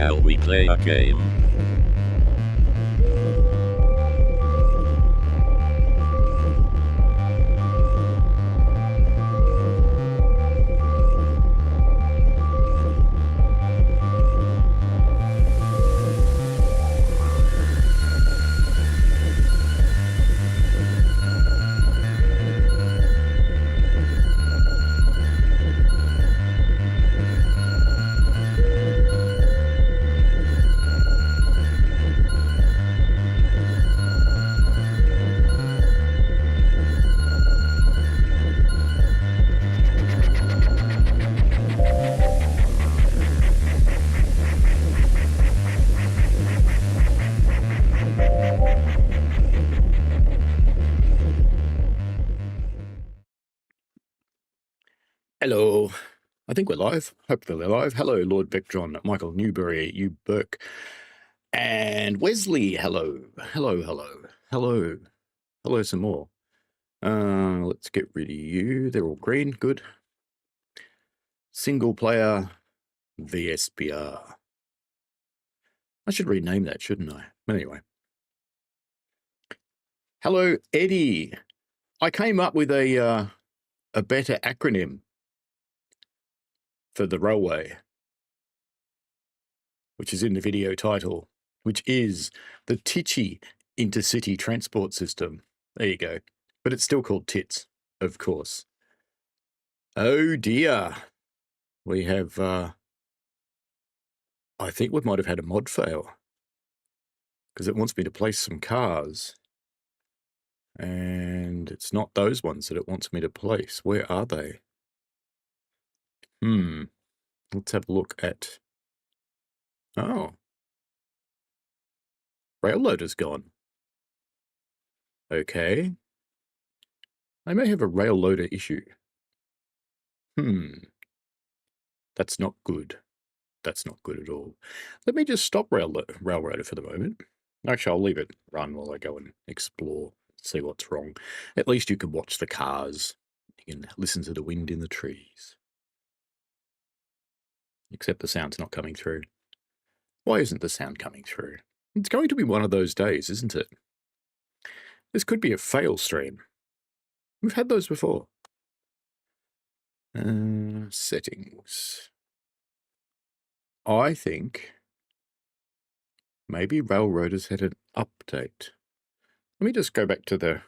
Shall we play a game? Hello. I think we're live. Hopefully we're live. Hello, Lord Vectron, Michael Newbury, you Burke, and Wesley. Hello. Hello, hello. Hello. Hello some more. Let's get rid of you. They're all green. Good. Single player VSPR. I should rename that, shouldn't I? But anyway. Hello, Eddie. I came up with a better acronym for the railway, which is in the video title, which is the Titchy Intercity Transport System. There you go. But it's still called TITS, of course. Oh dear. We have, I think we might have had a mod fail, because it wants me to place some cars. And it's not those ones that it wants me to place. Where are they? Let's have a look at... Oh. Rail loader's gone. Okay. I may have a rail loader issue. That's not good. That's not good at all. Let me just stop Railroader for the moment. Actually, I'll leave it run while I go and explore, see what's wrong. At least you can watch the cars. You can listen to the wind in the trees. Except the sound's not coming through. Why isn't the sound coming through? It's going to be one of those days, isn't it? This could be a fail stream. We've had those before. Settings. I think maybe Railroaders had an update. Let me just go back to the...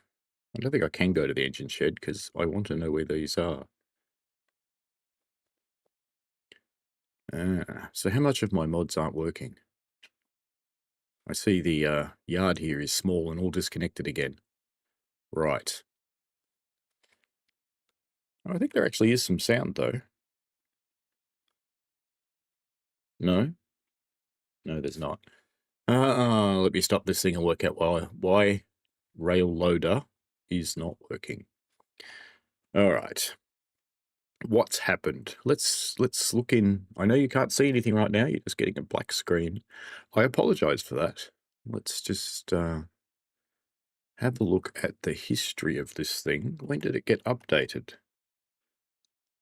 I don't think I can go to the engine shed because I want to know where these are. So how much of my mods aren't working? I see the yard here is small and all disconnected again. Right. I think there actually is some sound though. No? No, there's not. Let me stop this thing and work out why rail loader is not working. All right. What's happened? Let's look in. I know you can't see anything right now. You're just getting a black screen. I apologize for that. Let's just have a look at the history of this thing. When did it get updated?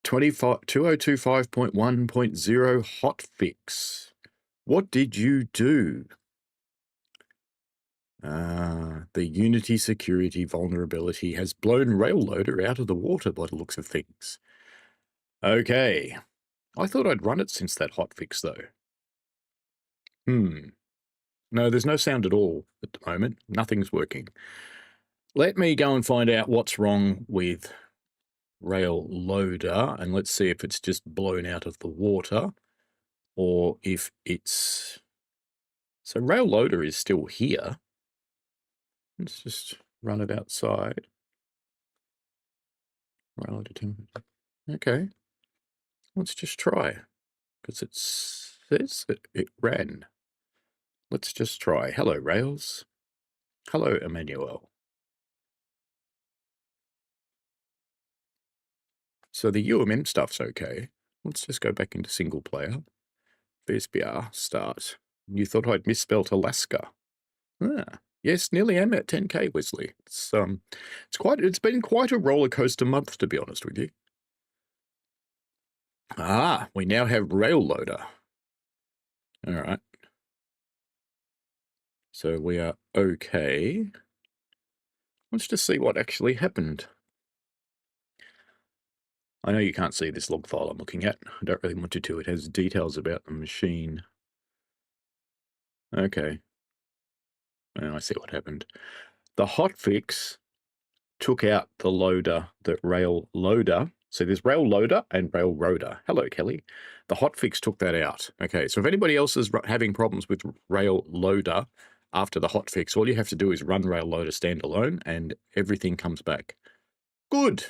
2025.1.0 hotfix. What did you do? The Unity security vulnerability has blown Railloader out of the water by the looks of things. Okay. I thought I'd run it since that hotfix, though. No, there's no sound at all at the moment. Nothing's working. Let me go and find out what's wrong with Railloader, and let's see if it's just blown out of the water, or if it's... So Railloader is still here. Let's just run it outside. Okay. Let's just try, because it says that it ran. Let's just try. Hello, Rails. Hello, Emmanuel. So the UMM stuff's okay. Let's just go back into single player. VSPR, start. You thought I'd misspelt Alaska. Yes, nearly am at 10K, Wesley. It's been quite a roller coaster month, to be honest with you. We now have Railloader. All right. So we are okay. Let's just see what actually happened. I know you can't see this log file I'm looking at. I don't really want you to. It has details about the machine. Okay. I see what happened. The hotfix took out the loader, the rail loader. So there's rail loader and rail roader. Hello, Kelly. The hotfix took that out. Okay, so if anybody else is having problems with rail loader after the hotfix, all you have to do is run rail loader standalone and everything comes back. Good.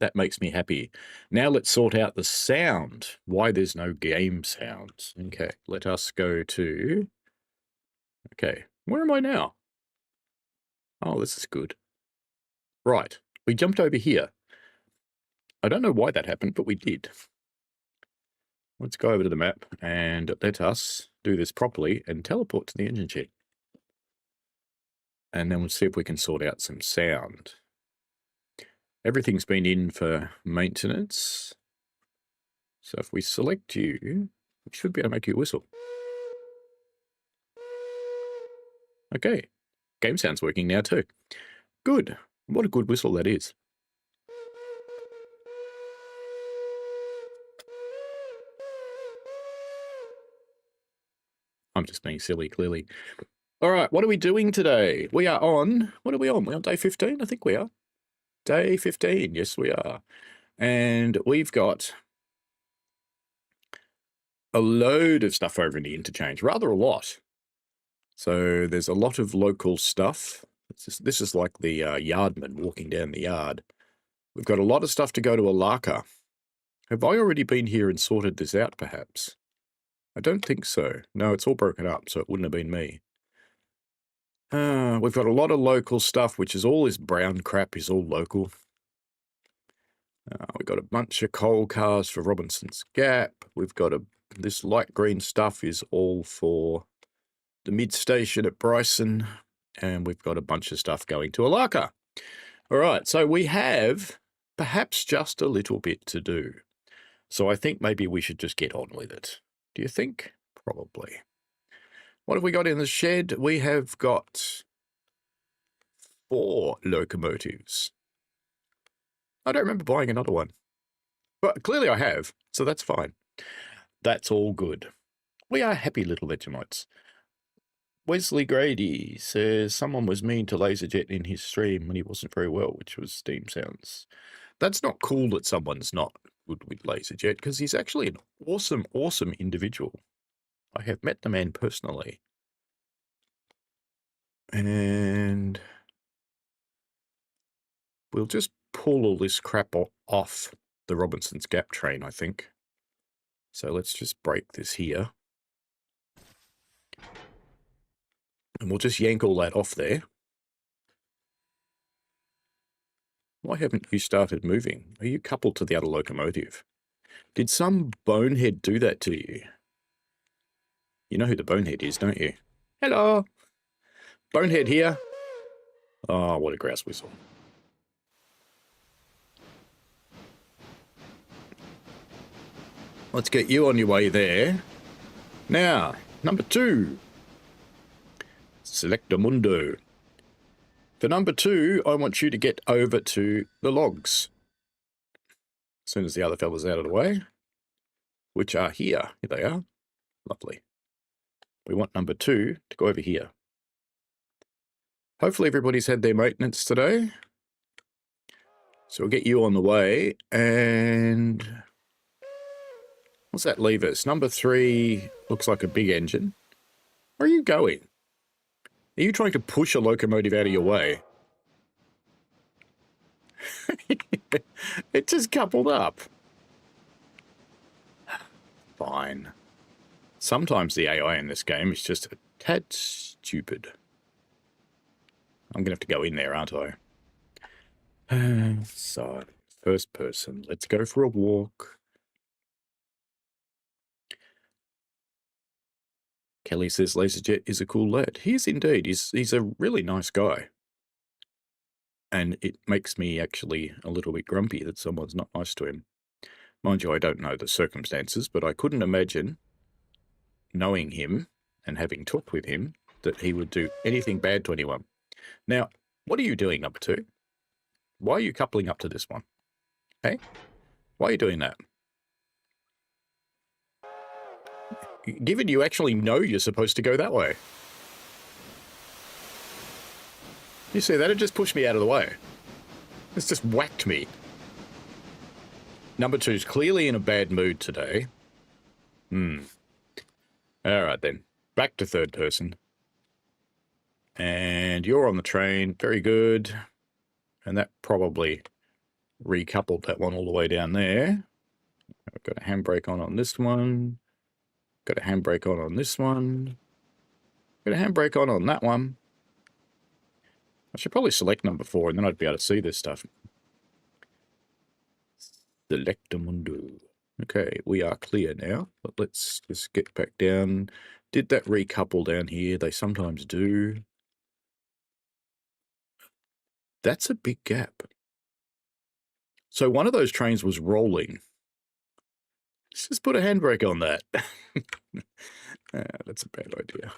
That makes me happy. Now let's sort out the sound. Why there's no game sounds. Okay, let us go to... Okay, where am I now? Oh, this is good. Right, we jumped over here. I don't know why that happened, but we did. Let's go over to the map and let us do this properly and teleport to the engine shed. And then we'll see if we can sort out some sound. Everything's been in for maintenance. So if we select you, we should be able to make you whistle. Okay, game sound's working now too. Good. What a good whistle that is. I'm just being silly, clearly. All right, what are we doing today? We are on, what are we on? We're on day 15? I think we are. Day 15, yes we are. And we've got a load of stuff over in the interchange, rather a lot. So there's a lot of local stuff. This is like the yardman walking down the yard. We've got a lot of stuff to go to Alarka. Have I already been here and sorted this out, perhaps? I don't think so. No, it's all broken up, so it wouldn't have been me. We've got a lot of local stuff, which is all this brown crap is all local. We've got a bunch of coal cars for Robinson's Gap. We've got this light green stuff is all for the mid station at Bryson. And we've got a bunch of stuff going to Alarka. All right, so we have perhaps just a little bit to do. So I think maybe we should just get on with it. Do you think? Probably. What have we got in the shed? We have got 4 locomotives. I don't remember buying another one. But clearly I have, so that's fine. That's all good. We are happy little Vegemites. Wesley Grady says someone was mean to Laserjet in his stream when he wasn't very well, which was Steam Sounds. That's not cool that someone's not good with Laserjet, because he's actually an awesome, awesome individual. I have met the man personally. And we'll just pull all this crap off the Robinson's Gap train, I think. So let's just break this here. And we'll just yank all that off there. Why haven't you started moving? Are you coupled to the other locomotive? Did some bonehead do that to you? You know who the bonehead is, don't you? Hello! Bonehead here. Oh, what a grouse whistle. Let's get you on your way there. Now, number 2. Selectamundo. For number 2, I want you to get over to the logs. As soon as the other fella's out of the way. Which are here. Here they are. Lovely. We want number 2 to go over here. Hopefully everybody's had their maintenance today. So we'll get you on the way. And what's that leave us? Number 3 looks like a big engine. Where are you going? Are you trying to push a locomotive out of your way? It just coupled up. Fine. Sometimes the AI in this game is just a tad stupid. I'm going to have to go in there, aren't I? So, first person. Let's go for a walk. Kelly says Laserjet is a cool lad. He is indeed. He's a really nice guy. And it makes me actually a little bit grumpy that someone's not nice to him. Mind you, I don't know the circumstances, but I couldn't imagine knowing him and having talked with him, that he would do anything bad to anyone. Now, what are you doing, number 2? Why are you coupling up to this one? Hey? Why are you doing that? Given you actually know you're supposed to go that way. You see, that had just pushed me out of the way. It's just whacked me. Number 2's clearly in a bad mood today. Alright then. Back to third person. And you're on the train. Very good. And that probably recoupled that one all the way down there. I've got a handbrake on this one. Got a handbrake on this one. Got a handbrake on that one. I should probably select number 4 and then I'd be able to see this stuff. Selectamundo. Okay, we are clear now, but let's just get back down. Did that recouple down here? They sometimes do. That's a big gap. So one of those trains was rolling. Let's just put a handbrake on that. That's a bad idea.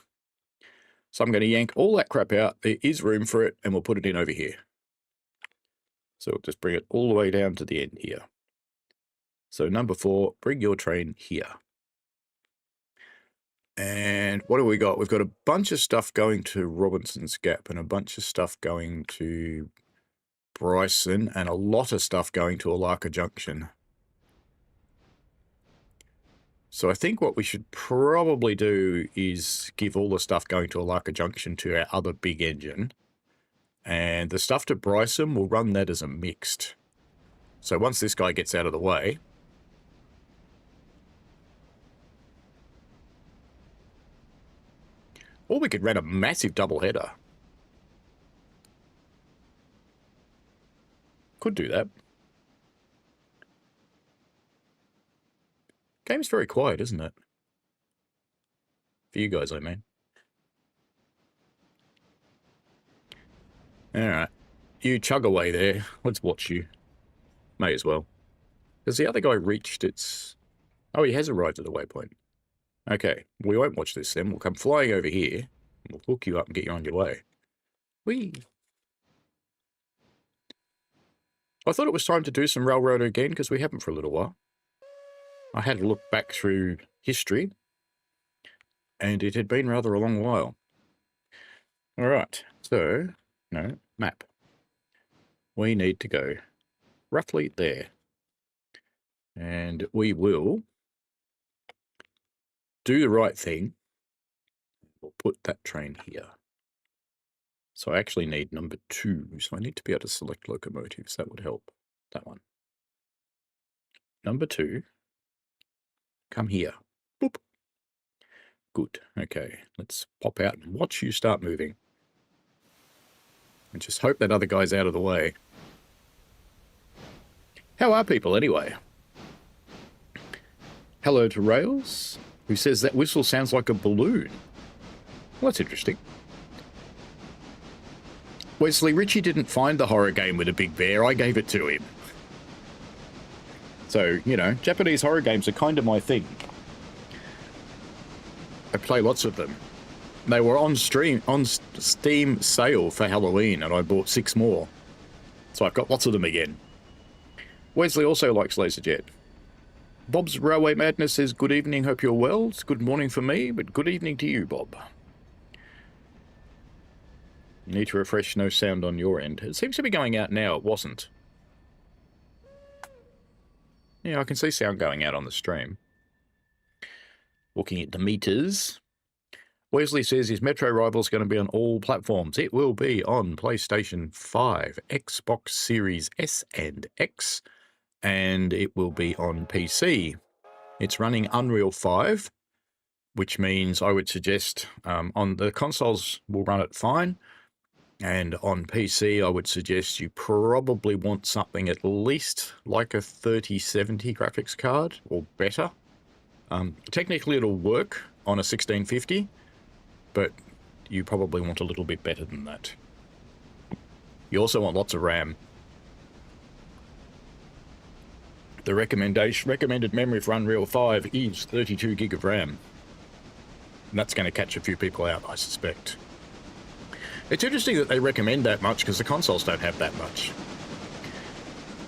So I'm going to yank all that crap out. There is room for it, and we'll put it in over here. So we'll just bring it all the way down to the end here. So number 4, bring your train here. And what have we got? We've got a bunch of stuff going to Robinson's Gap and a bunch of stuff going to Bryson and a lot of stuff going to Alarka Junction. So I think what we should probably do is give all the stuff going to Alarka Junction to our other big engine. And the stuff to Bryson, we'll run that as a mixed. So once this guy gets out of the way... Or we could run a massive double header. Could do that. Game's very quiet, isn't it? For you guys, I mean. Alright. You chug away there. Let's watch you. May as well. Has the other guy reached its... Oh, he has arrived at the waypoint. Okay, we won't watch this then. We'll come flying over here. We'll hook you up and get you on your way. Whee! I thought it was time to do some railroad again because we haven't for a little while. I had a look back through history, and it had been rather a long while. Alright, so, no, map. We need to go roughly there. And we will do the right thing. We'll put that train here. So I actually need number 2. So I need to be able to select locomotives. That would help. That one. Number 2. Come here. Boop. Good. Okay. Let's pop out and watch you start moving. And just hope that other guy's out of the way. How are people anyway? Hello to Rails, who says that whistle sounds like a balloon. Well, that's interesting. Wesley, Richie didn't find the horror game with a big bear. I gave it to him. So, you know, Japanese horror games are kind of my thing. I play lots of them. They were on Steam sale for Halloween, and I bought 6 more. So I've got lots of them again. Wesley also likes LaserJet. Bob's Railway Madness says, good evening, hope you're well. It's good morning for me, but good evening to you, Bob. You need to refresh, no sound on your end. It seems to be going out now, it wasn't. Yeah, I can see sound going out on the stream. Looking at the meters. Wesley says his Metro rival is going to be on all platforms. It will be on PlayStation 5, Xbox Series S and X, and it will be on PC. It's running Unreal 5, which means I would suggest on the consoles will run it fine, and on PC I would suggest you probably want something at least like a 3070 graphics card or better. Technically it'll work on a 1650, but you probably want a little bit better than that. You also want lots of RAM. The recommended memory for Unreal 5 is 32 gig of RAM. And that's going to catch a few people out, I suspect. It's interesting that they recommend that much because the consoles don't have that much.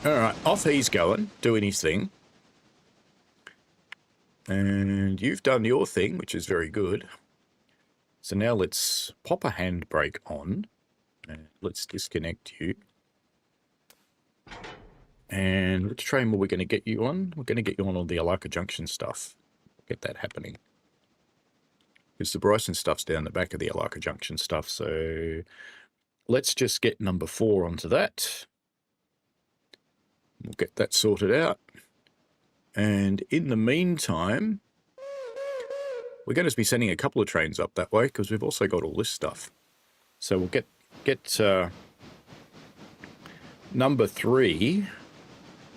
All right, off he's going, doing his thing. And you've done your thing, which is very good. So now let's pop a handbrake on. And let's disconnect you. And which train were we going to get you on? We're going to get you on all the Alarka Junction stuff. Get that happening. Because the Bryson stuff's down the back of the Alarka Junction stuff. So let's just get number 4 onto that. We'll get that sorted out. And in the meantime, we're going to be sending a couple of trains up that way because we've also got all this stuff. So we'll get number 3,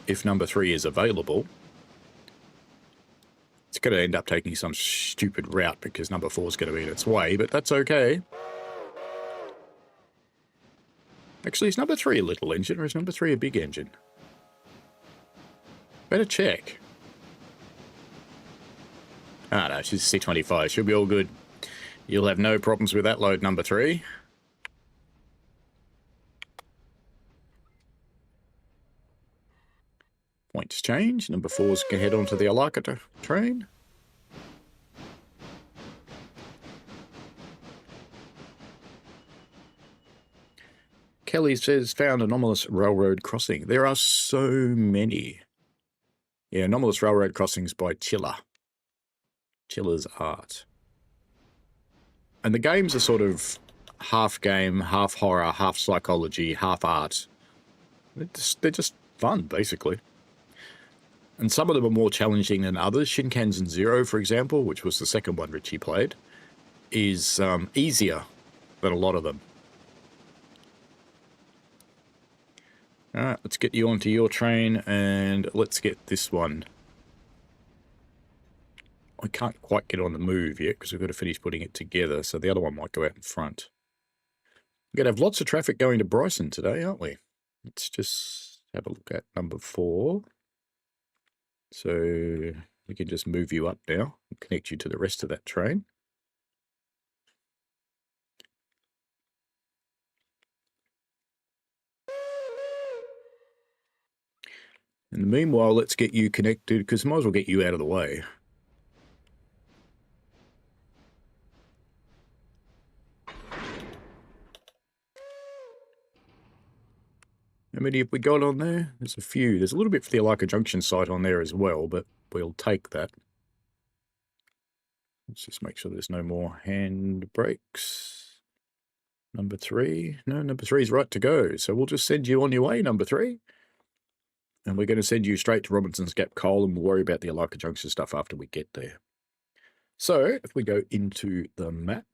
if number 3 is available. It's going to end up taking some stupid route because number 4 is going to be in its way, but that's okay. Actually, is number 3 a little engine or is number 3 a big engine? Better check. Ah, no, she's C25. She'll be all good. You'll have no problems with that load, number 3. Points change. Number 4's going to head onto the Alarka train. Kelly says, found anomalous railroad crossing. There are so many. Yeah, anomalous railroad crossings by Chiller. Chiller's art. And the games are sort of half game, half horror, half psychology, half art. They're just fun, basically. And some of them are more challenging than others. Shinkansen Zero, for example, which was the second one Richie played, is easier than a lot of them. All right, let's get you onto your train, and let's get this one. I can't quite get on the move yet because we've got to finish putting it together, so the other one might go out in front. We're going to have lots of traffic going to Bryson today, aren't we? Let's just have a look at number 4. So we can just move you up now and connect you to the rest of that train. In the meanwhile, let's get you connected because might as well get you out of the way. How many have we got on there? There's a few. There's a little bit for the Alarka Junction site on there as well, but we'll take that. Let's just make sure there's no more hand brakes. Number 3. No, number 3 is right to go. So we'll just send you on your way, number 3. And we're going to send you straight to Robinson's Gap Coal, and we'll worry about the Alarka Junction stuff after we get there. So if we go into the map,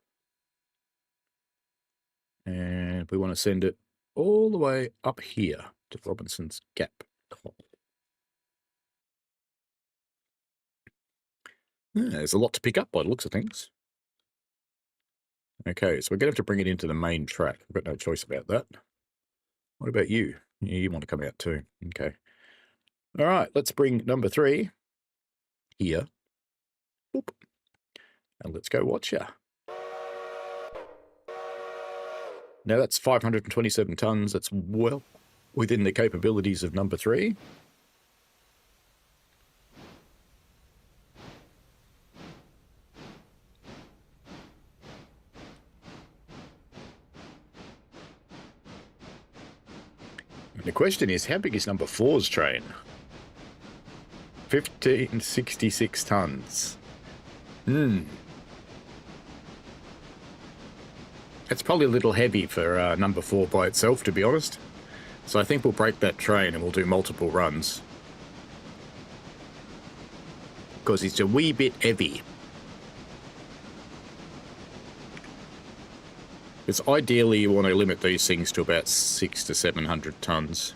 and we want to send it all the way up here to Robinson's Gap Coal. Yeah, there's a lot to pick up by the looks of things. Okay, so we're going to have to bring it into the main track. I've got no choice about that. What about you? Yeah, you want to come out too. Okay. All right, let's bring number 3 here. Boop. And let's go watch ya. Now that's 527 tons. That's well within the capabilities of number 3. And the question is, how big is number 4's train? 1566 tons. It's probably a little heavy for number 4 by itself, to be honest. So I think we'll break that train and we'll do multiple runs. Because it's a wee bit heavy. Because ideally you want to limit these things to about 600 to 700 tons.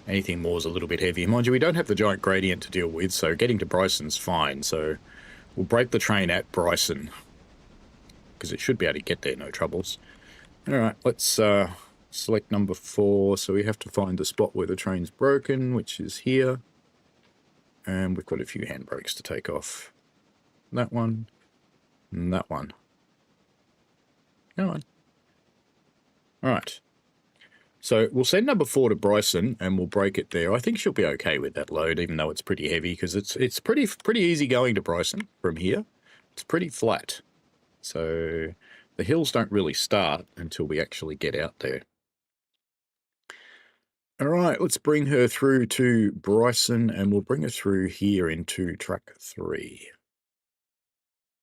Anything more is a little bit heavy. Mind you, we don't have the giant gradient to deal with, so getting to Bryson's fine. So we'll break the train at Bryson, because it should be able to get there, no troubles. All right, let's select number 4. So we have to find the spot where the train's broken, which is here. And we've got a few handbrakes to take off. That one, And that one. Come on. All right. So we'll send number 4 to Bryson and we'll break it there. I think she'll be okay with that load, even though it's pretty heavy, because it's pretty easy going to Bryson from here. It's pretty flat. So the hills don't really start until we actually get out there. All right, let's bring her through to Bryson and we'll bring her through here into track 3.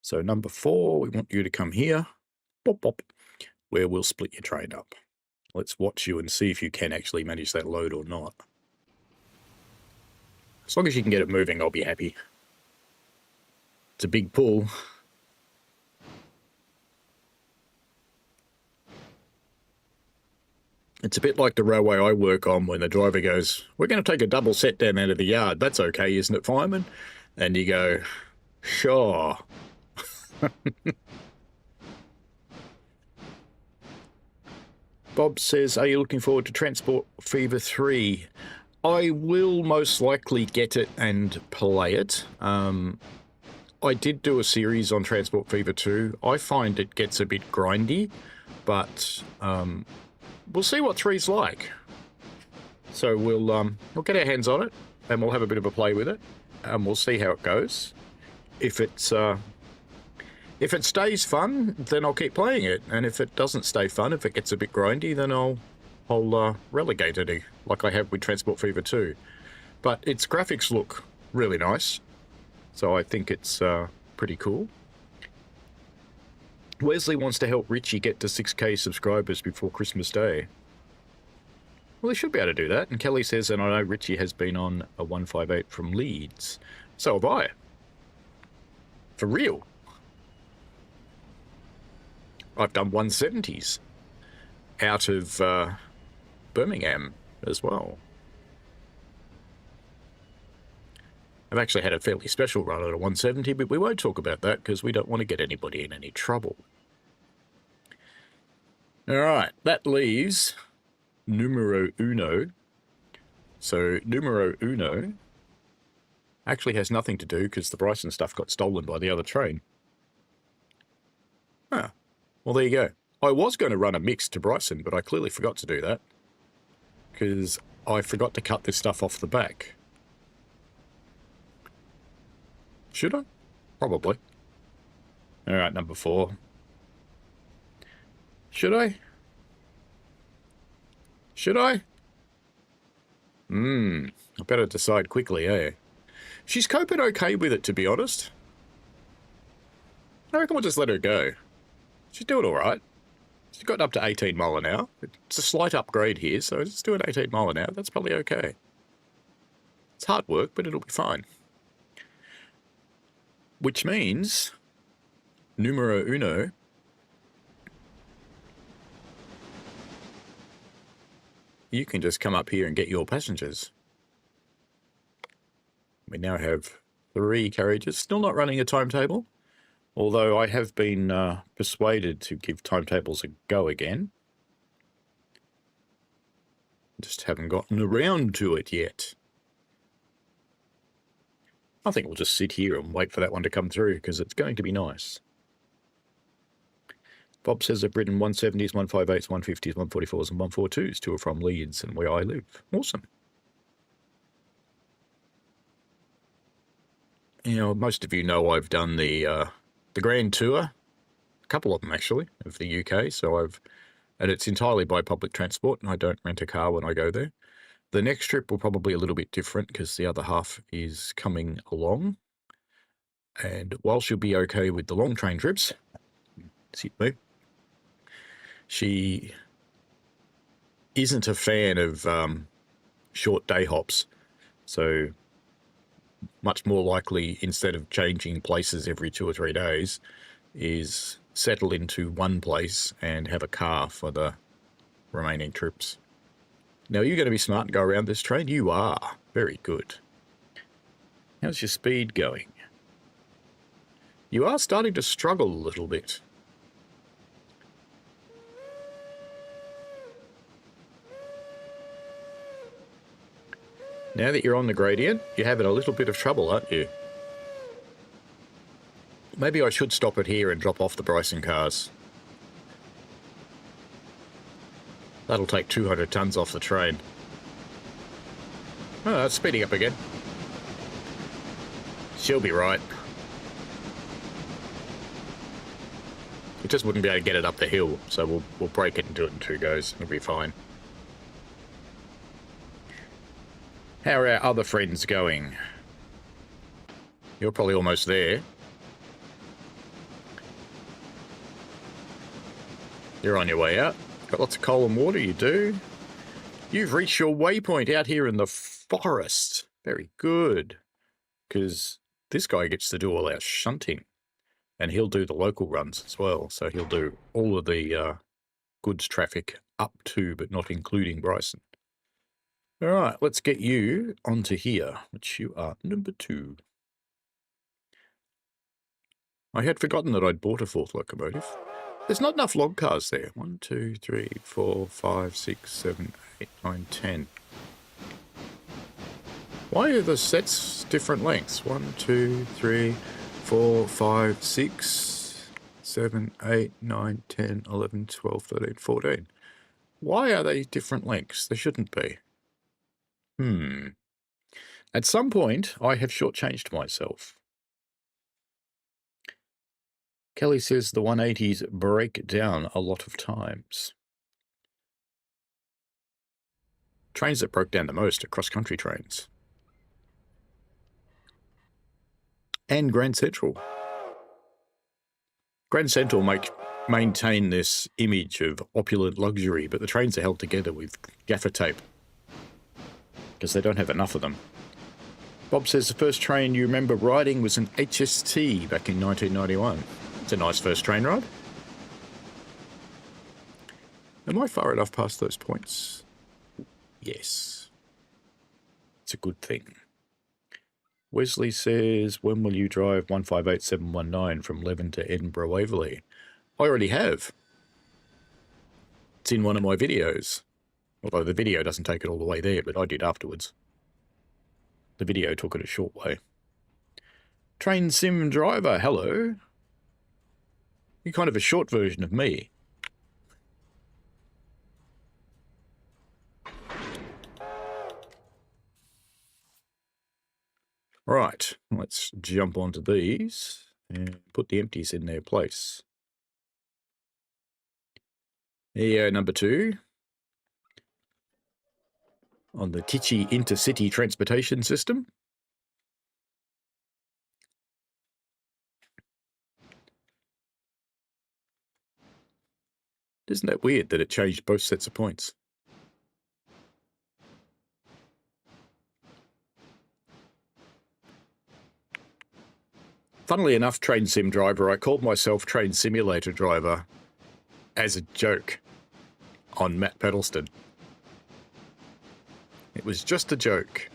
So number 4, we want you to come here, pop, pop, where we'll split your train up. Let's watch you and see if you can actually manage that load or not. As long as you can get it moving, I'll be happy. It's a big pull. It's a bit like the railway I work on when the driver goes, "We're going to take a double set down out of the yard. That's okay, isn't it, fireman?" And you go, "Sure." Bob says, "Are you looking forward to Transport Fever 3? I will most likely get it and play it. I did do a series on Transport Fever 2. I find it gets a bit grindy, but we'll see what 3's like. So we'll get our hands on it and we'll have a bit of a play with it and we'll see how it goes. If it stays fun, then I'll keep playing it. And if it doesn't stay fun, if it gets a bit grindy, then I'll relegate it like I have with Transport Fever 2. But its graphics look really nice, so I think it's pretty cool. Wesley wants to help Richie get to 6K subscribers before Christmas Day. Well, he should be able to do that. And Kelly says, and I know Richie has been on a 158 from Leeds. So have I. For real. I've done 170s out of Birmingham as well. I've actually had a fairly special run at a 170, but we won't talk about that because we don't want to get anybody in any trouble. All right, that leaves numero uno. So numero uno actually has nothing to do because the Bryson stuff got stolen by the other train. Ah, well, there you go. I was going to run a mix to Bryson, but I clearly forgot to do that because I forgot to cut this stuff off the back. Should I? Probably. All right, number 4. Should I? Should I? I better decide quickly, eh? She's coping okay with it, to be honest. I reckon we'll just let her go. She's doing all right. She's gotten up to 18 mile an hour. It's a slight upgrade here, so it's doing 18 mile an hour. That's probably okay. It's hard work, but it'll be fine. Which means, numero uno, you can just come up here and get your passengers. We now have 3 carriages, still not running a timetable, although I have been persuaded to give timetables a go again. Just haven't gotten around to it yet. I think we'll just sit here and wait for that one to come through because it's going to be nice. Bob says I've ridden 170s, 158s, 150s, 144s and 142s to or from Leeds and where I live. Awesome. You know, most of you know I've done the Grand Tour, a couple of them actually, of the UK. And it's entirely by public transport and I don't rent a car when I go there. The next trip will probably be a little bit different because the other half is coming along. And while she'll be okay with the long train trips, she isn't a fan of short day hops. So much more likely, instead of changing places every 2 or 3 days, is settle into one place and have a car for the remaining trips. Now, you're going to be smart and go around this train? You are. Very good. How's your speed going? You are starting to struggle a little bit. Now that you're on the gradient, you're having a little bit of trouble, aren't you? Maybe I should stop it here and drop off the Bryson cars. That'll take 200 tons off the train. Oh, it's speeding up again. She'll be right. It just wouldn't be able to get it up the hill, so we'll break it and do it in 2 goes. It'll be fine. How are our other friends going? You're probably almost there. You're on your way out. Got lots of coal and water, you do. You've reached your waypoint out here in the forest. Very good. Because this guy gets to do all our shunting. And he'll do the local runs as well. So he'll do all of the goods traffic up to, but not including Bryson. All right, let's get you onto here, which you are number 2. I had forgotten that I'd bought a 4th locomotive. There's not enough log cars there. 1, 2, 3, 4, 5, 6, 7, 8, 9, 10. Why are the sets different lengths? 1, 2, 3, 4, 5, 6, 7, 8, 9, 10, 11, 12, 13, 14. Why are they different lengths? They shouldn't be. At some point, I have shortchanged myself. Kelly says the 180s break down a lot of times. Trains that broke down the most are cross-country trains. And Grand Central. Grand Central maintain this image of opulent luxury, but the trains are held together with gaffer tape because they don't have enough of them. Bob says the first train you remember riding was an HST back in 1991. It's a nice first train ride. Am I far enough past those points? Yes. It's a good thing. Wesley says, when will you drive 158719 from Leven to Edinburgh Waverley? I already have. It's in one of my videos. Although the video doesn't take it all the way there, but I did afterwards. The video took it a short way. Train sim driver, hello. You're kind of a short version of me. Right, let's jump onto these and put the empties in their place. Here, number 2. On the Titchy Intercity transportation system. Isn't that weird that it changed both sets of points? Funnily enough, Train Sim Driver, I called myself Train Simulator Driver as a joke on Matt Pedalston. It was just a joke,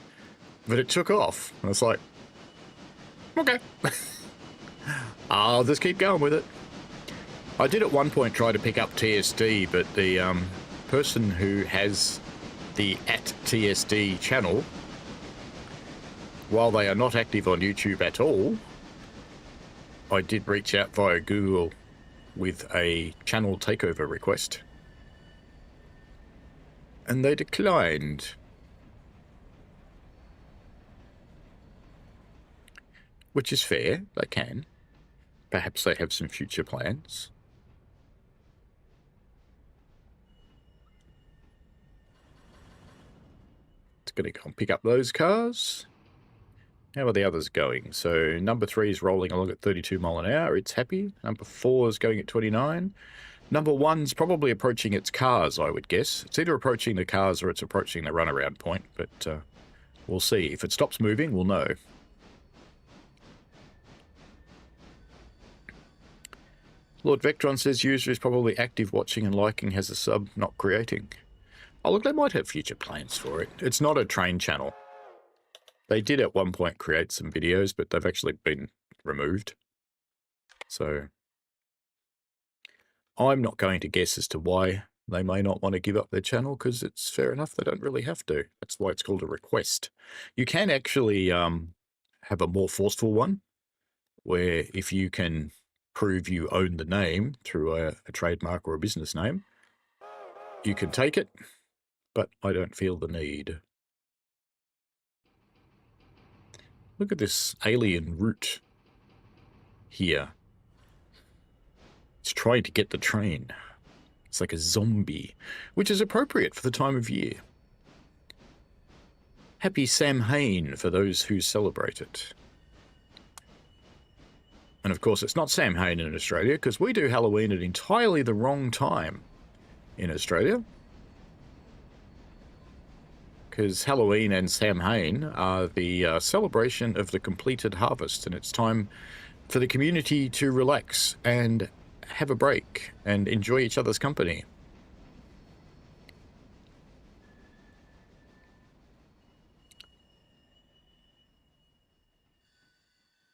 but it took off. I was like, okay, I'll just keep going with it. I did at one point try to pick up TSD, but the person who has the @TSD channel, while they are not active on YouTube at all, I did reach out via Google with a channel takeover request. And they declined. Which is fair, they can. Perhaps they have some future plans. It's going to go and pick up those cars. How are the others going? So number 3 is rolling along at 32 mile an hour. It's happy. Number 4 is going at 29. Number 1's probably approaching its cars, I would guess. It's either approaching the cars or it's approaching the runaround point, but we'll see. If it stops moving, we'll know. Lord Vectron says user is probably active watching and liking, has a sub, not creating. Oh, look, they might have future plans for it. It's not a train channel. They did at one point create some videos, but they've actually been removed. So I'm not going to guess as to why they may not want to give up their channel, because it's fair enough. They don't really have to. That's why it's called a request. You can actually have a more forceful one. where if you can prove you own the name through a trademark or a business name, you can take it, but I don't feel the need. Look at this alien root here. It's trying to get the train. It's like a zombie, which is appropriate for the time of year. Happy Samhain for those who celebrate it. And of course, it's not Samhain in Australia, because we do Halloween at entirely the wrong time in Australia. Because Halloween and Samhain are the celebration of the completed harvest, and it's time for the community to relax and have a break and enjoy each other's company.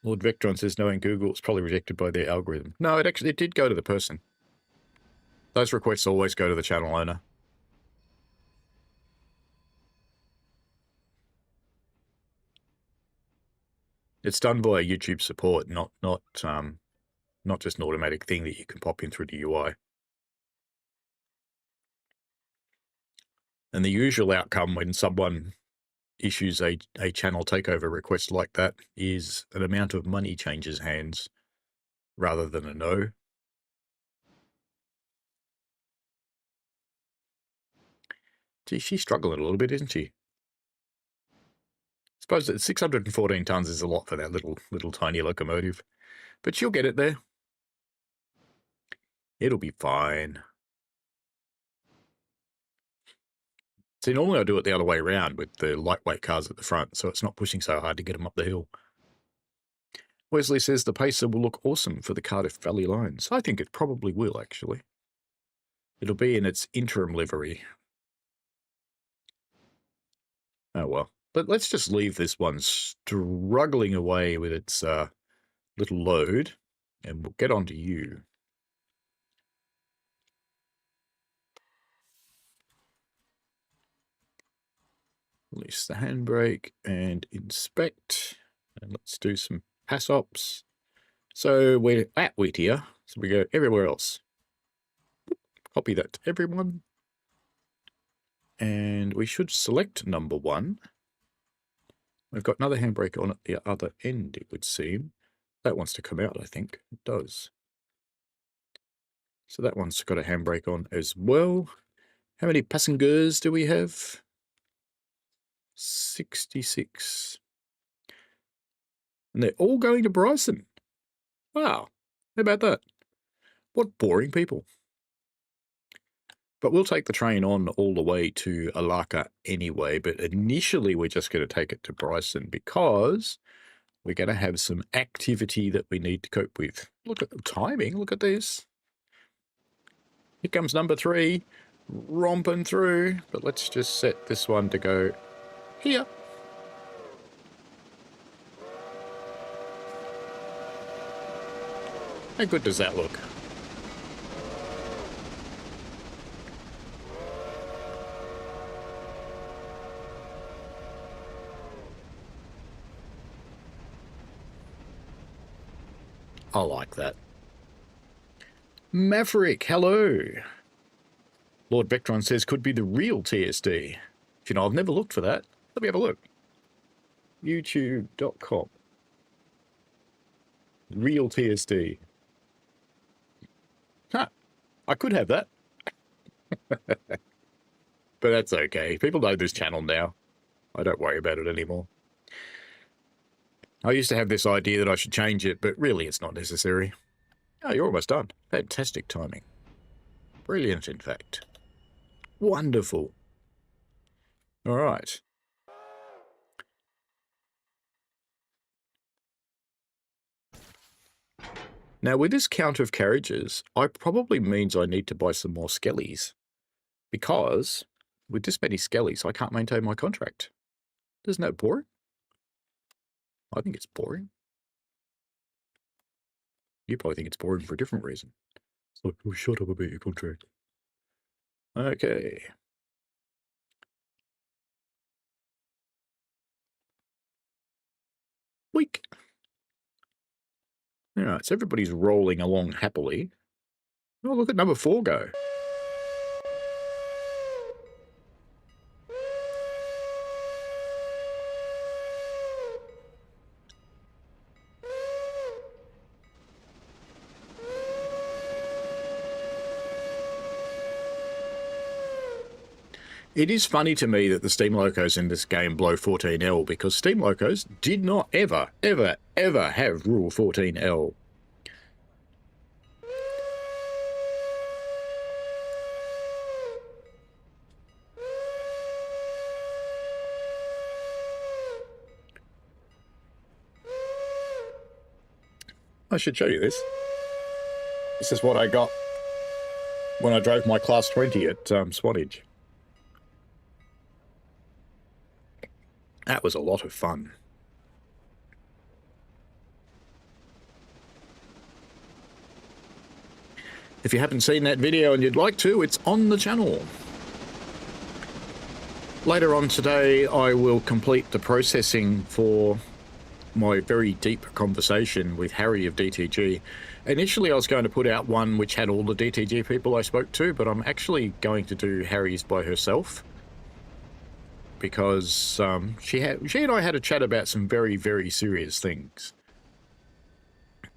Lord Vectron says knowing Google is probably rejected by their algorithm. No, it did go to the person. Those requests always go to the channel owner. It's done via YouTube support, not just an automatic thing that you can pop in through the UI. And the usual outcome when someone issues a channel takeover request like that is an amount of money changes hands rather than a no. Gee, she's struggling a little bit, isn't she? I suppose that 614 tons is a lot for that little tiny locomotive, but she'll get it there. It'll be fine. See, normally I do it the other way around with the lightweight cars at the front, so it's not pushing so hard to get them up the hill. Wesley says the Pacer will look awesome for the Cardiff Valley lines. I think it probably will, actually. It'll be in its interim livery. Oh, well. But let's just leave this one struggling away with its little load, and we'll get on to you. Release the handbrake and inspect. And let's do some pass ops. So we're at Whittier, so we go everywhere else. Copy that to everyone. And we should select number 1. We've got another handbrake on at the other end, it would seem. That wants to come out, I think. It does. So that one's got a handbrake on as well. How many passengers do we have? 66. And they're all going to Bryson. Wow. How about that? What boring people. But we'll take the train on all the way to Alarka anyway. But initially, we're just going to take it to Bryson because we're going to have some activity that we need to cope with. Look at the timing. Look at this. Here comes number 3, romping through. But let's just set this one to go here. How good does that look? I like that. Maverick, hello. Lord Vectron says could be the real TSD. You know, I've never looked for that. Let me have a look. YouTube.com. Real TSD. Huh. I could have that. But that's okay. People know this channel now. I don't worry about it anymore. I used to have this idea that I should change it, but really it's not necessary. Oh, you're almost done. Fantastic timing. Brilliant, in fact. Wonderful. All right. Now, with this count of carriages, I probably means I need to buy some more skellies. Because with this many skellies, I can't maintain my contract. Isn't that boring? I think it's boring. You probably think it's boring for a different reason. It's like, oh, shut up about your contract. Okay. Week. All right, so everybody's rolling along happily. Oh, look at number 4 go. It is funny to me that the Steam Locos in this game blow 14L, because Steam Locos did not ever, ever, ever have rule 14L. I should show you this. This is what I got when I drove my Class 20 at Swanage. That was a lot of fun. If you haven't seen that video and you'd like to, it's on the channel. Later on today, I will complete the processing for my very deep conversation with Harry of DTG. Initially, I was going to put out one which had all the DTG people I spoke to, but I'm actually going to do Harry's by herself, because she and I had a chat about some very, very serious things,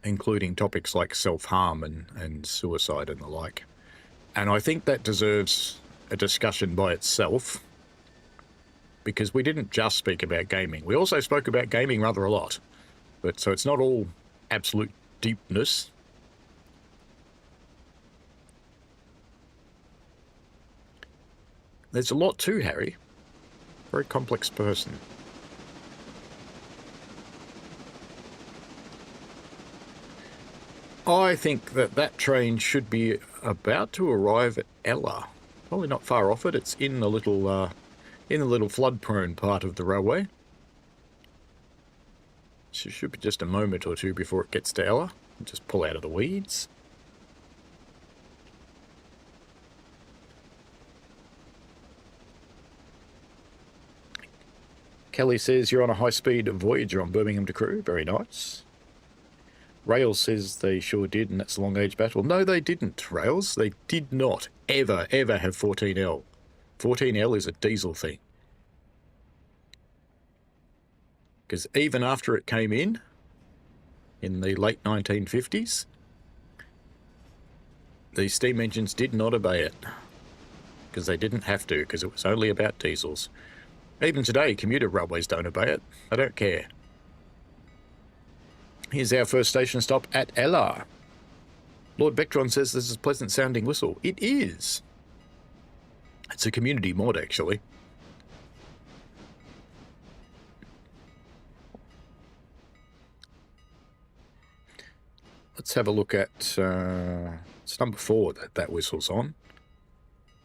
including topics like self-harm and suicide and the like. And I think that deserves a discussion by itself, because we didn't just speak about gaming. We also spoke about gaming rather a lot. But so it's not all absolute deepness. There's a lot to Harry. Very complex person. I think that that train should be about to arrive at Ella. Probably not far off it. It's in the little flood-prone part of the railway. So it should be just a moment or two before it gets to Ella. Just pull out of the weeds. Kelly says you're on a high-speed Voyager on Birmingham to Crewe. Very nice. Rails says they sure did, and that's a long-age battle. No, they didn't, Rails. They did not ever, ever have 14L. 14L is a diesel thing. Because even after it came in the late 1950s, the steam engines did not obey it, because they didn't have to, because it was only about diesels. Even today, commuter railways don't obey it. They don't care. Here's our first station stop at Ella. Lord Vectron says this is a pleasant sounding whistle. It is. It's a community mod, actually. Let's have a look at, it's number 4 that whistle's on.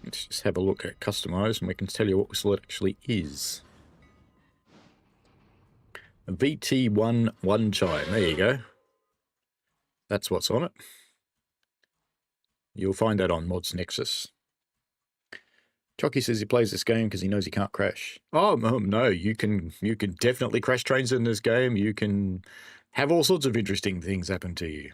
Let's just have a look at customize, and we can tell you what whistle it actually is. A VT1 1 chime, there you go. That's what's on it. You'll find that on Mods Nexus. Chucky says he plays this game because he knows he can't crash. Oh, no, you can definitely crash trains in this game. You can have all sorts of interesting things happen to you.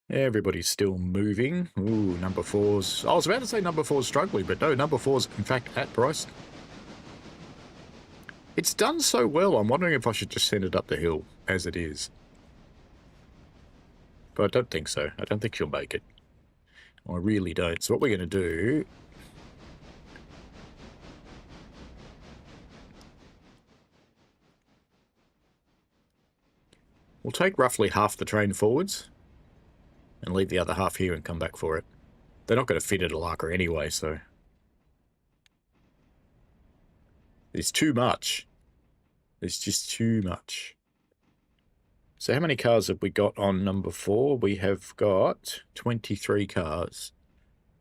Everybody's still moving. Ooh, number 4's... I was about to say number 4's struggling, but no, number 4's in fact at Bryce. It's done so well, I'm wondering if I should just send it up the hill as it is. But I don't think so. I don't think she'll make it. I really don't. So what we're going to do... we'll take roughly half the train forwards and leave the other half here and come back for it. They're not going to fit at Alarka anyway, so... it's too much. It's just too much. So how many cars have we got on number 4? We have got 23 cars.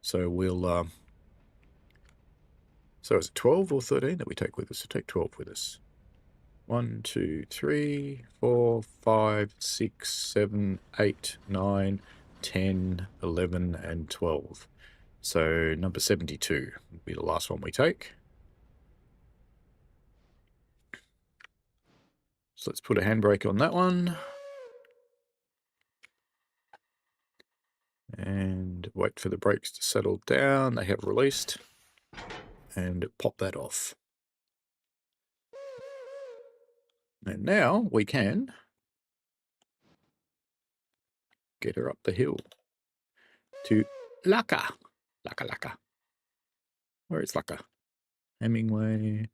So we'll... so is it 12 or 13 that we take with us? So take 12 with us. 1, 2, 3, 4, 5, 6, 7, 8, 9, 10, 11, and 12. So number 72 will be the last one we take. So let's put a handbrake on that one. And wait for the brakes to settle down. They have released. And pop that off. And now we can get her up the hill to Alarka. Alarka. Where is Alarka? Hemingway.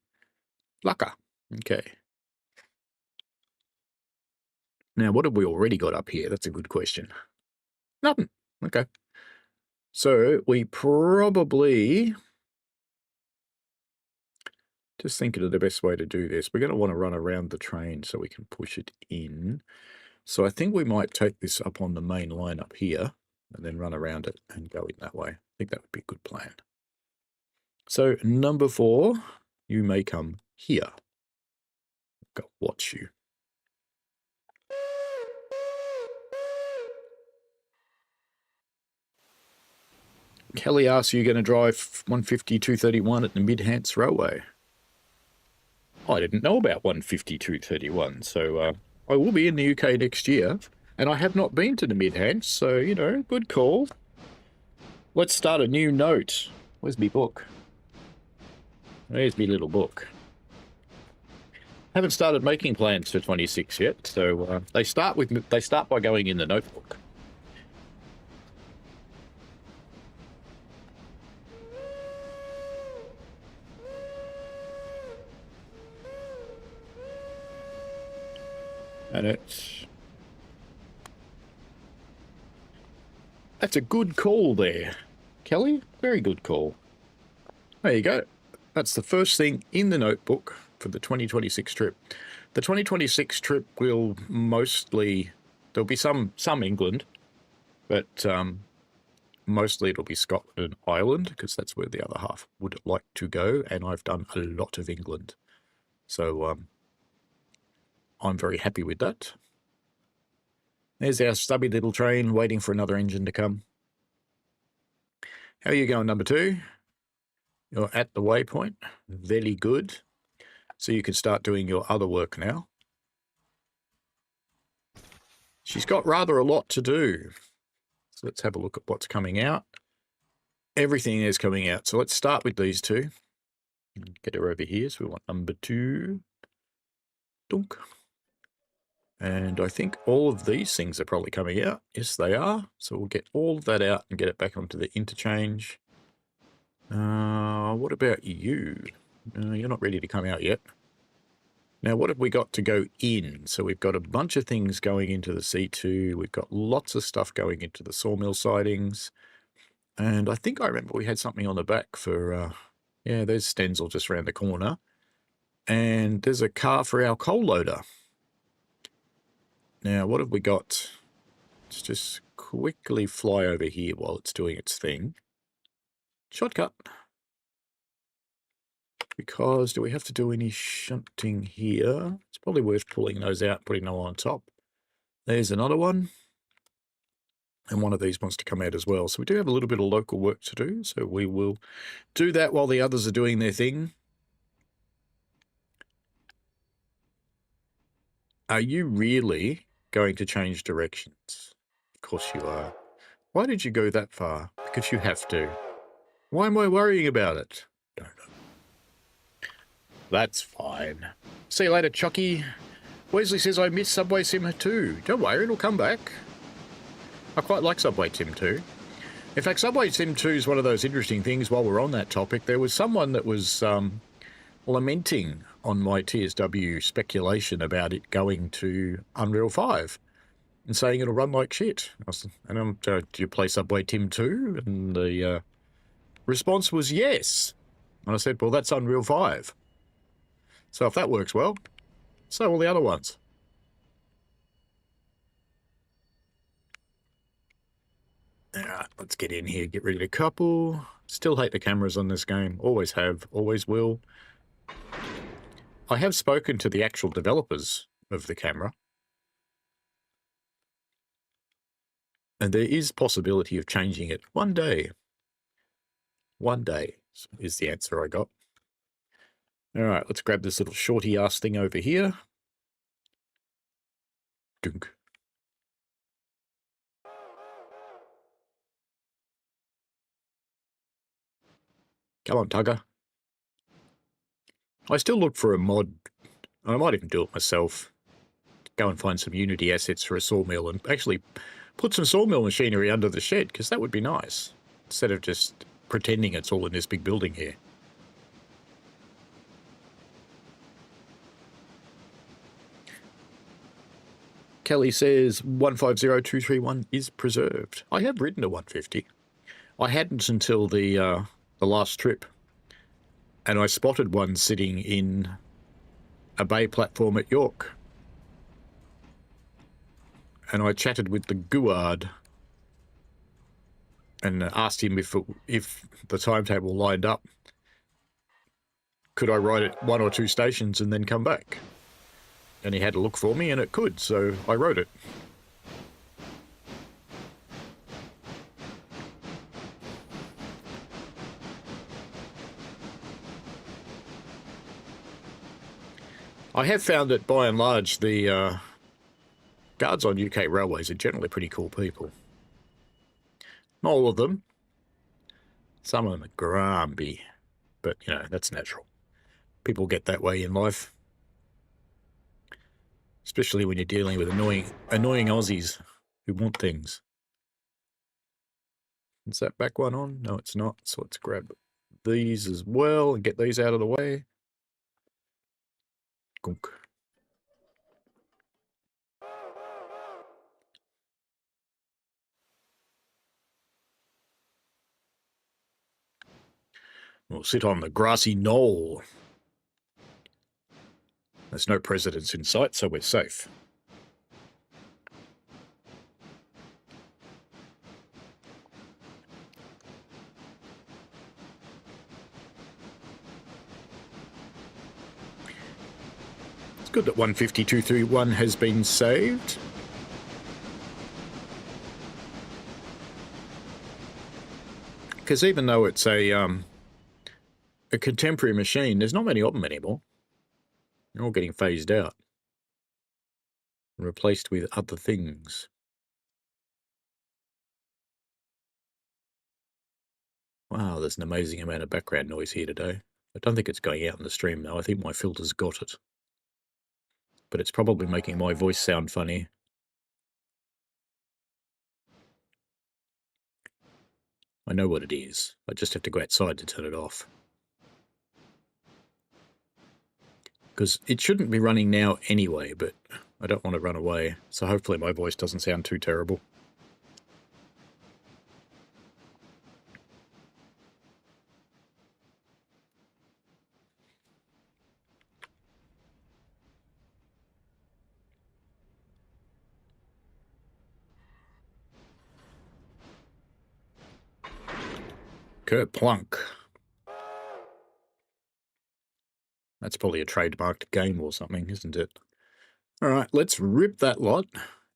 Alarka. Okay. Now, what have we already got up here? That's a good question. Nothing. Okay. So we probably, just thinking of the best way to do this, we're going to want to run around the train so we can push it in. So I think we might take this up on the main line up here and then run around it and go in that way. I think that would be a good plan. So number 4, you may come here. Go watch you. Kelly asks, are you going to drive 150-231 at the Mid-Hants Railway? I didn't know about 150-231, so I will be in the UK next year, and I have not been to the Mid-Hants, so, you know, good call. Let's start a new note. Where's me book? There's me little book. Haven't started making plans for 26 yet, so they start by going in the notebook. And that's a good call there, Kelly. Very good call. There you go. That's the first thing in the notebook for the 2026 trip. The 2026 trip will mostly, there'll be some England, but mostly it'll be Scotland and Ireland, because that's where the other half would like to go, and I've done a lot of England. So I'm very happy with that. There's our stubby little train waiting for another engine to come. How are you going, number 2? You're at the waypoint. Very good. So you can start doing your other work now. She's got rather a lot to do. So let's have a look at what's coming out. Everything is coming out. So let's start with these two. Get her over here. So we want number 2. Dunk. And I think all of these things are probably coming out. Yes, they are. So we'll get all of that out and get it back onto the interchange. What about you? You're not ready to come out yet. Now, what have we got to go in? So we've got a bunch of things going into the C2. We've got lots of stuff going into the sawmill sidings. And I think I remember we had something on the back for, yeah, there's Stenzel just around the corner. And there's a car for our coal loader. Now, what have we got? Let's just quickly fly over here while it's doing its thing. Shortcut. Because do we have to do any shunting here? It's probably worth pulling those out, putting them on top. There's another one. And one of these wants to come out as well. So we do have a little bit of local work to do. So we will do that while the others are doing their thing. Are you really going to change directions? Of course you are. Why did you go that far? Because you have to. Why am I worrying about it? Don't know. That's fine. See you later, Chucky. Wesley says I miss Subway Sim 2. Don't worry, it'll come back. I quite like Subway Sim 2. In fact, Subway Sim 2 is one of those interesting things. While we're on that topic, there was someone that was lamenting on my TSW speculation about it going to Unreal 5 and saying it'll run like shit. Do you play Subway Sim 2? And the response was yes. And I said, well, that's Unreal 5. So if that works well, so will the other ones. All right, let's get in here, get rid of the couple. Still hate the cameras on this game. Always have, always will. I have spoken to the actual developers of the camera. And there is possibility of changing it one day. One day is the answer I got. All right, let's grab this little shorty-ass thing over here. Dunk. Come on, Tugger. I still look for a mod. I might even do it myself. Go and find some Unity assets for a sawmill and actually put some sawmill machinery under the shed, because that would be nice. Instead of just pretending it's all in this big building here. Kelly says 150231 is preserved. I have ridden a 150. I hadn't until the last trip. And I spotted one sitting in a bay platform at York. And I chatted with the guard and asked him if the timetable lined up. Could I ride it 1 or 2 stations and then come back? And he had a look for me, and it could, so I rode it. I have found that, by and large, the guards on UK railways are generally pretty cool people. Not all of them. Some of them are grumpy, but, you know, that's natural. People get that way in life. Especially when you're dealing with annoying Aussies who want things. Is that back one on? No, it's not. So let's grab these as well and get these out of the way. Gunk. We'll sit on the grassy knoll. There's no presidents in sight, so we're safe. It's good that 150231 has been saved. Because even though it's a contemporary machine, there's not many of them anymore. They're all getting phased out and replaced with other things. Wow, there's an amazing amount of background noise here today. I don't think it's going out in the stream though. I think my filter's got it. But it's probably making my voice sound funny. I know what it is. I just have to go outside to turn it off. Because it shouldn't be running now anyway, but I don't want to run away. So hopefully my voice doesn't sound too terrible. Kerplunk. That's probably a trademarked game or something, isn't it? All right, let's rip that lot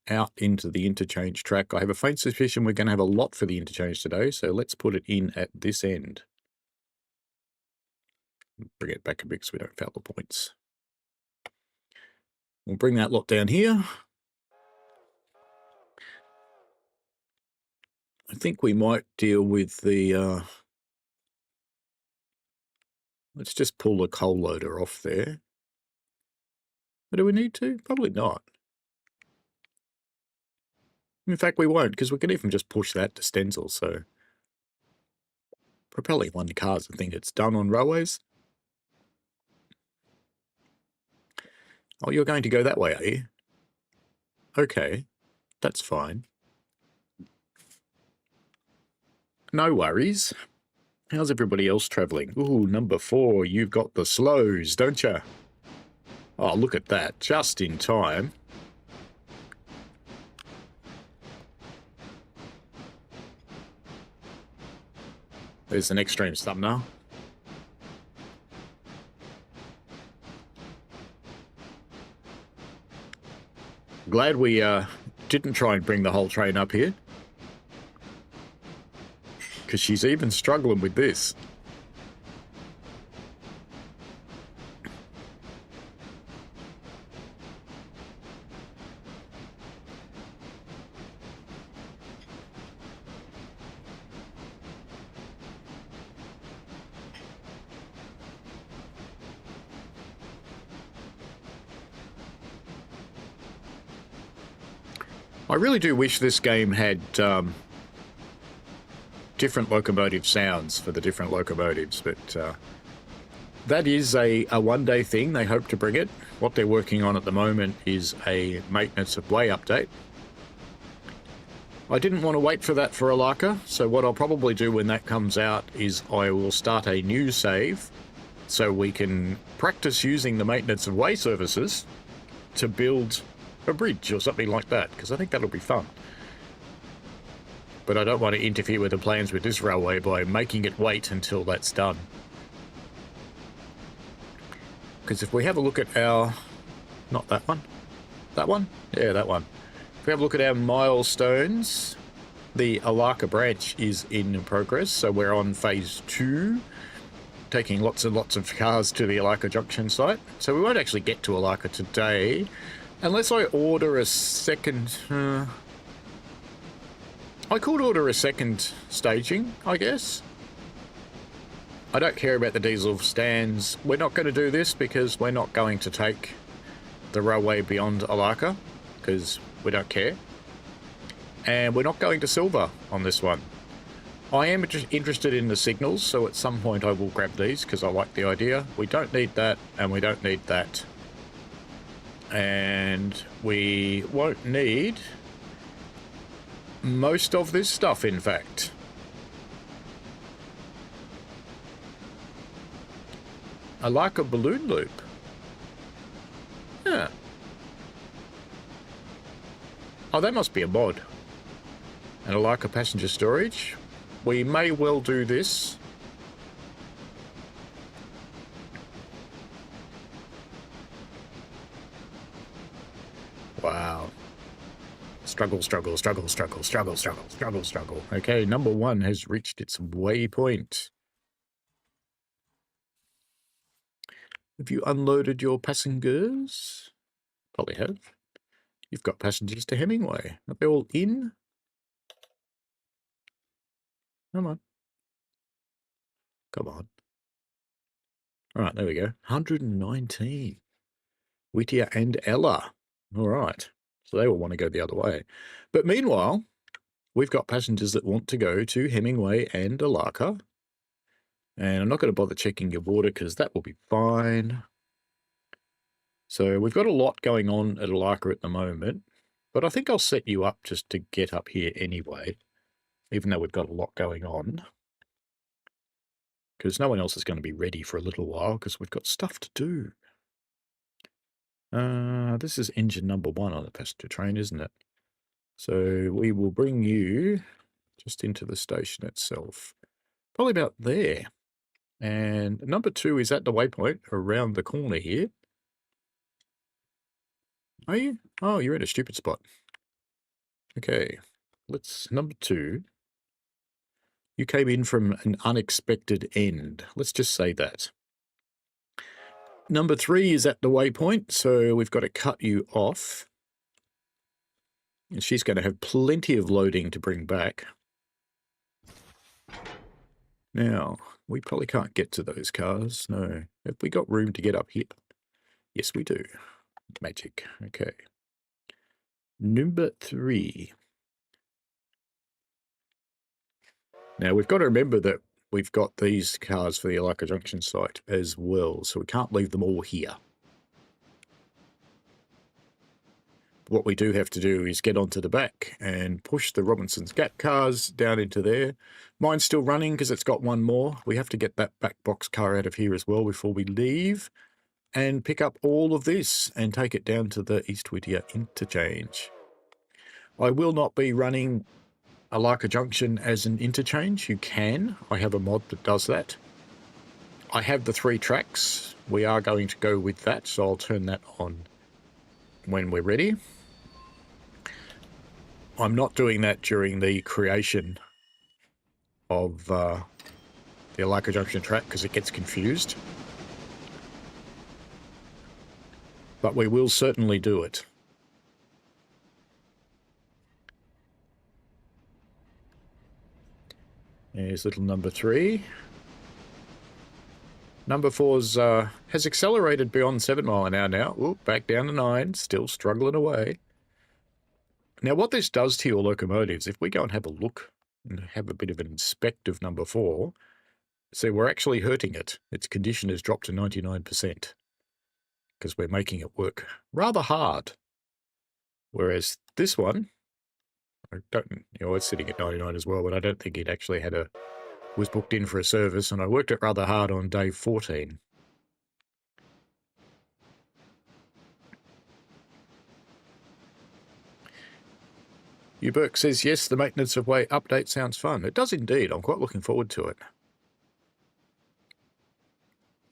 out into the interchange track. I have a faint suspicion we're going to have a lot for the interchange today, so let's put it in at this end. Bring it back a bit so we don't foul the points. We'll bring that lot down here. I think we might deal with the... let's just pull the coal loader off there. But do we need to? Probably not. In fact, we won't, because we can even just push that to Stenzel, so... Propelling one car's a thing that's done on railways. Oh, you're going to go that way, are you? Okay, that's fine. No worries. How's everybody else travelling? Ooh, number 4, you've got the slows, don't you? Oh, look at that, just in time. There's an extreme thumbnail. Glad we didn't try and bring the whole train up here. Because she's even struggling with this. I really do wish this game had different locomotive sounds for the different locomotives, but that is a one-day thing. They hope to bring it. What they're working on at the moment is a maintenance of way update. I didn't want to wait for that for Alarka, so what I'll probably do when that comes out is I will start a new save so we can practice using the maintenance of way services to build a bridge or something like that, because I think that'll be fun. But I don't want to interfere with the plans with this railway by making it wait until that's done. Because if we have a look at our... not that one. That one? Yeah, that one. If we have a look at our milestones, the Alarka branch is in progress, so we're on phase 2, taking lots and lots of cars to the Alarka junction site. So we won't actually get to Alarka today, unless I order a second... I could order a second staging, I guess. I don't care about the diesel stands. We're not going to do this because we're not going to take the railway beyond Alarka, because we don't care. And we're not going to silver on this one. I am interested in the signals, so at some point I will grab these because I like the idea. We don't need that, and we don't need that. And we won't need most of this stuff, in fact. Alarka balloon loop. Yeah. Oh, that must be a mod. And Alarka passenger storage. We may well do this. Wow. Struggle, struggle, struggle, struggle, struggle, struggle, struggle, struggle. Okay, number 1 has reached its waypoint. Have you unloaded your passengers? Probably have. You've got passengers to Hemingway. Are they all in? Come on. Come on. All right, there we go. 119. Whittier and Ella. All right. So they all want to go the other way. But meanwhile, we've got passengers that want to go to Hemingway and Alarka. And I'm not going to bother checking your border because that will be fine. So we've got a lot going on at Alarka at the moment. But I think I'll set you up just to get up here anyway, even though we've got a lot going on. Because no one else is going to be ready for a little while because we've got stuff to do. This is engine number 1 on the passenger train, isn't it? So we will bring you just into the station itself. Probably about there. And number 2 is at the waypoint around the corner here. Are you? Oh, you're at a stupid spot. Okay. Number 2. You came in from an unexpected end. Let's just say that. Number 3 is at the waypoint, so we've got to cut you off. And she's going to have plenty of loading to bring back. Now, we probably can't get to those cars. No. Have we got room to get up here? Yes, we do. Magic. Okay. Number 3. Now, we've got to remember that we've got these cars for the Alarka Junction site as well, so we can't leave them all here. What we do have to do is get onto the back and push the Robinson's Gap cars down into there. Mine's still running because it's got one more. We have to get that back box car out of here as well before we leave and pick up all of this and take it down to the East Whittier interchange. I will not be running Alarka Junction as an interchange. You can. I have a mod that does that. I have the 3 tracks. We are going to go with that, so I'll turn that on when we're ready. I'm not doing that during the creation of the Alarka Junction track because it gets confused. But we will certainly do it. There's little number 3. Number 4's has accelerated beyond 7 mile an hour now. Ooh, back down to 9, still struggling away. Now, what this does to your locomotives, if we go and have a look and have a bit of an inspect of number 4, see, we're actually hurting it. Its condition has dropped to 99% because we're making it work rather hard. Whereas this one, I don't, it's sitting at 99 as well, but I don't think it actually was booked in for a service, and I worked it rather hard on day 14. Uberk says, yes, the maintenance of way update sounds fun. It does indeed. I'm quite looking forward to it.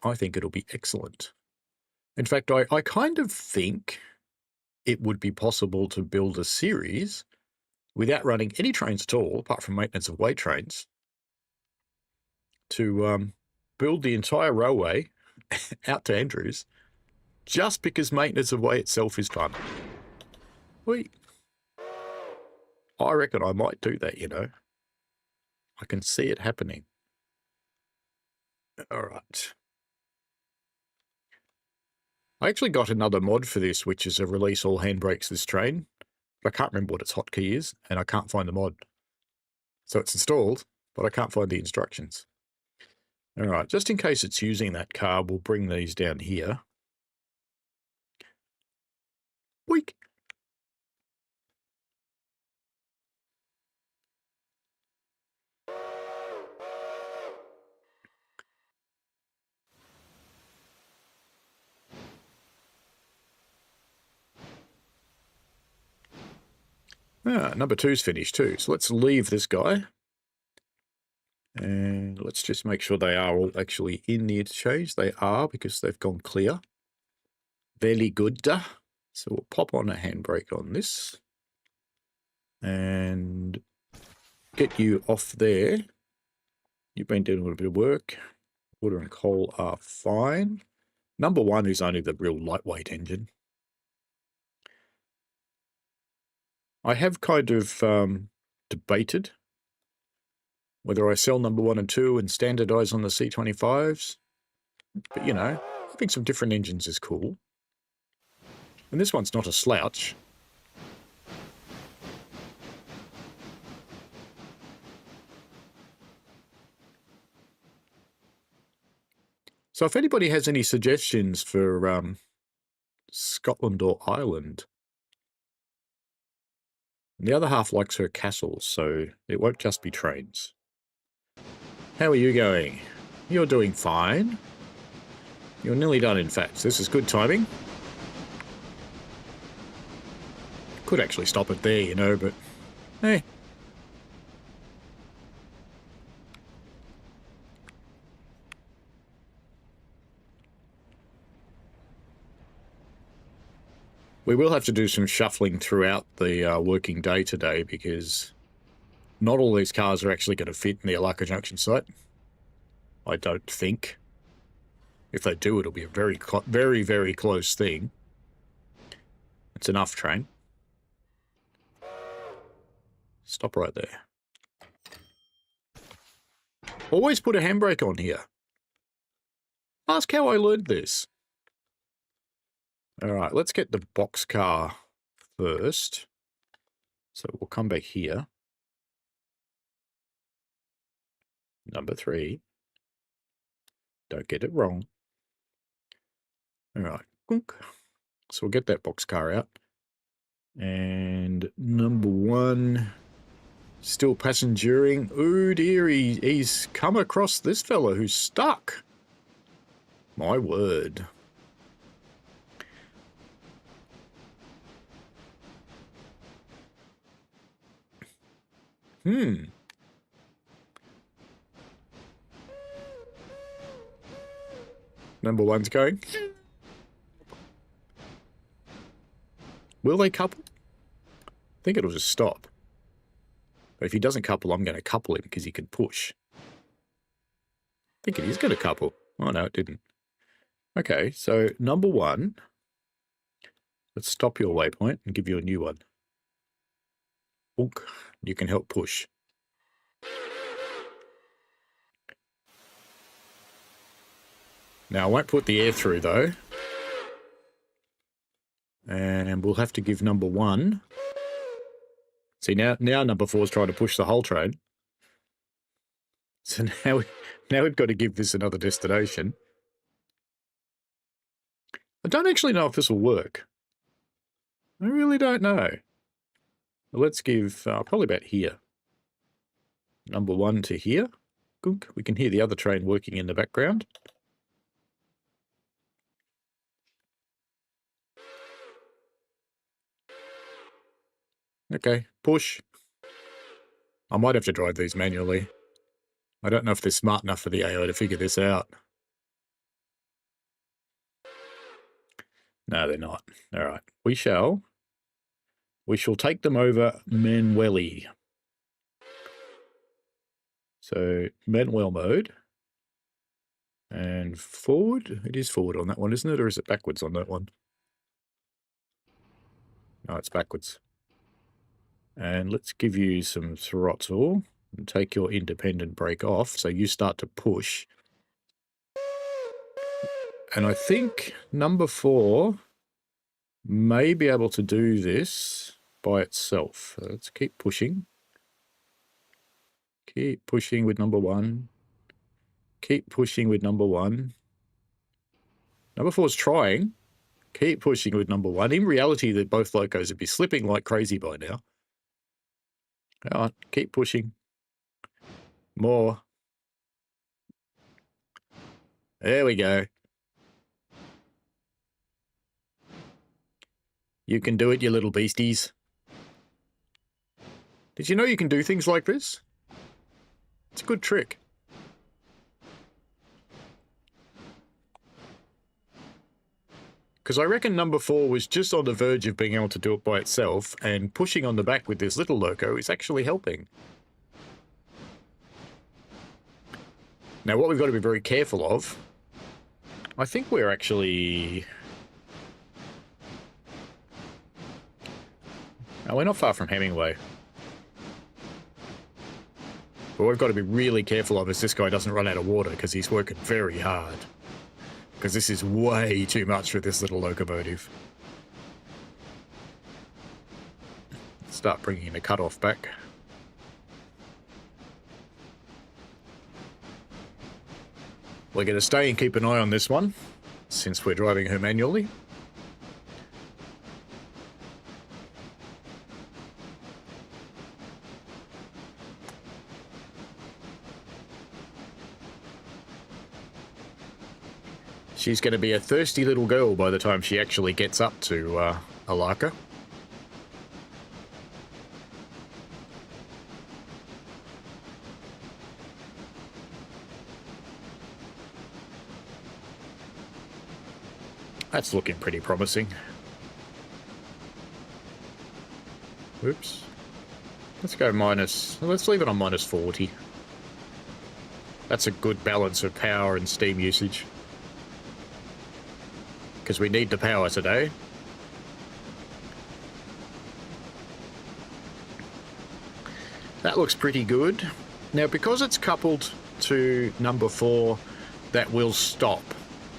I think it'll be excellent. In fact, I kind of think it would be possible to build a series without running any trains at all, apart from maintenance of way trains, to build the entire railway out to Andrews, just because maintenance of way itself is fun. I reckon I might do that, I can see it happening. All right. I actually got another mod for this, which is a release all handbrakes this train. But I can't remember what its hotkey is, and I can't find the mod. So it's installed, but I can't find the instructions. All right, just in case it's using that car, we'll bring these down here. Weak. Number 2's finished too. So let's leave this guy. And let's just make sure they are all actually in the interchange. They are, because they've gone clear. Very good. So we'll pop on a handbrake on this. And get you off there. You've been doing a little bit of work. Water and coal are fine. Number 1 is only the real lightweight engine. I have kind of debated whether I sell number 1 and 2 and standardise on the C25s. But, having some different engines is cool. And this one's not a slouch. So if anybody has any suggestions for Scotland or Ireland, the other half likes her castles, so it won't just be trains. How are you going? You're doing fine. You're nearly done, in fact. This is good timing. Could actually stop it there, but hey. We will have to do some shuffling throughout the working day today, because not all these cars are actually going to fit in the Alarka Junction site. I don't think. If they do, it'll be a very, very, very close thing. It's enough, train. Stop right there. Always put a handbrake on here. Ask how I learned this. All right, let's get the boxcar first. So we'll come back here. Number 3. Don't get it wrong. All right. So we'll get that boxcar out. And number 1, still passengering. Oh dear, he's come across this fella who's stuck. My word. Number 1's going. Will they couple? I think it'll just stop. But if he doesn't couple, I'm going to couple him because he can push. I think it is going to couple. Oh, no, it didn't. Okay, so number 1. Let's stop your waypoint and give you a new one. Bonk. You can help push. Now, I won't put the air through, though. And we'll have to give number 1 See, now number 4 is trying to push the whole train. So now we've got to give this another destination. I don't actually know if this will work. I really don't know. Let's give probably about here. Number 1 to here. Gunk. We can hear the other train working in the background. Okay, push. I might have to drive these manually. I don't know if they're smart enough for the AI to figure this out. No, they're not. All right. We shall take them over manually. So manual mode. And forward. It is forward on that one, isn't it? Or is it backwards on that one? No, it's backwards. And let's give you some throttle and take your independent brake off so you start to push. And I think number 4 may be able to do this by itself. So let's keep pushing. Keep pushing with number 1. Keep pushing with number 1. Number 4's trying. Keep pushing with number 1. In reality, that both locos would be slipping like crazy by now. Come on, keep pushing. More. There we go. You can do it, you little beasties. Did you know you can do things like this? It's a good trick. Because I reckon number 4 was just on the verge of being able to do it by itself, and pushing on the back with this little loco is actually helping. Now, what we've got to be very careful of, I think we're actually... No, we're not far from Hemingway. But what we've got to be really careful of is this guy doesn't run out of water, because he's working very hard. Because this is way too much for this little locomotive. Start bringing the cutoff back. We're going to stay and keep an eye on this one, since we're driving her manually. She's going to be a thirsty little girl by the time she actually gets up to Alarka. That's looking pretty promising. Oops. Let's go minus... Let's leave it on minus 40. That's a good balance of power and steam usage. Because we need the power today. That looks pretty good. Now, because it's coupled to number 4, that will stop.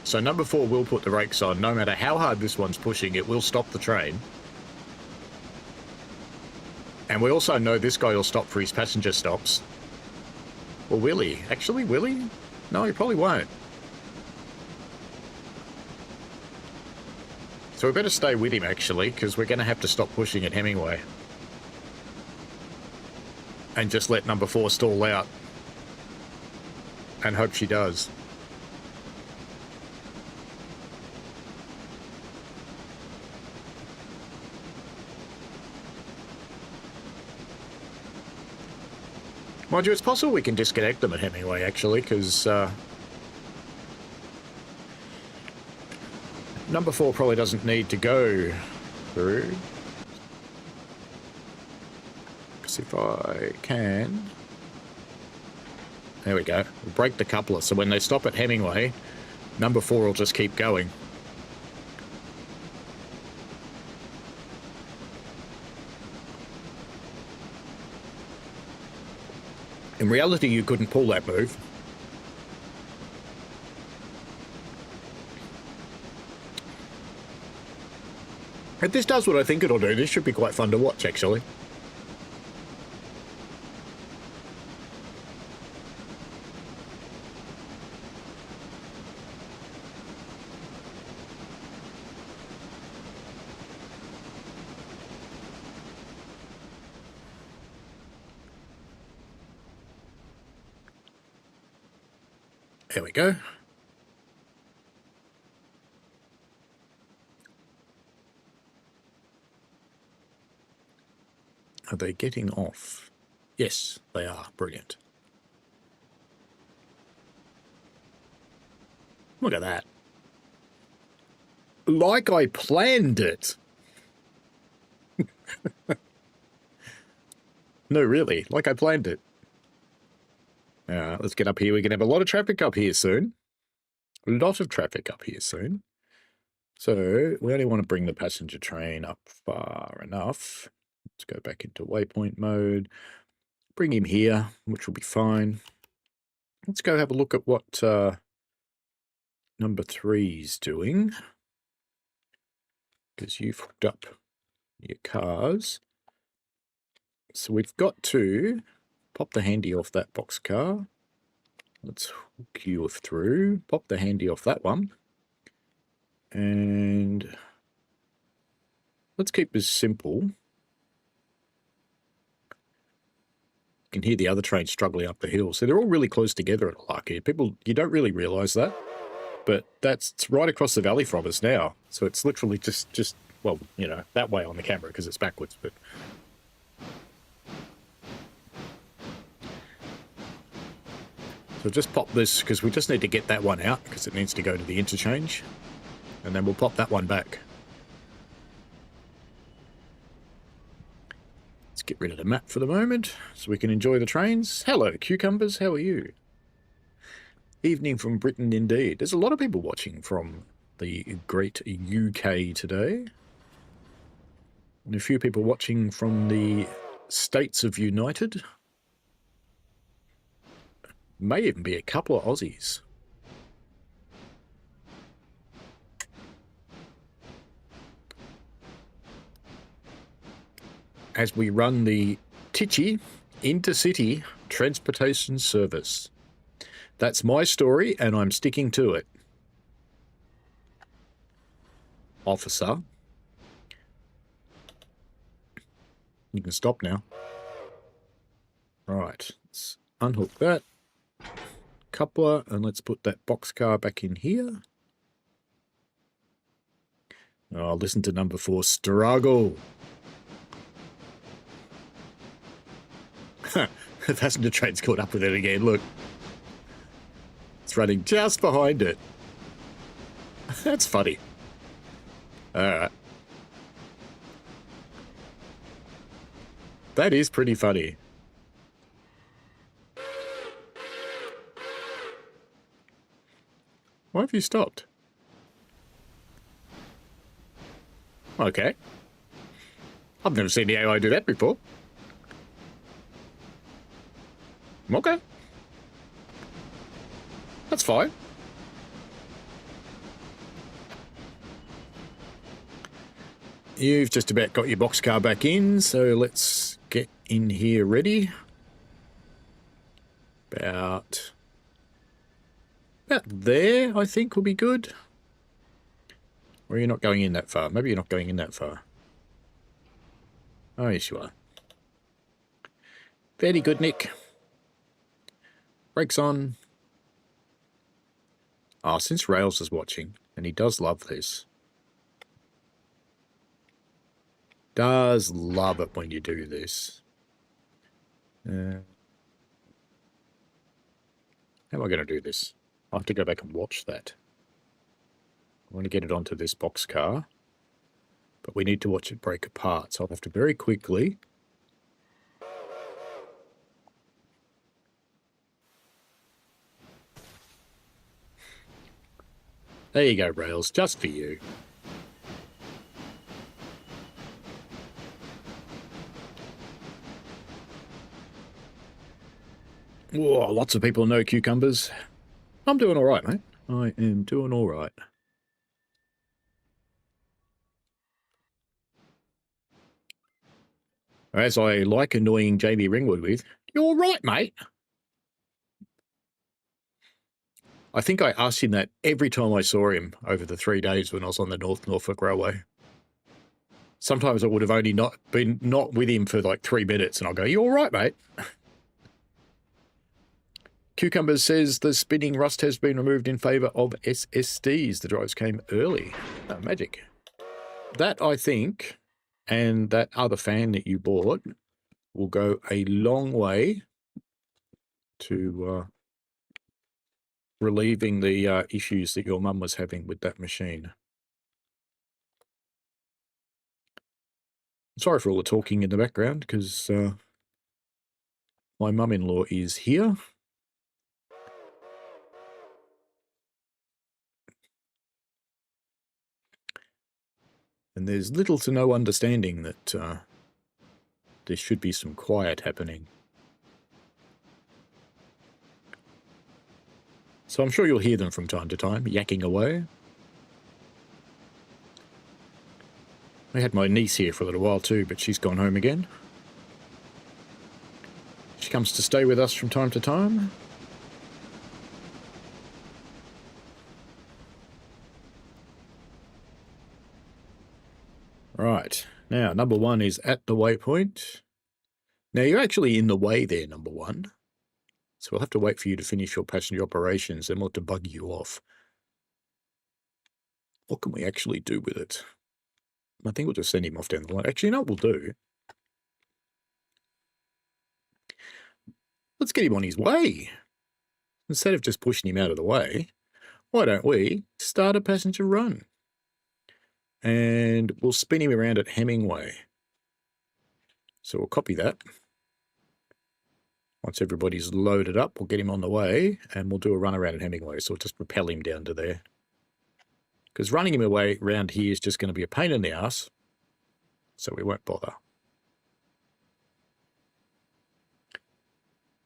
So number 4 will put the brakes on. No matter how hard this one's pushing, it will stop the train. And we also know this guy will stop for his passenger stops. Or will he? Actually, will he? No, he probably won't. So we better stay with him, actually, because we're going to have to stop pushing at Hemingway. And just let number 4 stall out. And hope she does. Mind you, it's possible we can disconnect them at Hemingway, actually, because number 4 probably doesn't need to go through. Because if I can... There we go. We'll break the coupler, so when they stop at Hemingway, number 4 will just keep going. In reality, you couldn't pull that move. If this does what I think it'll do, this should be quite fun to watch, actually. There we go. Are they getting off? Yes, they are. Brilliant. Look at that. Like I planned it. No, really. Like I planned it. Let's get up here. We're going to have a lot of traffic up here soon. A lot of traffic up here soon. So we only want to bring the passenger train up far enough. Let's go back into waypoint mode. Bring him here, which will be fine. Let's go have a look at what number 3's doing. Because you've hooked up your cars. So we've got to pop the handy off that boxcar. Let's hook you through. Pop the handy off that one. And let's keep this simple. You can hear the other train struggling up the hill. So they're all really close together at Alarka. People, you don't really realise that. But it's right across the valley from us now. So it's literally just well, you know, that way on the camera because it's backwards. But so just pop this because we just need to get that one out because it needs to go to the interchange. And then we'll pop that one back. Let's get rid of the map for the moment so we can enjoy the trains. Hello, cucumbers. How are you? Evening from Britain, indeed. There's a lot of people watching from the great UK today. And a few people watching from the States of United. May even be a couple of Aussies. As we run the Titchy Intercity Transportation Service. That's my story, and I'm sticking to it. Officer. You can stop now. Right, let's unhook that. Coupler, and let's put that boxcar back in here. Oh, listen to number 4 struggle. The passenger train's caught up with it again, look. It's running just behind it. That's funny. Alright. That is pretty funny. Why have you stopped? Okay. I've never seen the AI do that before. Okay. That's fine. You've just about got your boxcar back in, so let's get in here ready. About there, I think, will be good. Or you're not going in that far. Maybe you're not going in that far. Oh, yes, you are. Very good, Nick. Brakes on. Oh, since Rails is watching, and he does love this. Does love it when you do this. How am I going to do this? I'll have to go back and watch that. I want to get it onto this boxcar, but we need to watch it break apart, so I'll have to very quickly... There you go, Rails, just for you. Whoa, lots of people know cucumbers. I'm doing all right, mate. I am doing all right. As I like annoying Jamie Ringwood with, you're all right, mate. I think I asked him that every time I saw him over the 3 days when I was on the North Norfolk Railway. Sometimes I would have only not with him for like 3 minutes, and I'll go, "You all right, mate?" Cucumbers says the spinning rust has been removed in favour of SSDs. The drives came early. Oh, magic. That, I think, and that other fan that you bought will go a long way to relieving the issues that your mum was having with that machine. Sorry for all the talking in the background, because my mum-in-law is here. And there's little to no understanding that there should be some quiet happening. So I'm sure you'll hear them from time to time, yakking away. I had my niece here for a little while too, but she's gone home again. She comes to stay with us from time to time. Right, now number one is at the waypoint. Now you're actually in the way there, number one. So we'll have to wait for you to finish your passenger operations, then we'll have to bug you off. What can we actually do with it? I think we'll just send him off down the line. Actually, you know what we'll do? Let's get him on his way. Instead of just pushing him out of the way, why don't we start a passenger run? And we'll spin him around at Hemingway. So we'll copy that. Once everybody's loaded up, we'll get him on the way, and we'll do a run around at Hemingway. So we'll just propel him down to there. Because running him away around here is just going to be a pain in the ass, so we won't bother.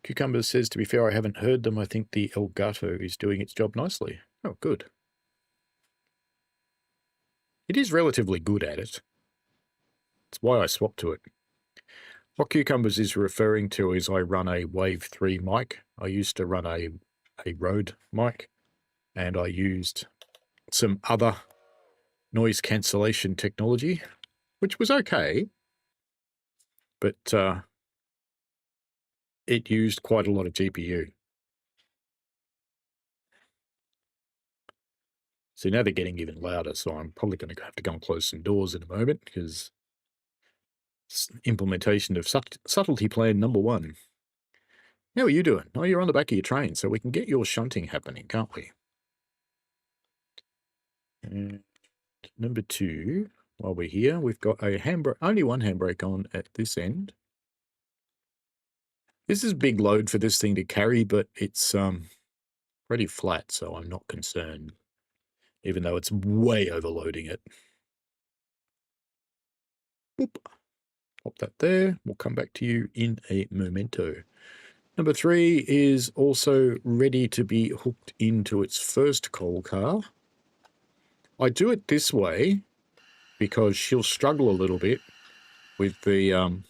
Cucumber says, to be fair, I haven't heard them. I think the Elgato is doing its job nicely. Oh, good. It is relatively good at it. That's why I swapped to it. What Cucumbers is referring to is I run a Wave 3 mic. I used to run a Rode mic, and I used some other noise cancellation technology, which was okay, but it used quite a lot of GPU. So now they're getting even louder, so I'm probably going to have to go and close some doors in a moment, because implementation of subtlety plan number one. How are you doing? Oh, you're on the back of your train, so we can get your shunting happening, can't we? And number two, while we're here, we've got a handbrake, only one handbrake on at this end. This is a big load for this thing to carry, but it's pretty flat, so I'm not concerned, even though it's way overloading it. Boop. Pop that there. We'll come back to you in a momento. Number three is also ready to be hooked into its first coal car. I do it this way because she'll struggle a little bit with the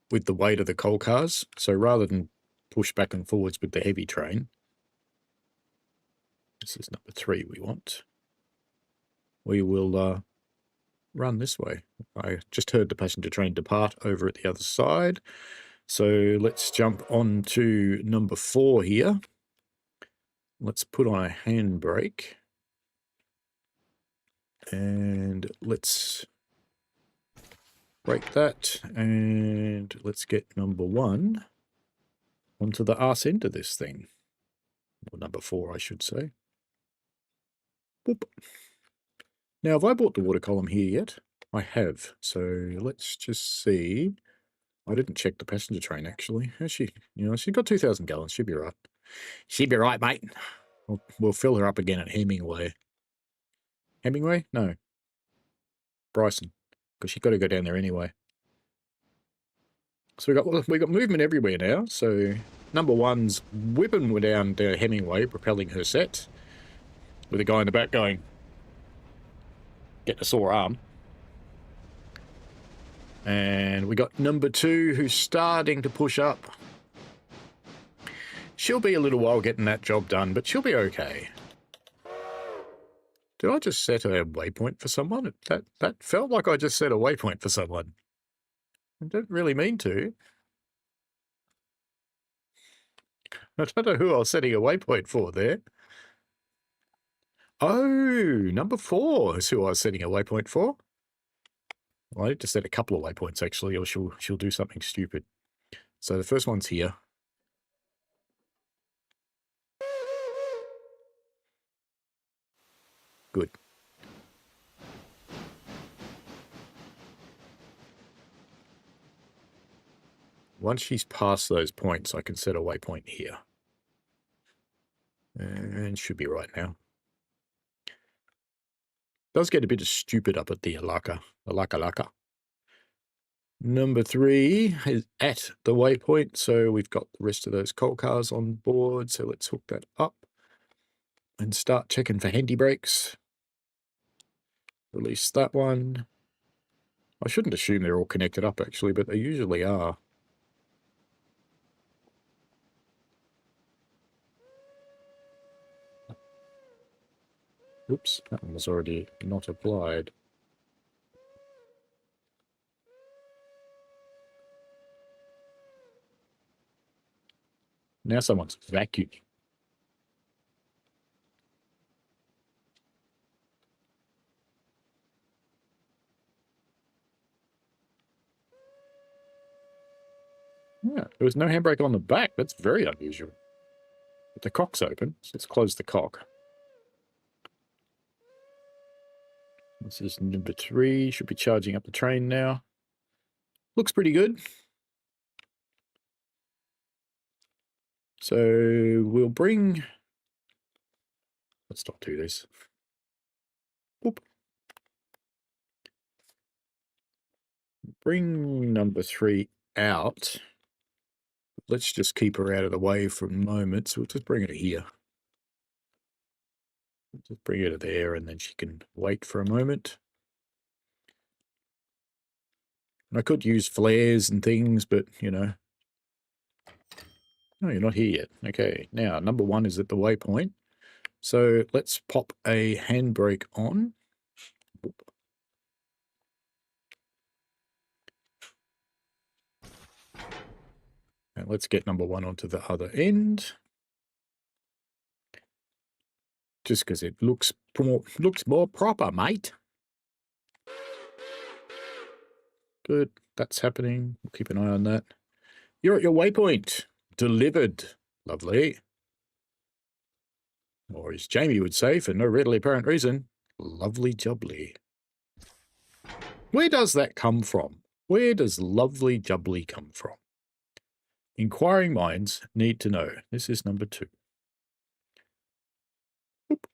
weight of the coal cars. So rather than push back and forwards with the heavy train, this is number three we want, we will run this way. I just heard the passenger train depart over at the other side. So let's jump on to number four here. Let's put on a handbrake. And let's break that. And let's get number one onto the arse end of this thing. Or number four, I should say. Boop. Now, have I bought the water column here yet? I have. So let's just see. I didn't check the passenger train, actually. Has she? You know, she's got 2,000 gallons. She'll be right. She'll be right, mate. We'll fill her up again at Hemingway. Hemingway? No. Bryson. Because she's got to go down there anyway. So we got movement everywhere now. So number one's whipping down to Hemingway, propelling her set, with a guy in the back going, getting a sore arm. And we got number two, who's starting to push up. She'll be a little while getting that job done, but she'll be okay. Did I just set a waypoint for someone? That felt like I just set a waypoint for someone. I don't really mean to. I don't know who I was setting a waypoint for there. Oh, number 4 is who I was setting a waypoint for. Well, I need to set a couple of waypoints, actually, or she'll do something stupid. So the first one's here. Good. Once she's past those points, I can set a waypoint here. And should be right now. Does get a bit stupid up at the Alarka. Number 3 is at the waypoint, so we've got the rest of those coal cars on board, so let's hook that up and start checking for handy brakes. Release that one. I shouldn't assume they're all connected up, actually, but they usually are. Oops, that one was already not applied. Now someone's vacuuming. Yeah, there was no handbrake on the back. That's very unusual. But the cock's open, so let's close the cock. This is number 3. Should be charging up the train now. Looks pretty good. So we'll bring... Let's not do this. Boop. Bring number 3 out. Let's just keep her out of the way for a moment. So we'll just bring her to here. Just bring her to there, and then she can wait for a moment. And I could use flares and things, but, you know. No, you're not here yet. Okay, now, number 1 is at the waypoint. So let's pop a handbrake on. And let's get number 1 onto the other end. Just because it looks more proper, mate. Good, that's happening. We'll keep an eye on that. You're at your waypoint. Delivered. Lovely. Or as Jamie would say, for no readily apparent reason, lovely jubbly. Where does that come from? Where does lovely jubbly come from? Inquiring minds need to know. This is number 2. Boop.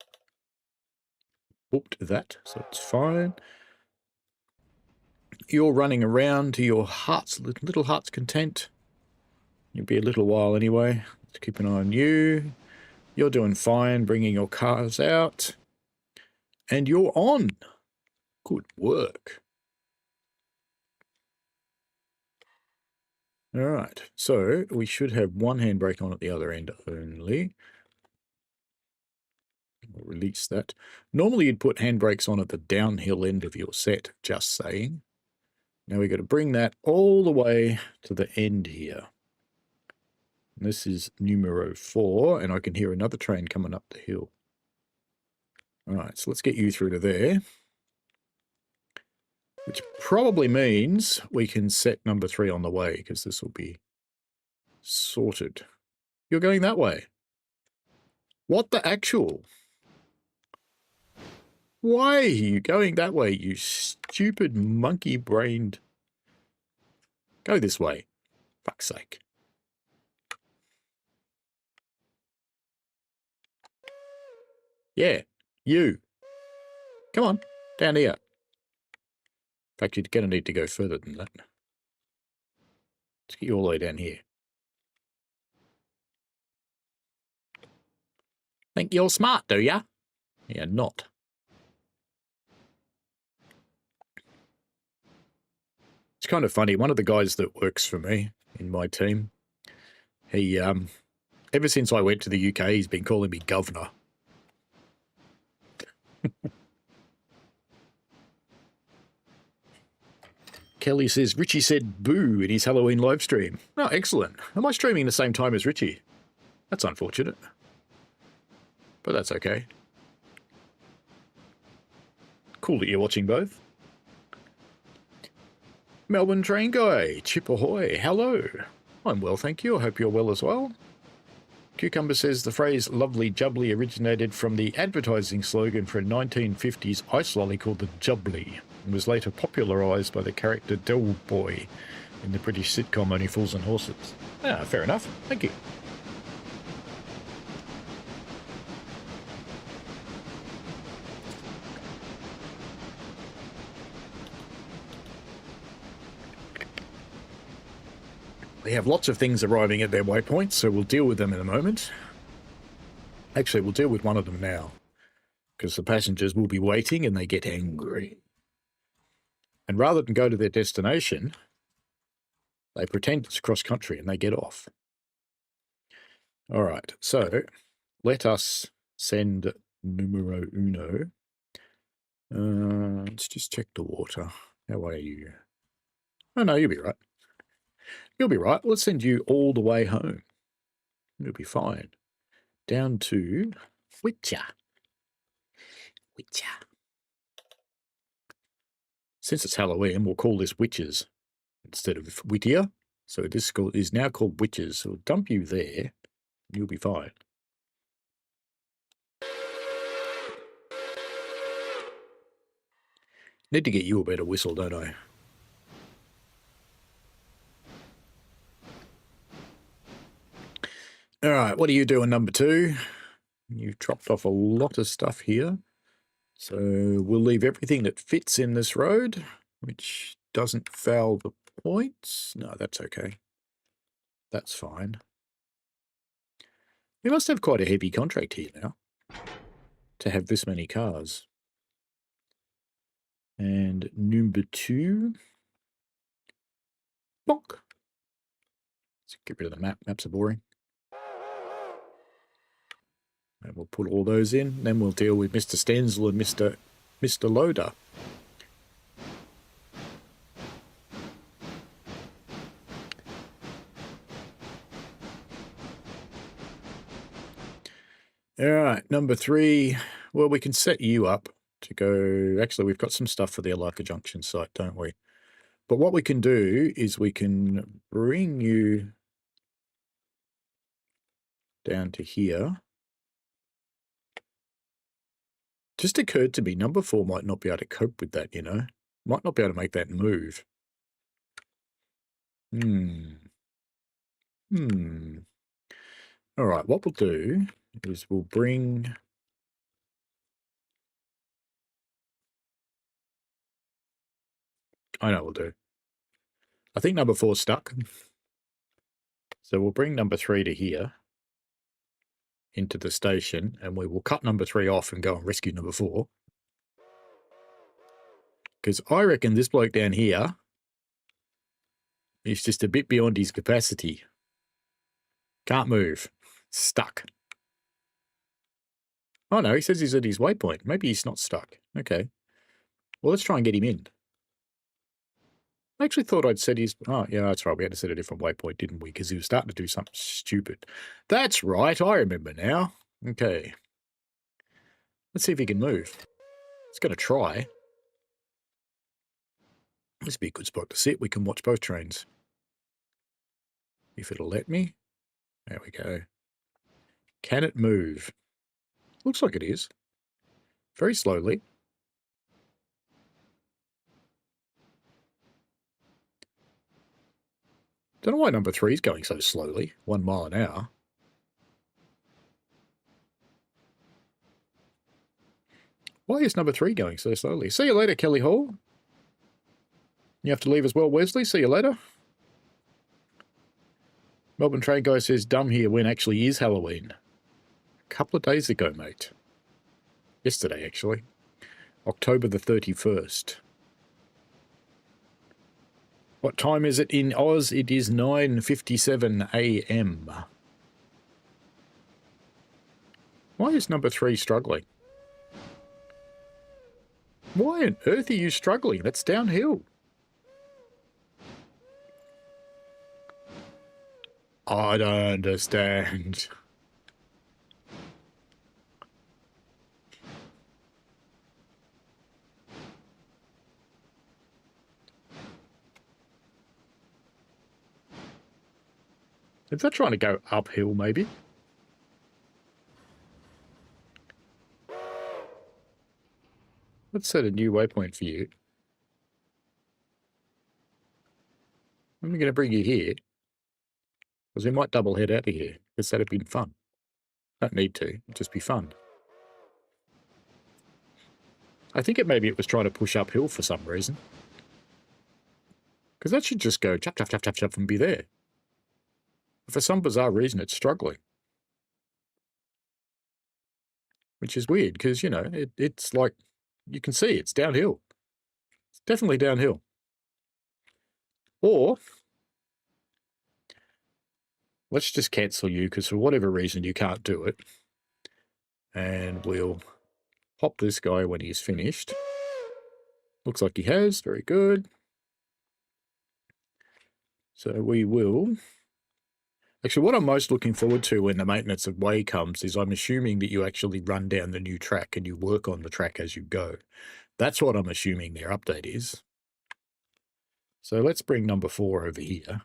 Booped that, so it's fine. You're running around to your little heart's content. You'll be a little while anyway. Let's keep an eye on you. You're doing fine, bringing your cars out. And you're on. Good work. All right, so we should have one handbrake on at the other end only. We'll release that. Normally you'd put handbrakes on at the downhill end of your set, just saying. Now we've got to bring that all the way to the end here. And this is numero 4, and I can hear another train coming up the hill. All right, so let's get you through to there. Which probably means we can set number 3 on the way, because this will be sorted. You're going that way. What the actual? Why are you going that way, you stupid monkey-brained? Go this way. Fuck's sake. Yeah, you. Come on, down here. In fact, you're going to need to go further than that. Let's get you all the way down here. Think you're smart, do ya? Yeah, not. It's kind of funny. One of the guys that works for me in my team, he, ever since I went to the UK, he's been calling me governor. Kelly says, Richie said boo in his Halloween live stream. Oh, excellent. Am I streaming the same time as Richie? That's unfortunate. But that's okay. Cool that you're watching both. Melbourne Train Guy, Chip ahoy, hello. I'm well, thank you. I hope you're well as well. Cucumber says the phrase lovely jubbly originated from the advertising slogan for a 1950s ice lolly called the Jubbly and was later popularised by the character Del Boy in the British sitcom Only Fools and Horses. Ah, fair enough. Thank you. We have lots of things arriving at their waypoints, so we'll deal with them in a moment. Actually, we'll deal with one of them now, because the passengers will be waiting and they get angry. And rather than go to their destination, they pretend it's cross-country and they get off. All right, so let us send numero uno. Let's just check the water. How are you? Oh, no, you'll be right. You'll be right. Let's send you all the way home. You'll be fine. Down to Whitcher. Whitcher. Since it's Halloween, we'll call this Witches instead of Whittier. So this school is now called Witches. So we'll dump you there. You'll be fine. Need to get you a better whistle, don't I? All right, what are you doing, number 2? You've dropped off a lot of stuff here. So we'll leave everything that fits in this road, which doesn't foul the points. No, that's okay. That's fine. We must have quite a heavy contract here now to have this many cars. And number 2. Bonk. Let's get rid of the map. Maps are boring. And we'll put all those in. Then we'll deal with Mr. Stenzel and Mr. Loader. All right, number 3. Well, we can set you up to go. Actually, we've got some stuff for the Alarka Junction site, don't we? But what we can do is we can bring you down to here. Just occurred to me, number 4 might not be able to cope with that, you know? Might not be able to make that move. All right, what we'll do is we'll bring... I know what we'll do. I think number 4's stuck. So we'll bring number 3 to here into the station, and we will cut number 3 off and go and rescue number 4. Because I reckon this bloke down here is just a bit beyond his capacity. Can't move. Stuck. Oh no, he says he's at his waypoint. Maybe he's not stuck. Okay. Well, let's try and get him in. I actually thought I'd set his... Oh, yeah, that's right. We had to set a different waypoint, didn't we? Because he was starting to do something stupid. That's right. I remember now. Okay. Let's see if he can move. He's going to try. This would be a good spot to sit. We can watch both trains. If it'll let me. There we go. Can it move? Looks like it is. Very slowly. Don't know why number 3 is going so slowly. 1 mile an hour. Why is number 3 going so slowly? See you later, Kelly Hall. You have to leave as well, Wesley. See you later. Melbourne Train Guy says dumb here when actually is Halloween. A couple of days ago, mate. Yesterday, actually. October the 31st. What time is it in Oz? It is 9:57 a.m. Why is number 3 struggling? Why on earth are you struggling? That's downhill. I don't understand. Is that trying to go uphill, maybe? Let's set a new waypoint for you. I'm going to bring you here, because we might double head out of here, because that'd been fun. Don't need to, it'd just be fun. I think maybe it was trying to push uphill for some reason. Because that should just go chop, chop, chop, chop, chop, and be there. But for some bizarre reason, it's struggling. Which is weird, because, you know, it's like, you can see it's downhill. It's definitely downhill. Or, let's just cancel you, because for whatever reason you can't do it. And we'll pop this guy when he's finished. Looks like he has. Very good. So we will... Actually, what I'm most looking forward to when the maintenance of way comes is I'm assuming that you actually run down the new track and you work on the track as you go. That's what I'm assuming their update is. So let's bring number 4 over here.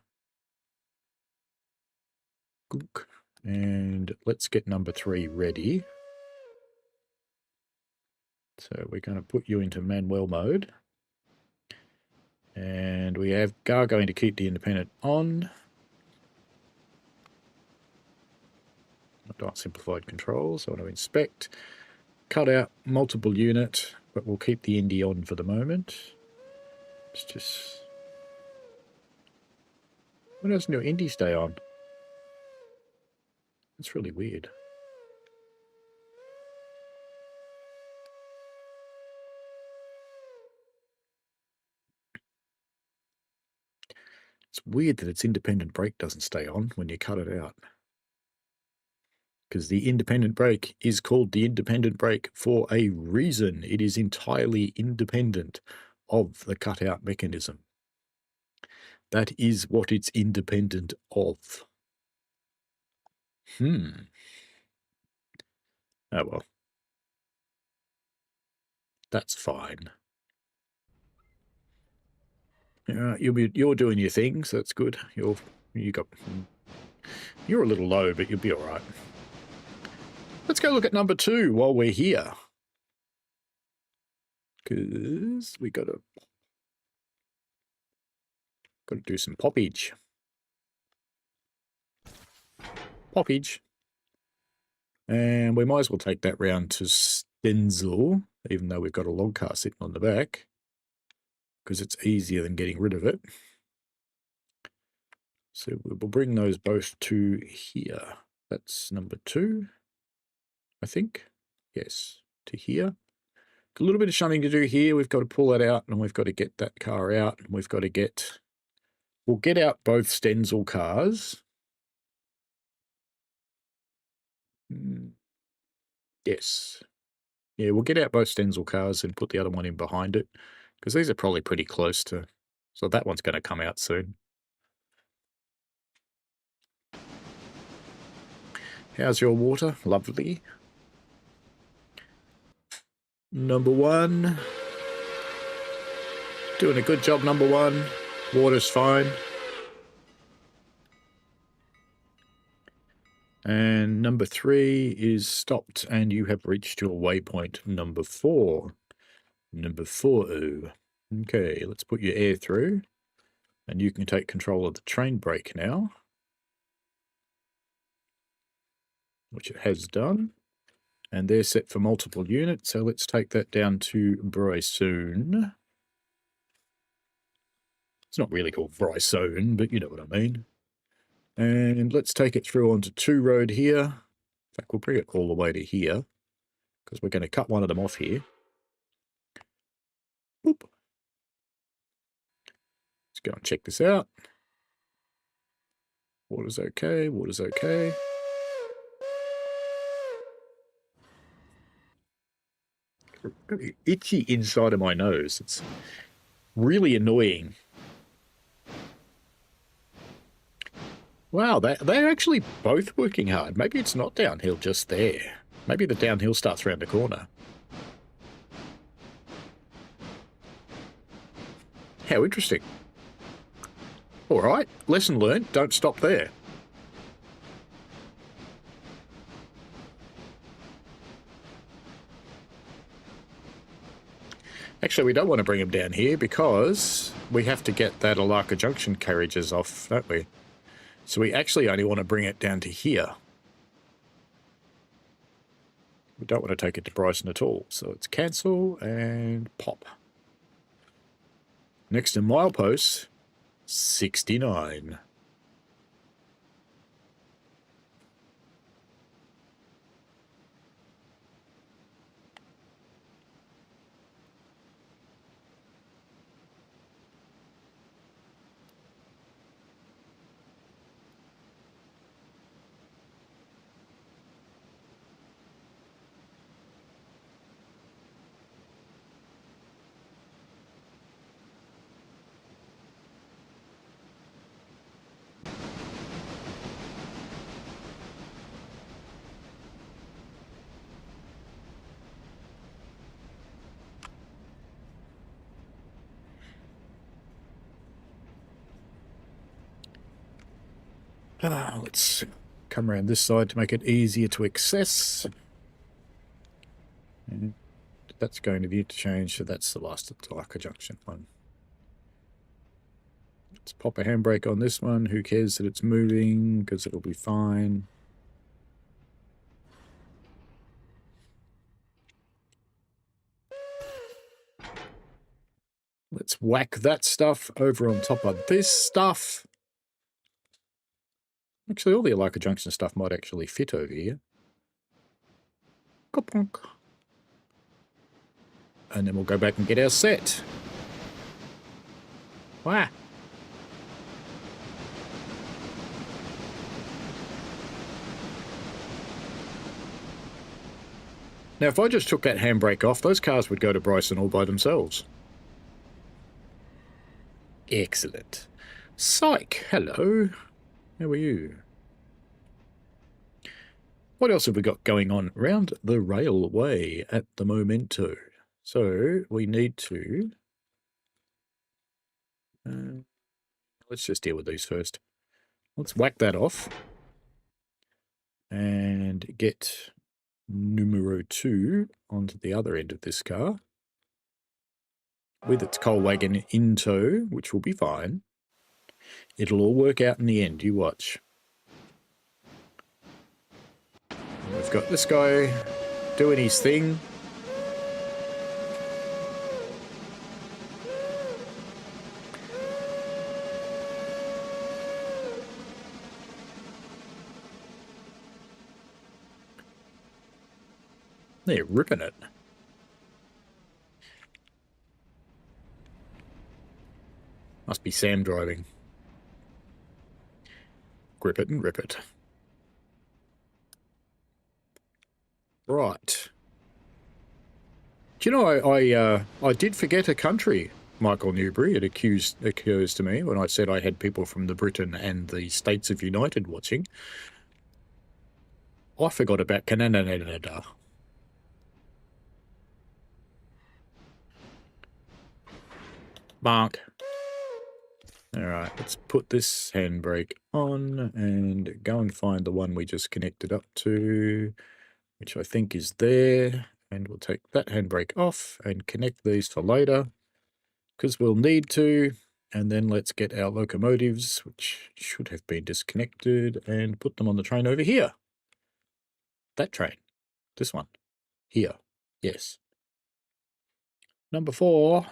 And let's get number 3 ready. So we're going to put you into manual mode. And we are going to keep the independent on. Not simplified controls. So I want to inspect, cut out multiple unit, but we'll keep the Indy on for the moment. It's just... When doesn't your Indy stay on? That's really weird. It's weird that its independent brake doesn't stay on when you cut it out. Because the independent brake is called the independent brake for a reason. It is entirely independent of the cutout mechanism. That is what it's independent of. Oh well. That's fine. You're doing your thing, so that's good. You're a little low, but you'll be all right. Let's go look at number 2 while we're here. Because we got to do some poppage. And we might as well take that round to Stenzel, even though we've got a log car sitting on the back, because it's easier than getting rid of it. So we'll bring those both to here. That's number 2, I think. Yes, to here. A little bit of shunting to do here. We've got to pull that out, and we've got to get that car out, and we've got to get... We'll get out both Stenzel cars. Yes. Yeah, we'll get out both Stenzel cars and put the other one in behind it, because these are probably pretty close to... So that one's going to come out soon. How's your water? Lovely. Number 1. Doing a good job, number 1. Water's fine. And number 3 is stopped, and you have reached your waypoint number 4. Number 4. Okay, let's put your air through, and you can take control of the train brake now, which it has done. And they're set for multiple units, so let's take that down to Bryson. It's not really called Bryson, but you know what I mean. And let's take it through onto 2 road here. In fact, we'll bring it all the way to here, because we're going to cut one of them off here. Boop. Let's go and check this out. Water's okay, water's okay. Got an itchy inside of my nose. It's really annoying. Wow, they're actually both working hard. Maybe it's not downhill just there. Maybe the downhill starts around the corner. How interesting. All right, lesson learned, don't stop there. Actually, we don't want to bring them down here because we have to get that Alarka Junction carriages off, don't we? So we actually only want to bring it down to here. We don't want to take it to Bryson at all. So it's cancel and pop. Next in mileposts, 69. Let's come around this side to make it easier to access. And that's going to the interchange, so that's the last Alarka Junction one. Let's pop a handbrake on this one. Who cares that it's moving, because it'll be fine. Let's whack that stuff over on top of this stuff. Actually, all the Alarka Junction stuff might actually fit over here. Ka-bonk. And then we'll go back and get our set. Wow. Now, if I just took that handbrake off, those cars would go to Bryson all by themselves. Excellent. Psych, hello. How are you? What else have we got going on around the railway at the momento? So we need to... let's just deal with these first. Let's whack that off. And get numero 2 onto the other end of this car. With its coal wagon in tow, which will be fine. It'll all work out in the end, you watch. We've got this guy doing his thing. They're ripping it. Must be Sam driving. Grip it and rip it. Right. Do you know, I did forget a country, Michael Newbury. It occurs to me when I said I had people from the Britain and the States of United watching. I forgot about Canada. Mark. Alright, let's put this handbrake on and go and find the one we just connected up to, which I think is there. And we'll take that handbrake off and connect these for later, because we'll need to. And then let's get our locomotives, which should have been disconnected, and put them on the train over here. That train. This one. Here. Yes. Number 4.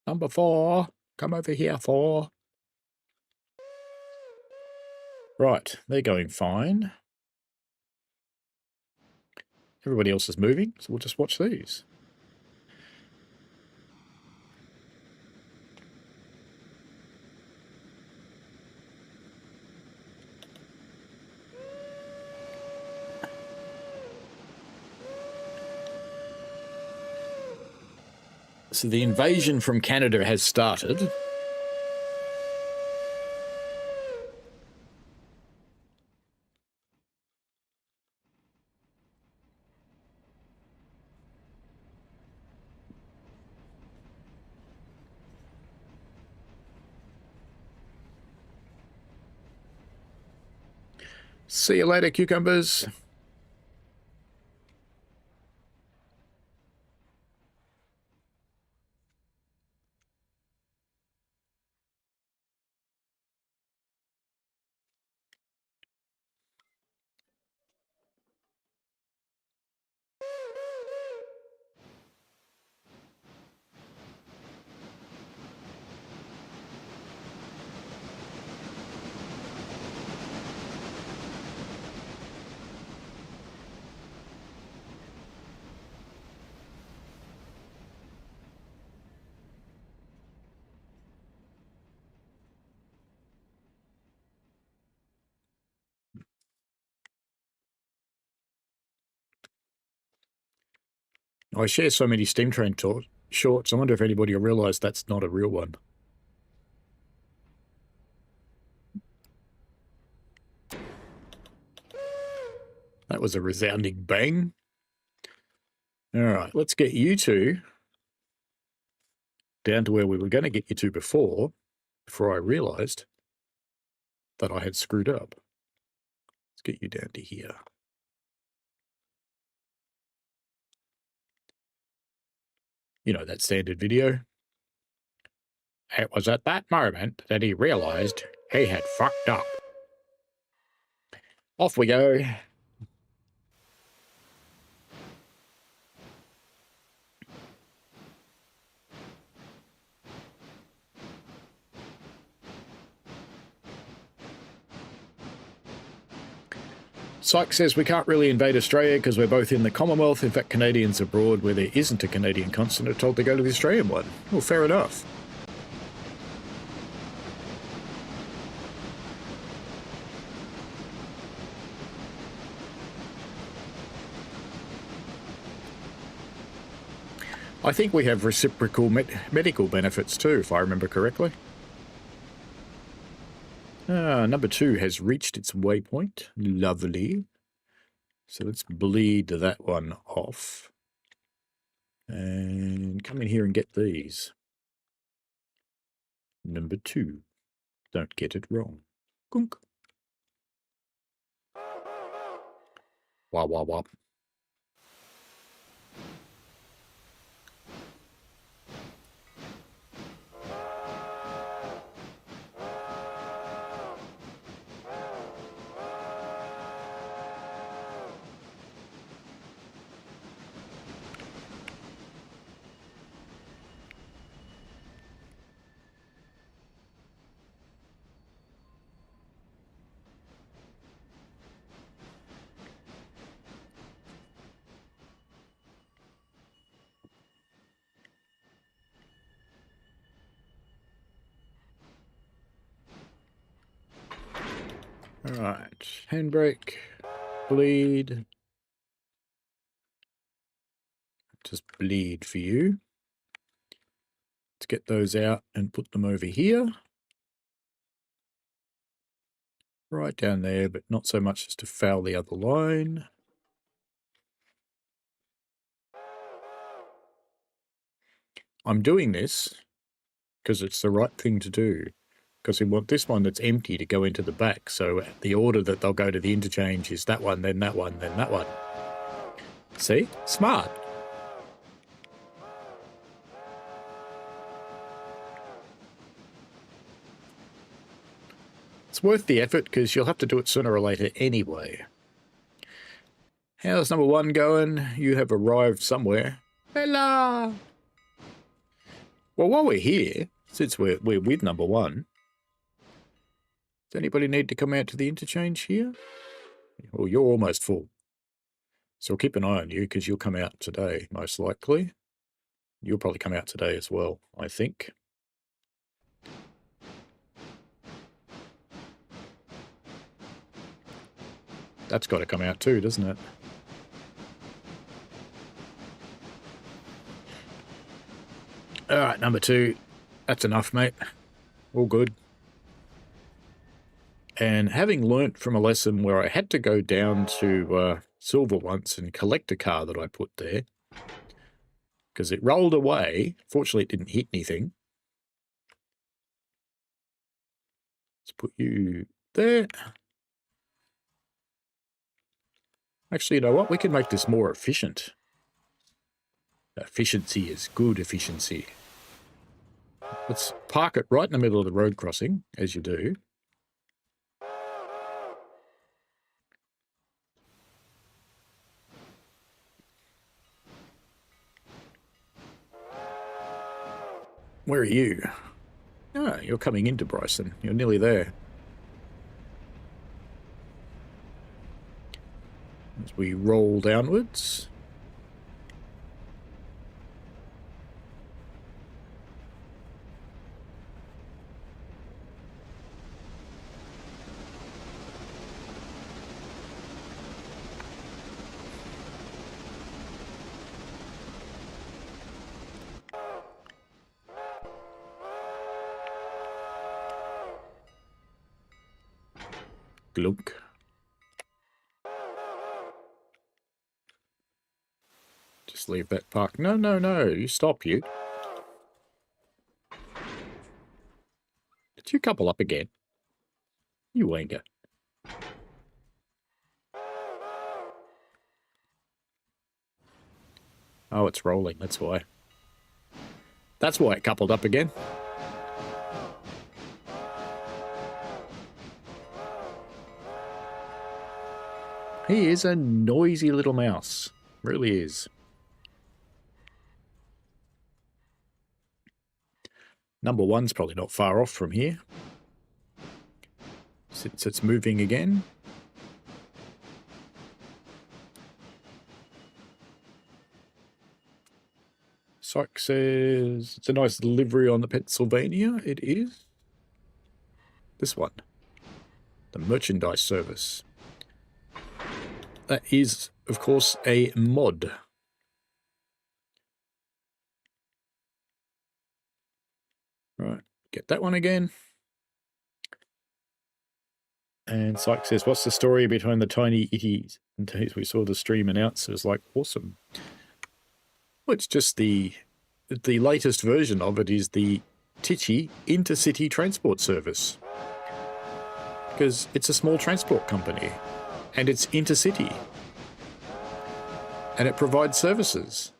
Number 4. Come over here, 4. Right, they're going fine. Everybody else is moving, so we'll just watch these. So the invasion from Canada has started. See you later, cucumbers. I share so many Steam Train shorts. I wonder if anybody will realise that's not a real one. That was a resounding bang. All right, let's get you two down to where we were going to get you to before I realised that I had screwed up. Let's get you down to here. You know, that standard video. It was at that moment that he realised he had fucked up. Off we go. Sykes says we can't really invade Australia because we're both in the Commonwealth. In fact, Canadians abroad where there isn't a Canadian consulate are told to go to the Australian one. Well, fair enough. I think we have reciprocal medical benefits too, if I remember correctly. Number 2 has reached its waypoint. Lovely. So let's bleed that one off. And come in here and get these. Number 2. Don't get it wrong. Gunk. Wah, wah, wah. All right, handbrake, bleed. Just bleed for you. Let's get those out and put them over here. Right down there, but not so much as to foul the other line. I'm doing this because it's the right thing to do. Because we want this one that's empty to go into the back. So the order that they'll go to the interchange is that one, then that one, then that one. See? Smart. It's worth the effort because you'll have to do it sooner or later anyway. How's number 1 going? You have arrived somewhere. Hello! Well, while we're here, since we're with number 1, does anybody need to come out to the interchange here? Well, you're almost full. So we'll keep an eye on you because you'll come out today, most likely. You'll probably come out today as well, I think. That's got to come out too, doesn't it? All right, number 2. That's enough, mate. All good. And having learnt from a lesson where I had to go down to Silver once and collect a car that I put there, because it rolled away. Fortunately, it didn't hit anything. Let's put you there. Actually, you know what? We can make this more efficient. Efficiency is good efficiency. Let's park it right in the middle of the road crossing, as you do. Where are you? Oh, you're coming into Bryson. You're nearly there. As we roll downwards. Glunk. Just leave that park. No, no, no. You stop, you. Did you couple up again? You wanker. Oh, it's rolling. That's why. That's why it coupled up again. He is a noisy little mouse. Really is. Number one's probably not far off from here. Since it's moving again. Syke says it's a nice livery on the Pennsylvania. It is. This one. The merchandise service. That is, of course, a mod. Right, get that one again. And Syke says, what's the story behind the tiny itties? And we saw the stream announce. It was like, awesome. Well, it's just the latest version of it is the Titchy Intercity transport service. Because it's a small transport company. And it's intercity. And it provides services.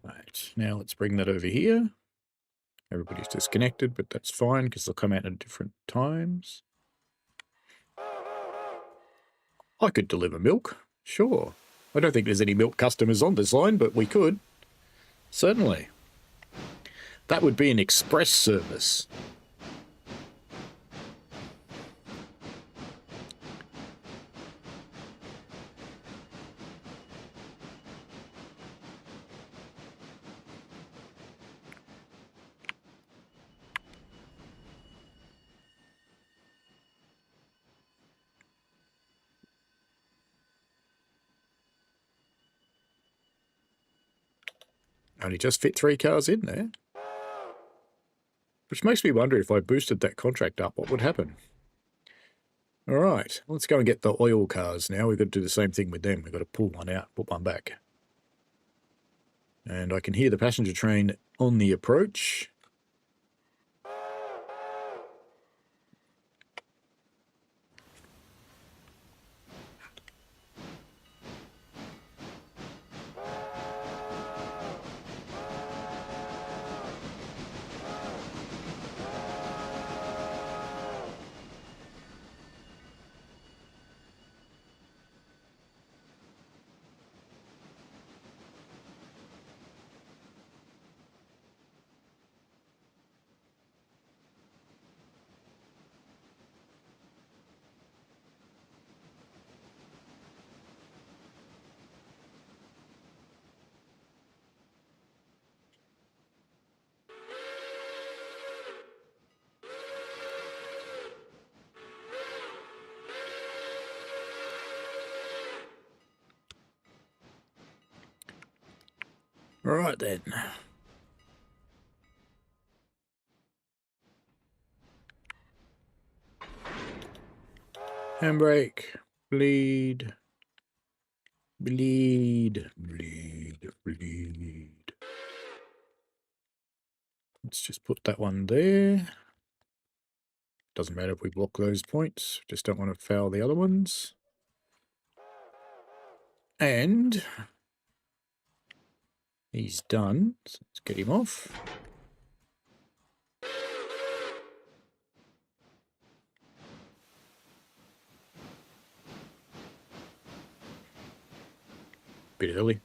Right, now let's bring that over here. Everybody's disconnected, but that's fine because they'll come out at different times. I could deliver milk, sure. I don't think there's any milk customers on this line, but we could. Certainly. That would be an express service. Only just fit 3 cars in there. Which makes me wonder if I boosted that contract up, what would happen? All right, let's go and get the oil cars now. We've got to do the same thing with them. We've got to pull one out, put one back. And I can hear the passenger train on the approach. All right then. Handbrake. Bleed. Bleed. Bleed. Bleed. Let's just put that one there. Doesn't matter if we block those points. Just don't want to foul the other ones. And he's done. So let's get him off. Bit early.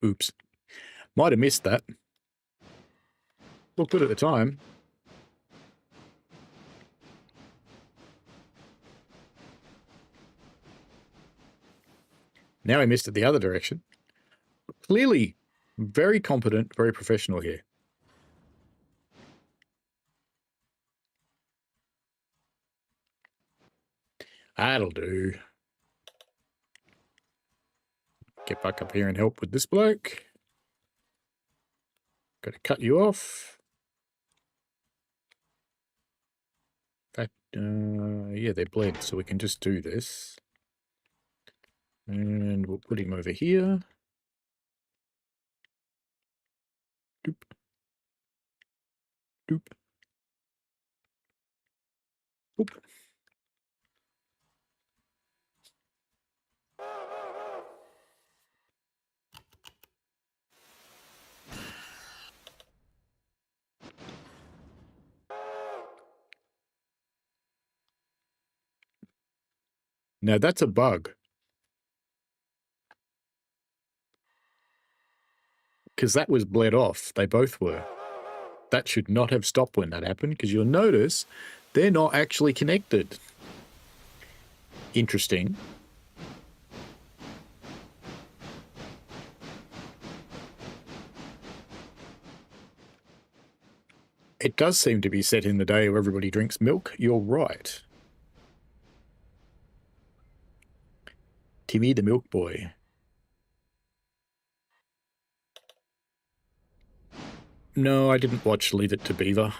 Oops. Might have missed that. Looked good at the time. Now I missed it the other direction. Clearly, very competent, very professional here. That'll do. Get back up here and help with this bloke. Got to cut you off. In fact, yeah, they're bled, so we can just do this. And we'll put him over here. Doop. Doop. Boop. Now that's a bug. Because that was bled off. They both were. That should not have stopped when that happened, because you'll notice they're not actually connected. Interesting. It does seem to be set in the day where everybody drinks milk. You're right. Timmy the Milk Boy. No, I didn't watch Leave It to Beaver.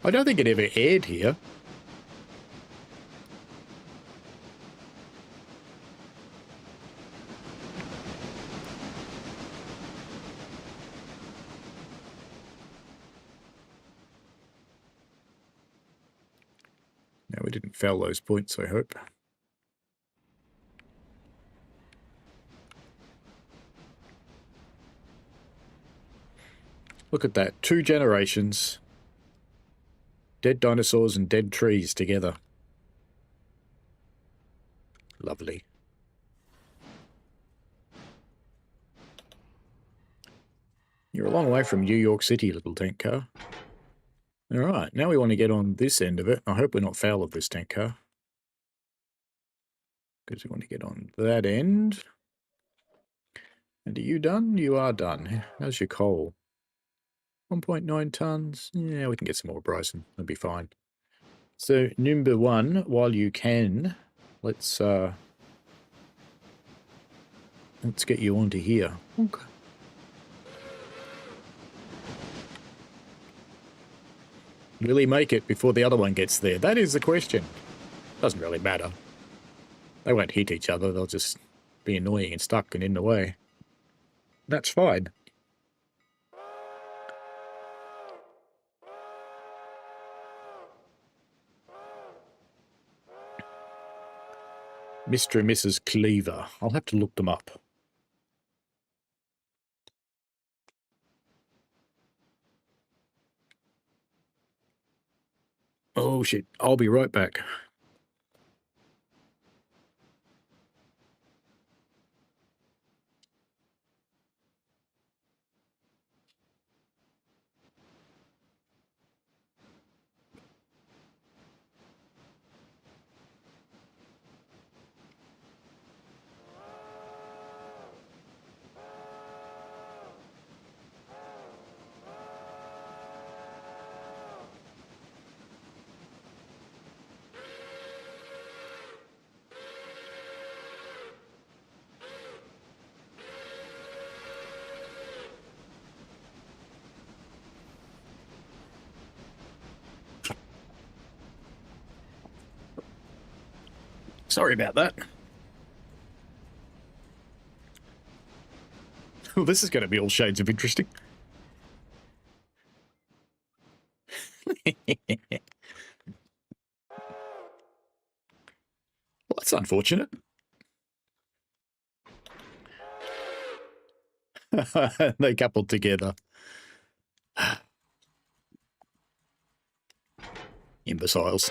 I don't think it ever aired here. No, we didn't foul those points, I hope. Look at that. 2 generations. Dead dinosaurs and dead trees together. Lovely. You're a long way from New York City, little tank car. All right, now we want to get on this end of it. I hope we're not foul of this tank car. Because we want to get on that end. And are you done? You are done. How's your coal? 1.9 tons. Yeah, we can get some more Bryson. That'll be fine. So, number 1, while you can, let's get you onto here. Okay. Will he make it before the other one gets there? That is the question. Doesn't really matter. They won't hit each other. They'll just be annoying and stuck and in the way. That's fine. Mr. and Mrs. Cleaver. I'll have to look them up. Oh, shit. I'll be right back. Sorry about that. Well, this is going to be all shades of interesting. Well, that's unfortunate. They coupled together. Imbeciles.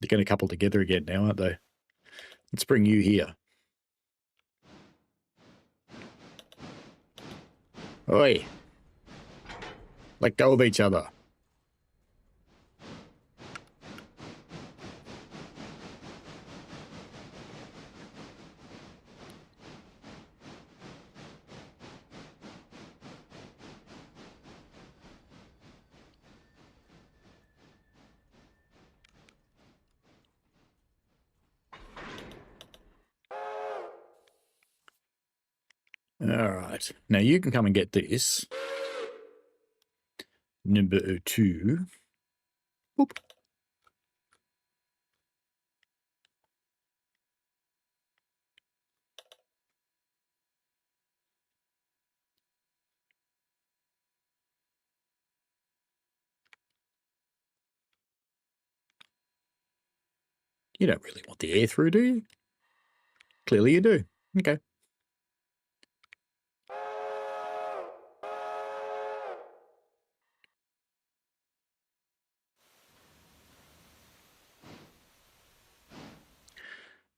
They're going to couple together again now, aren't they? Let's bring you here. Oi. Let go of each other. All right. Now you can come and get this. Number 2. Boop. You don't really want the air through, do you? Clearly you do. Okay.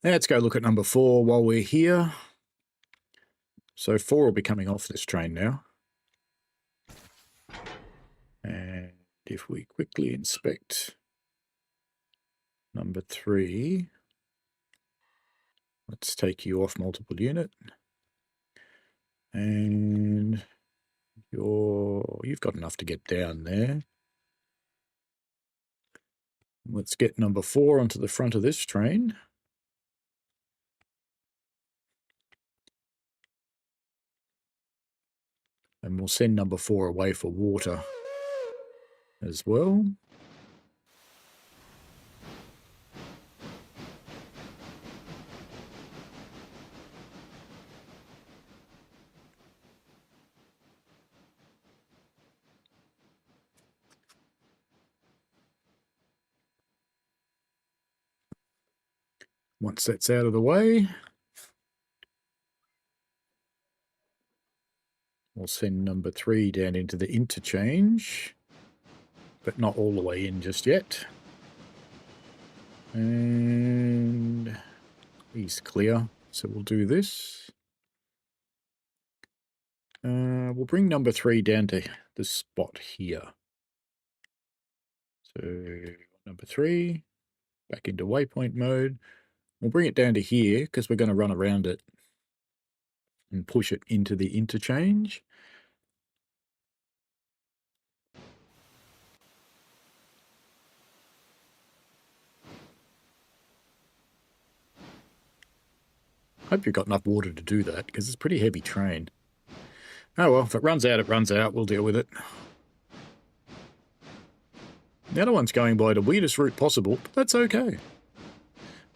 Let's go look at number 4 while we're here. So 4 will be coming off this train now. And if we quickly inspect number 3, let's take you off multiple unit. And you've got enough to get down there. Let's get number 4 onto the front of this train. And we'll send number 4 away for water as well. Once that's out of the way, we'll send number 3 down into the interchange, but not all the way in just yet. And he's clear, so we'll do this. We'll bring number 3 down to this spot here. So number 3, back into waypoint mode. We'll bring it down to here because we're going to run around it and push it into the interchange. Hope you've got enough water to do that because it's a pretty heavy train. Oh well, if it runs out, it runs out. We'll deal with it. The other one's going by the weirdest route possible, but that's okay.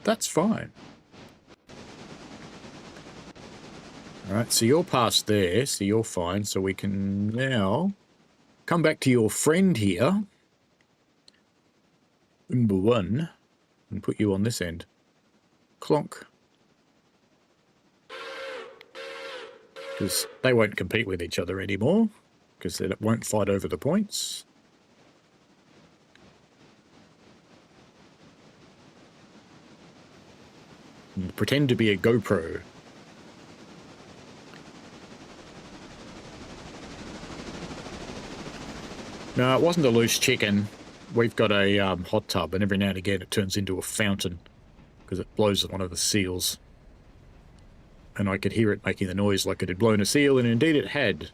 That's fine. Alright, so you're past there, so you're fine. So we can now come back to your friend here, number 1, and put you on this end. Clonk. Because they won't compete with each other anymore, because they won't fight over the points. And pretend to be a GoPro. No, it wasn't a loose chicken. We've got a hot tub, and every now and again it turns into a fountain because it blows one of the seals. And I could hear it making the noise like it had blown a seal, and indeed it had.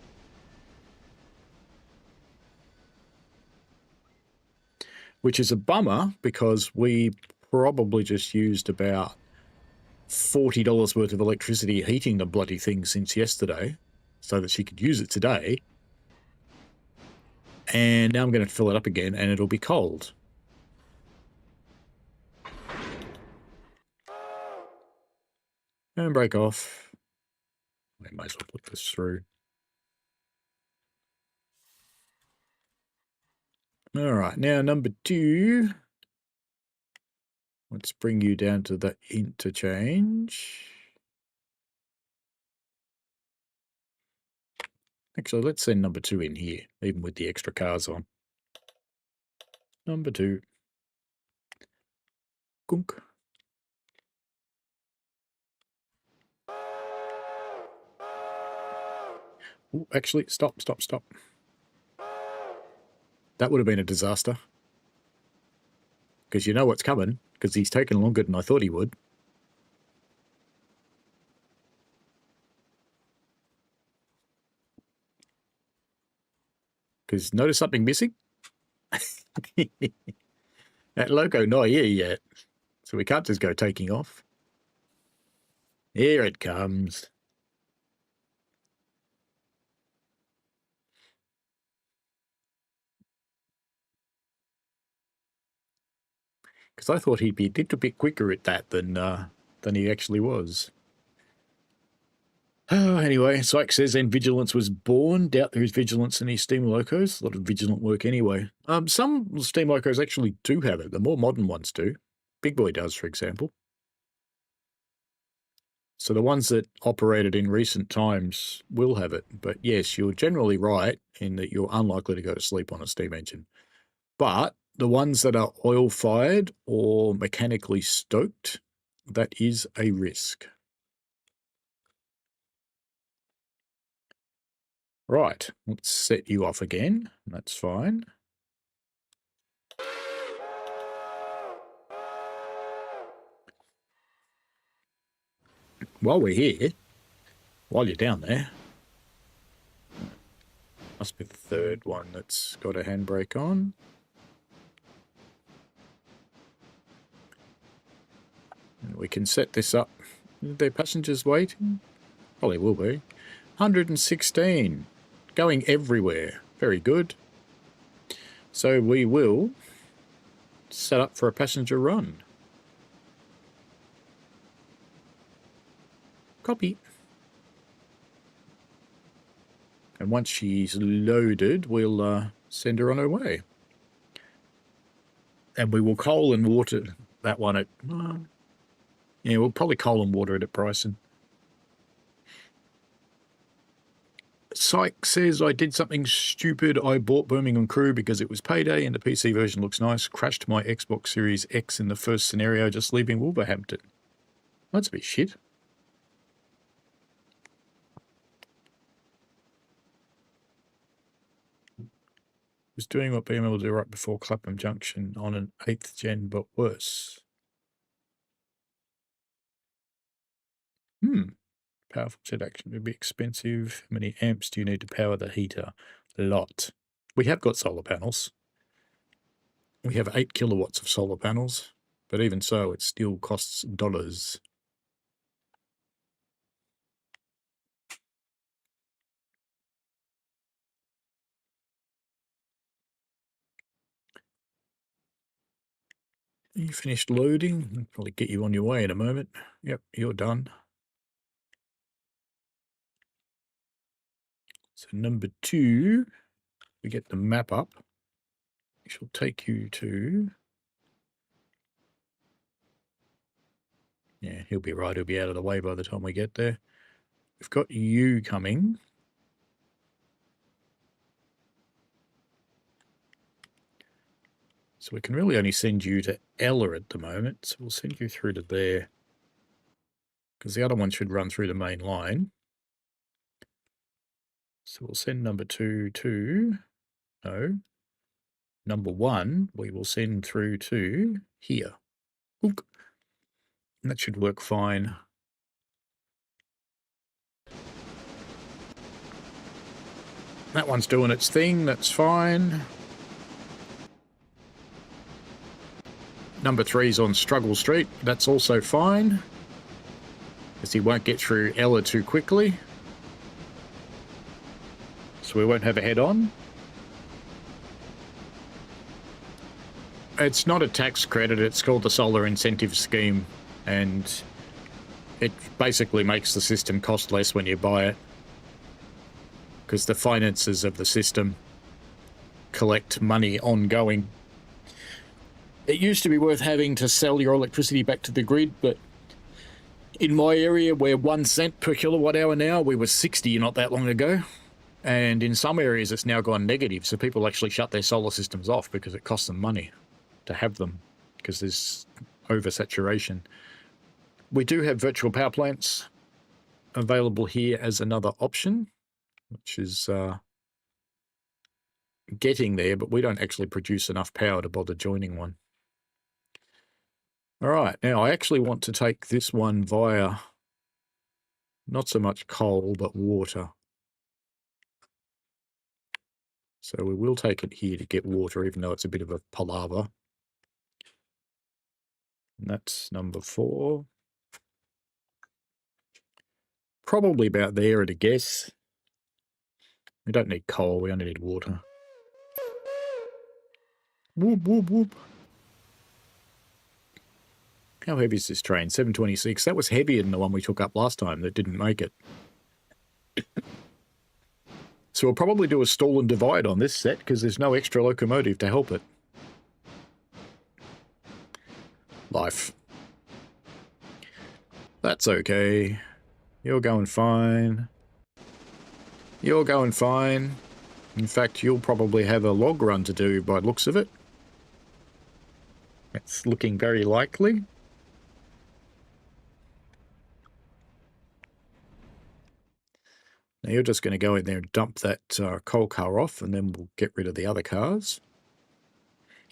Which is a bummer, because we probably just used about $40 worth of electricity heating the bloody thing since yesterday, so that she could use it today. And now I'm going to fill it up again, and it'll be cold. And break off. I might as well put this through. All right, now number 2. Let's bring you down to the interchange. Actually, let's send number 2 in here, even with the extra cars on. Number 2. Gunk. Ooh, actually, stop. That would have been a disaster. Because you know what's coming, because he's taken longer than I thought he would. Because notice something missing? That logo not here yet. So we can't just go taking off. Here it comes. Because I thought he'd be a little bit quicker at that than he actually was. Anyway, Syke says, and Vigilance was born. Doubt there is Vigilance in these Steam Locos. A lot of Vigilant work anyway. Some Steam Locos actually do have it. The more modern ones do. Big Boy does, for example. So the ones that operated in recent times will have it. But yes, you're generally right in that you're unlikely to go to sleep on a steam engine. But the ones that are oil-fired or mechanically stoked, that is a risk. Right, let's set you off again. That's fine. While we're here, while you're down there, must be the third one that's got a handbrake on. And we can set this up. Are there passengers waiting? Probably will be. 116. Going everywhere. Very good. So we will set up for a passenger run. Copy. And once she's loaded, we'll send her on her way. And we will coal and water that one at... yeah, we'll probably coal and water it at Bryson. Syke says, I did something stupid. I bought Birmingham Crew because it was payday and the PC version looks nice. Crashed my Xbox Series X in the first scenario, just leaving Wolverhampton. That's a bit shit. Was doing what BMW did right before Clapham Junction on an 8th gen, but worse. Powerful jet action would be expensive. How many amps do you need to power the heater? A lot. We have got solar panels. We have 8 kilowatts of solar panels, but even so, it still costs dollars. You finished loading? I'll probably get you on your way in a moment. Yep, you're done. So number 2, we get the map up. It shall take you to... yeah, he'll be right. He'll be out of the way by the time we get there. We've got you coming. So we can really only send you to Ella at the moment. So we'll send you through to there. Because the other one should run through the main line. So we'll send number 2 to... no. Number 1, we will send through to here. Look. And that should work fine. That one's doing its thing. That's fine. Number 3's on Struggle Street. That's also fine. Because he won't get through Ella too quickly. So we won't have a head-on. It's not a tax credit. It's called the Solar Incentive Scheme. And it basically makes the system cost less when you buy it. Because the finances of the system collect money ongoing. It used to be worth having to sell your electricity back to the grid, but in my area, we're 1 cent per kilowatt hour now. We were 60 not that long ago. And in some areas, it's now gone negative. So people actually shut their solar systems off because it costs them money to have them. Because there's oversaturation. We do have virtual power plants available here as another option, which is getting there, but we don't actually produce enough power to bother joining one. All right, now I actually want to take this one via not so much coal, but water. So we will take it here to get water, even though it's a bit of a palaver. And that's number 4. Probably about there at a guess. We don't need coal, we only need water. Whoop, whoop, whoop. How heavy is this train? 726. That was heavier than the one we took up last time that didn't make it. So we'll probably do a stall and divide on this set because there's no extra locomotive to help it. Life. That's okay. You're going fine. You're going fine. In fact, you'll probably have a log run to do by the looks of it. It's looking very likely. Now you're just going to go in there and dump that coal car off, and then we'll get rid of the other cars.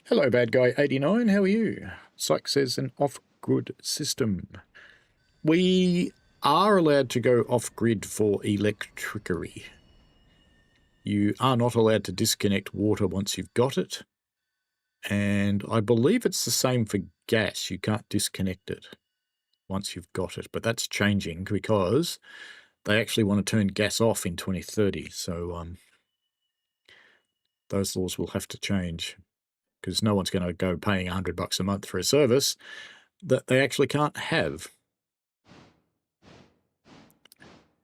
Hello, bad guy 89. How are you? Psych says an off-grid system. We are allowed to go off-grid for electricity. You are not allowed to disconnect water once you've got it. And I believe it's the same for gas. You can't disconnect it once you've got it. But that's changing because they actually want to turn gas off in 2030. So those laws will have to change because no one's going to go paying $100 a month for a service that they actually can't have.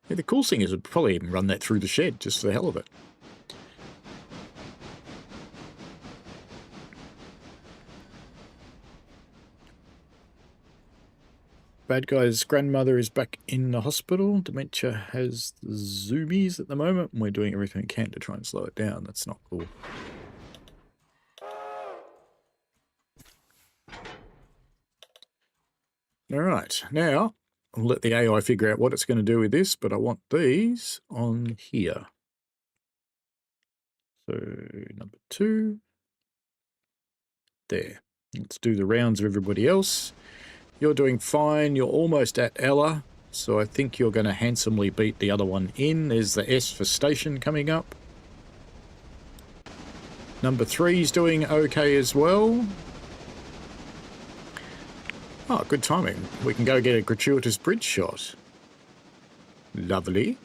Yeah, the cool thing is we'd probably even run that through the shed just for the hell of it. Bad guy's grandmother is back in the hospital. Dementia has the zoomies at the moment, and we're doing everything we can to try and slow it down. That's not cool. All right, now I'll let the AI figure out what it's going to do with this, but I want these on here. So number 2. There. Let's do the rounds of everybody else. You're doing fine. You're almost at Ella, so I think you're going to handsomely beat the other one in. There's the S for station coming up. Number 3's doing okay as well. Oh, good timing. We can go get a gratuitous bridge shot. Lovely.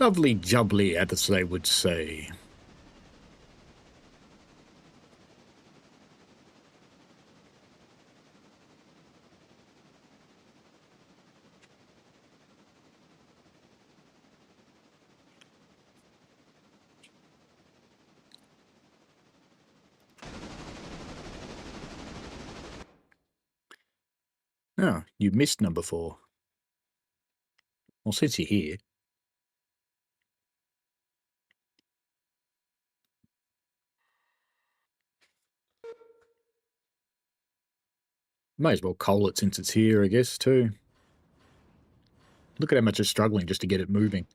Lovely jubbly, as they would say. Oh, you missed number 4. Well, since you're here. May as well coal it since it's here, I guess, too. Look at how much it's struggling just to get it moving.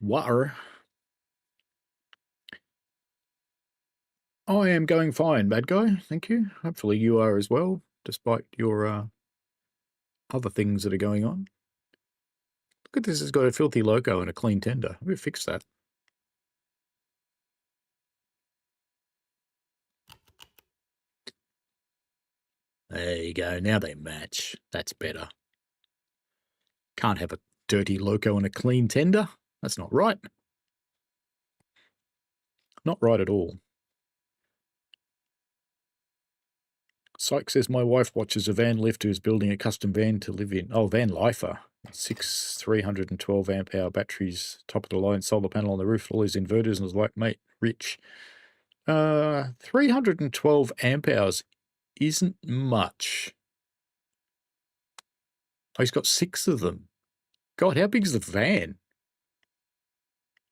Water. I am going fine, bad guy. Thank you. Hopefully you are as well, despite your other things that are going on. Look at this. It's got a filthy loco and a clean tender. We'll fix that. There you go. Now they match. That's better. Can't have a dirty loco and a clean tender. That's not right. Not right at all. Syke says, my wife watches a van lift who's building a custom van to live in. Oh, van lifer. 6 312 amp hour batteries, top of the line, solar panel on the roof, all these inverters, and was like, mate, rich. 312 amp hours isn't much. Oh, he's got 6 of them. God, how big is the van?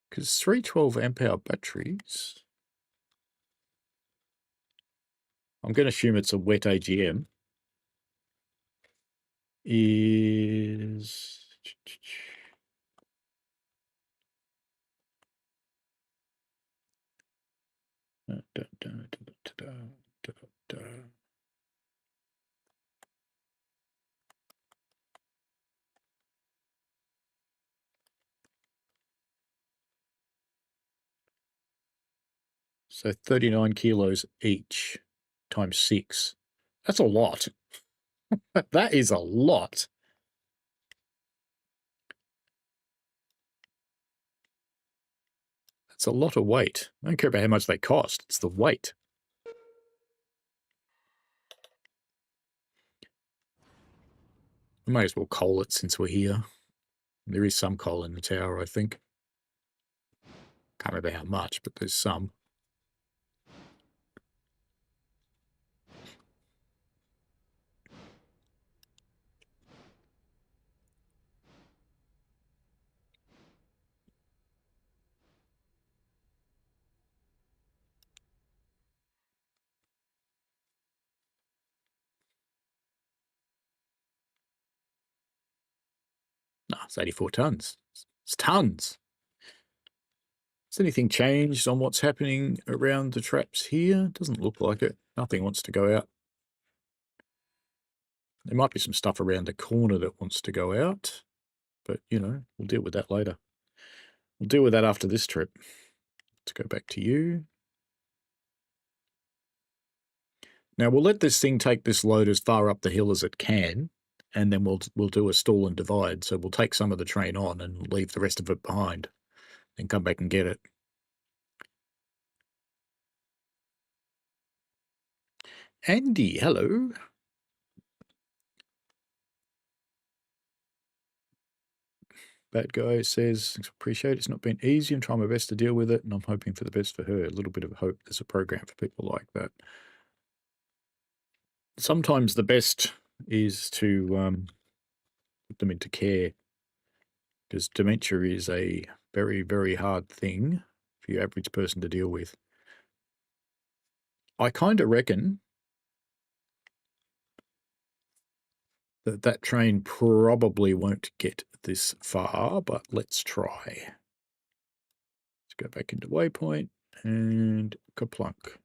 Because 312 amp hour batteries. I'm going to assume it's a wet AGM. Is so 39 kilos each times 6. That's a lot. That is a lot. That's a lot of weight. I don't care about how much they cost. It's the weight. We may as well coal it since we're here. There is some coal in the tower, I think. Can't remember how much, but there's some. No, it's 84 tons. It's tons. Has anything changed on what's happening around the traps here? Doesn't look like it. Nothing wants to go out. There might be some stuff around the corner that wants to go out, but, you know, we'll deal with that later. We'll deal with that after this trip. Let's go back to you. Now, we'll let this thing take this load as far up the hill as it can, and then we'll do a stall and divide. So we'll take some of the train on and leave the rest of it behind, and come back and get it. Andy, hello. Bad guy says, appreciate it. It's not been easy. I'm trying my best to deal with it, and I'm hoping for the best for her. A little bit of hope. There's a program for people like that. Sometimes the best is to put them into care, because dementia is a very, very hard thing for your average person to deal with. I kind of reckon that that train probably won't get this far, but let's try. Let's go back into waypoint and kaplunk.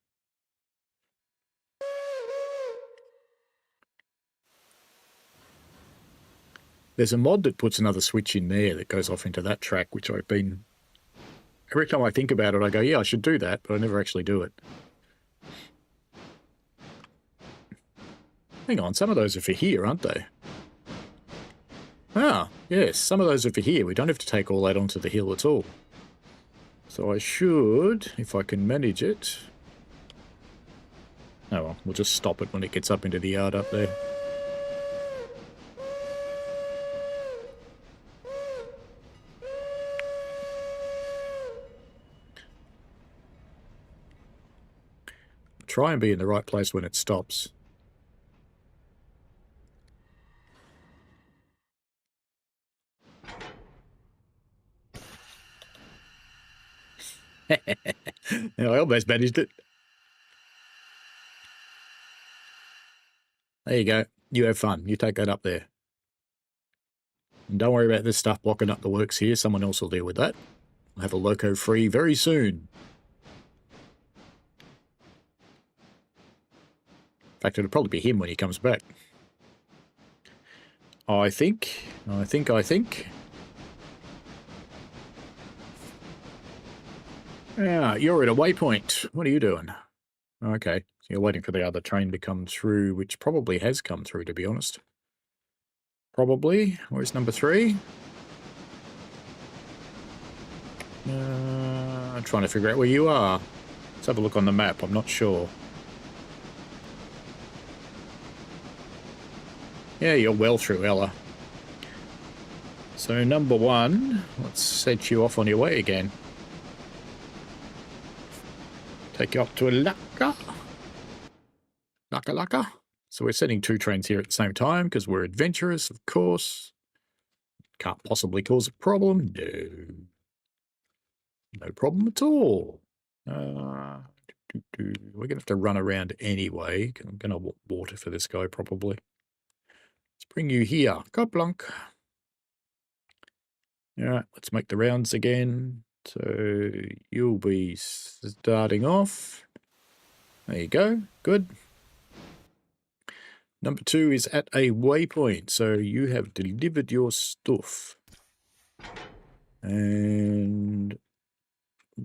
There's a mod that puts another switch in there that goes off into that track, which I've been... Every time I think about it, I go, yeah, I should do that, but I never actually do it. Hang on, some of those are for here, aren't they? Ah, yes, some of those are for here. We don't have to take all that onto the hill at all. So I should, if I can manage it... Oh well, we'll just stop it when it gets up into the yard up there. Try and be in the right place when it stops. I almost managed it. There you go. You have fun. You take that up there. And don't worry about this stuff blocking up the works here. Someone else will deal with that. We'll have a loco free very soon. In fact, it'll probably be him when he comes back. I think. Yeah, you're at a waypoint. What are you doing? Okay, so you're waiting for the other train to come through, which probably has come through, to be honest. Probably. Where's number 3? I'm trying to figure out where you are. Let's have a look on the map. I'm not sure. Yeah, you're well through, Ella. So, number one, let's set you off on your way again. Take you up to Alarka. Laka. So we're sending 2 trains here at the same time because we're adventurous, of course. Can't possibly cause a problem. No. No problem at all. We're going to have to run around anyway. I'm going to water for this guy probably. Let's bring you here. Kaplunk. All right, let's make the rounds again. So you'll be starting off. There you go. Good. Number 2 is at a waypoint. So you have delivered your stuff. And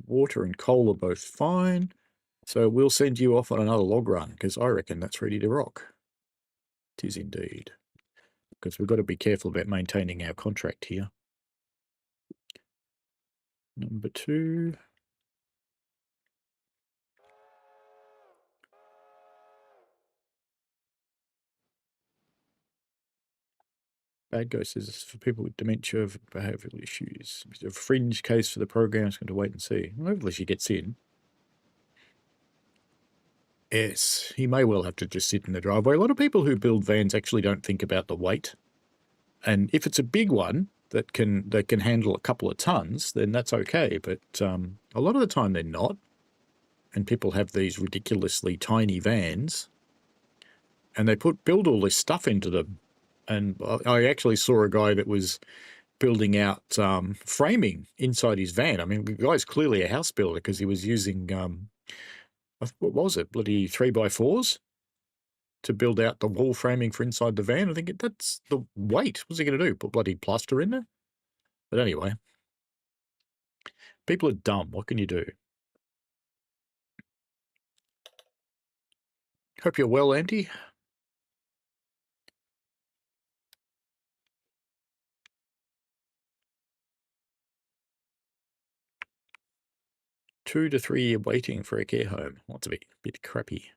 water and coal are both fine. So we'll send you off on another log run because I reckon that's ready to rock. It is indeed. Because we've got to be careful about maintaining our contract here. Number 2. Bad Ghost says for people with dementia of behavioural issues. It's a fringe case for the program. It's going to wait and see. Well, hopefully she gets in. Yes, he may well have to just sit in the driveway. A lot of people who build vans actually don't think about the weight. And if it's a big one that can handle a couple of tons, then that's okay. But a lot of the time they're not. And people have these ridiculously tiny vans. And they build all this stuff into them. And I actually saw a guy that was building out framing inside his van. I mean, the guy's clearly a house builder because he was using, what was it, bloody 3x4s to build out the wall framing for inside the van. I think that's the weight. What's he going to do? Put bloody plaster in there? But anyway, people are dumb. What can you do? Hope you're well, Andy. Two to 3 year waiting for a care home. What's a bit crappy.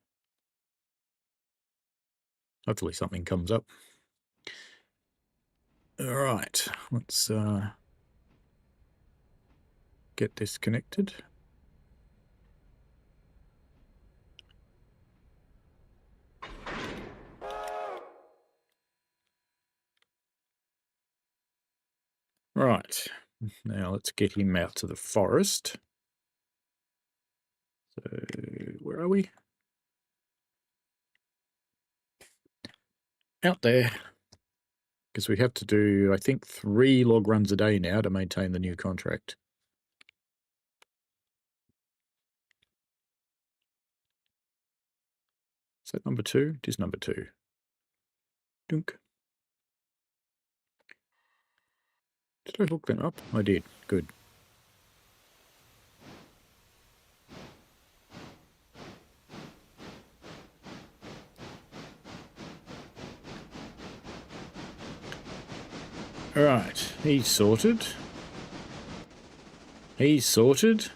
Hopefully something comes up. All right, let's get this connected. Right, now let's get him out to the forest. So, where are we? Out there. Because we have to do, I think, 3 log runs a day now to maintain the new contract. Is that number 2? It is number 2. Dunk. Did I hook them up? I did. Good. Alright, he's sorted. He's sorted.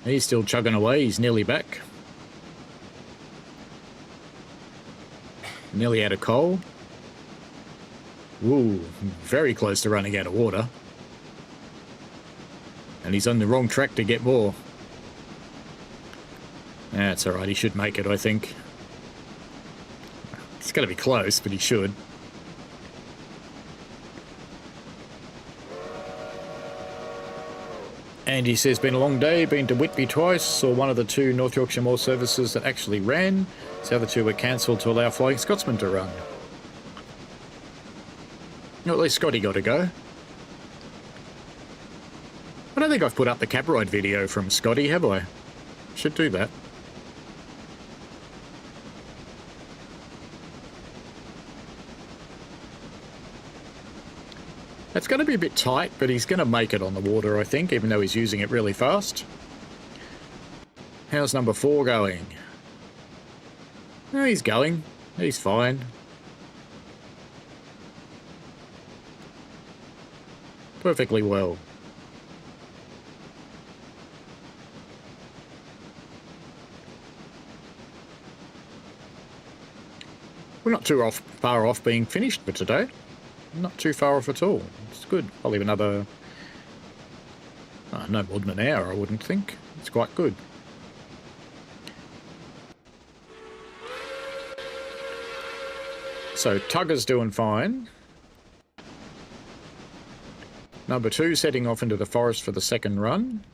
He's still chugging away. He's nearly back. Nearly out of coal. Ooh, very close to running out of water. And he's on the wrong track to get more. That's alright, he should make it, I think. It's going to be close, but he should. And he says, been a long day, been to Whitby twice, saw one of the 2 North Yorkshire Moor services that actually ran. The other 2 were cancelled to allow Flying Scotsman to run. Well, at least Scotty got to go. I don't think I've put up the cab ride video from Scotty, have I? Should do that. It's going to be a bit tight, but he's going to make it on the water, I think, even though he's using it really fast. How's number 4 going? Oh, he's going. He's fine. perfectly well. We're not too far off being finished for today. Not too far off at all. It's good. Probably another, no more than an hour, I wouldn't think. It's quite good. So Tugger's doing fine. Number 2 setting off into the forest for the second run.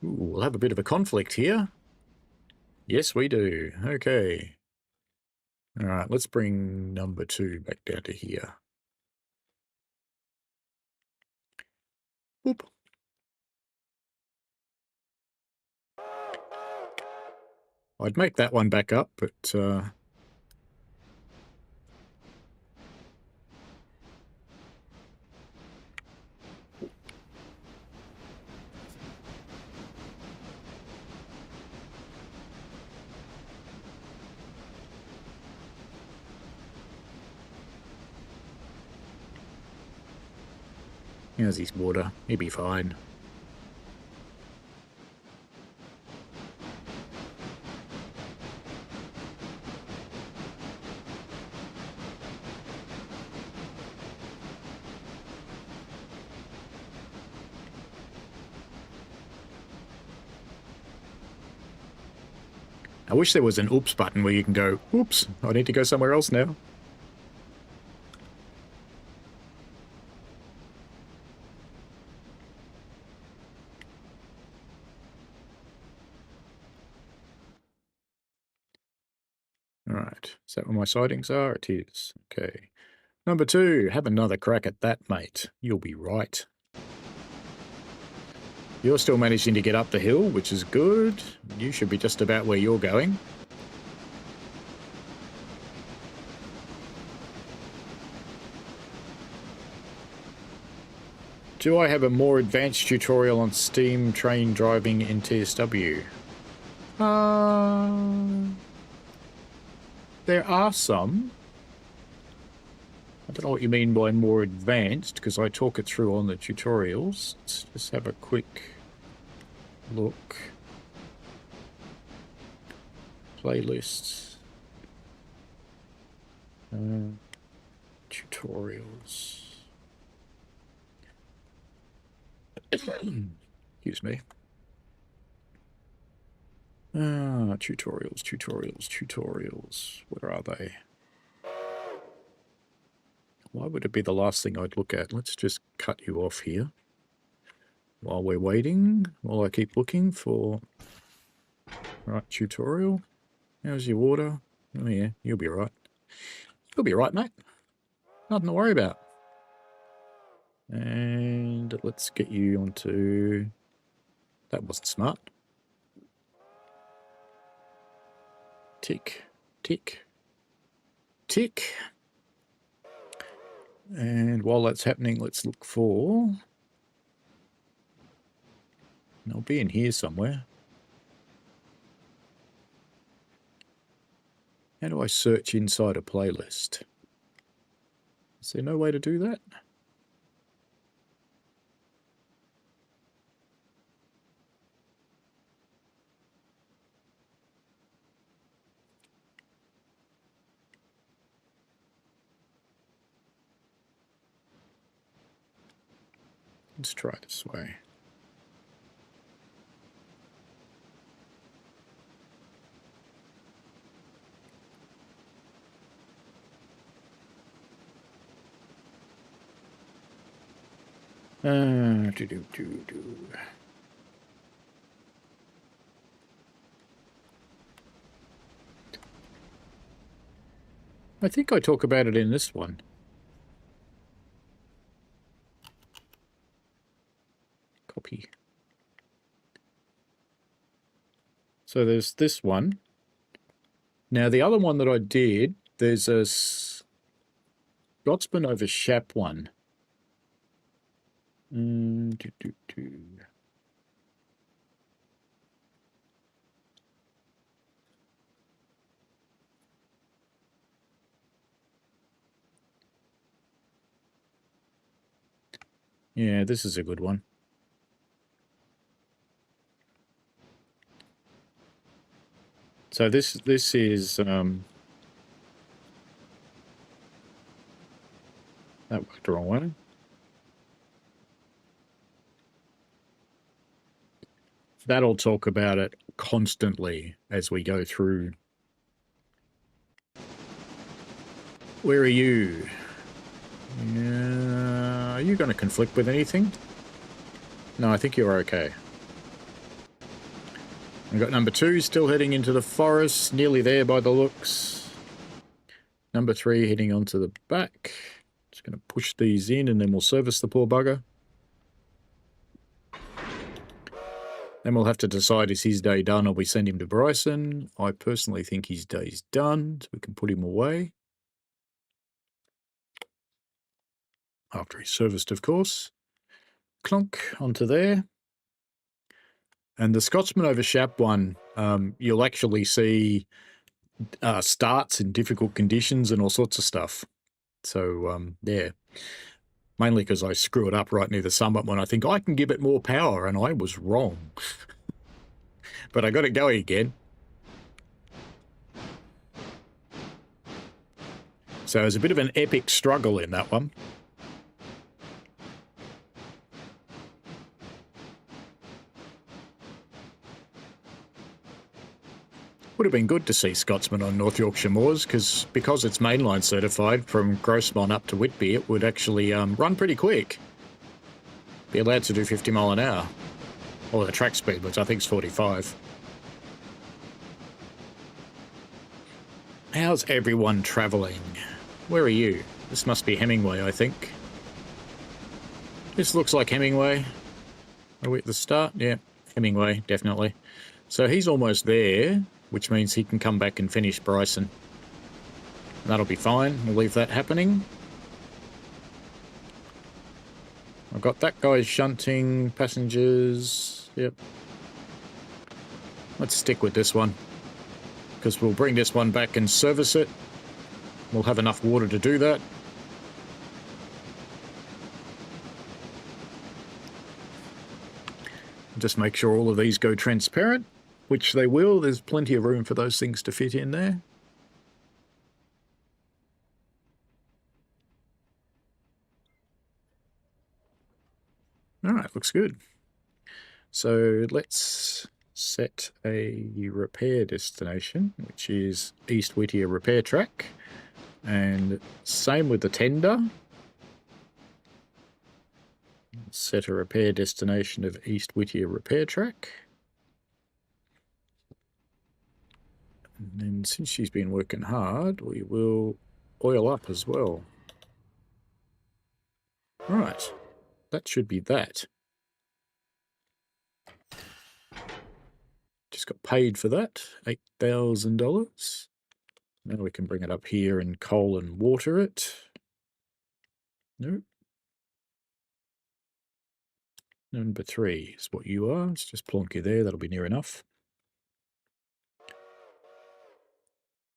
Ooh, we'll have a bit of a conflict here. Yes, we do. Okay. All right, let's bring number 2 back down to here. Boop. I'd make that one back up, but here's his water. He'll be fine. I wish there was an oops button where you can go, oops, I need to go somewhere else now. All right, is that where my sightings are? It is. Okay. Number 2, have another crack at that, mate. You'll be right. You're still managing to get up the hill, which is good. You should be just about where you're going. Do I have a more advanced tutorial on steam train driving in TSW? There are some. I don't know what you mean by more advanced, because I talk it through on the tutorials. Let's just have a quick look. Playlists. Tutorials. Excuse me. Tutorials. Where are they? Why would it be the last thing I'd look at? Let's just cut you off here. While we're waiting, while I keep looking for... Right, tutorial. How's your water? Oh yeah, you'll be right. You'll be right, mate. Nothing to worry about. And let's get you onto... That wasn't smart. Tick. And while that's happening, let's look for... I'll be in here somewhere. How do I search inside a playlist? Is there no way to do that? Let's try this way. I think I talk about it in this one. Copy. So there's this one. Now the other one that I did, there's a Scotsman over Shap one. Yeah, this is a good one. So this is that worked the wrong way. That'll talk about it constantly as we go through. Where are you? Are you going to conflict with anything? No, I think you're okay. We've got number 2 still heading into the forest, nearly there by the looks. Number 3 heading onto the back. Just going to push these in and then we'll service the poor bugger. Then we'll have to decide, is his day done or we send him to Bryson? I personally think his day's done, so we can put him away. After he's serviced, of course. Clunk, onto there. And the Scotsman over Shap one, you'll actually see starts in difficult conditions and all sorts of stuff. So, yeah. Mainly because I screw it up right near the summit when I think I can give it more power, and I was wrong. But I got it going again. So it was a bit of an epic struggle in that one. Would have been good to see Scotsman on North Yorkshire Moors, because it's mainline certified from Grosmont up to Whitby, it would actually run pretty quick. Be allowed to do 50 mile an hour. Or the track speed, which I think is 45. How's everyone travelling? Where are you? This must be Hemingway, I think. This looks like Hemingway. Are we at the start? Yeah, Hemingway, definitely. So he's almost there, which means he can come back and finish Bryson. That'll be fine. We'll leave that happening. I've got that guy shunting passengers. Yep. Let's stick with this one, because we'll bring this one back and service it. We'll have enough water to do that. Just make sure all of these go transparent, which they will. There's plenty of room for those things to fit in there. All right, looks good. So let's set a repair destination, which is East Whittier Repair Track. And same with the tender. Set a repair destination of East Whittier Repair Track. And then since she's been working hard, we will oil up as well. Right, that should be that. Just got paid for that, $8,000. Now we can bring it up here and coal and water it. Nope. Number 3 is what you are. Let's just plonk you there. That'll be near enough.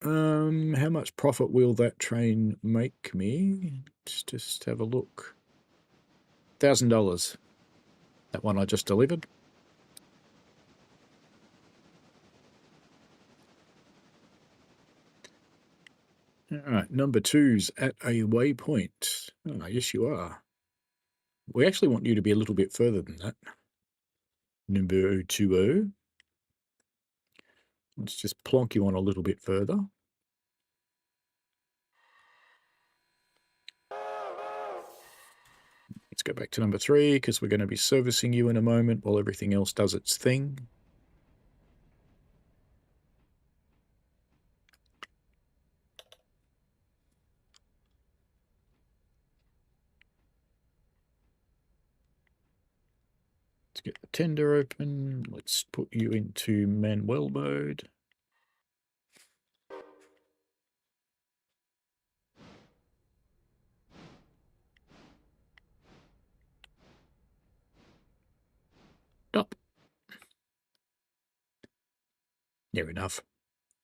How much profit will that train make me? Let's just have a look. $1,000. That one I just delivered. All right, number 2's at a waypoint. Oh, yes, you are. We actually want you to be a little bit further than that. Number 20. Let's just plonk you on a little bit further. Let's go back to number 3, because we're going to be servicing you in a moment while everything else does its thing. Let's get the tender open. Let's put you into Manuel mode. Stop. Near enough.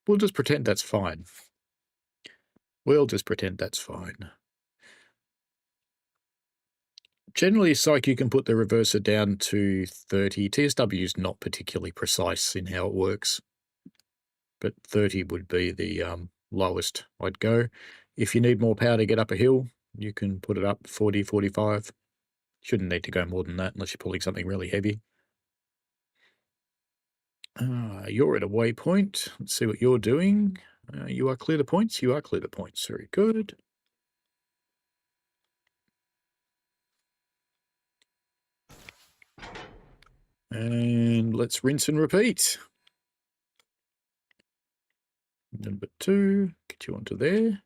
We'll just pretend that's fine. We'll just pretend that's fine. Generally, Psych, you can put the reverser down to 30. TSW is not particularly precise in how it works, but 30 would be the lowest I'd go. If you need more power to get up a hill, you can put it up 40, 45. Shouldn't need to go more than that unless you're pulling something really heavy. You're at a waypoint. Let's see what you're doing. You are clear the points. You are clear the points. Very good. And let's rinse and repeat. Number 2, get you onto there.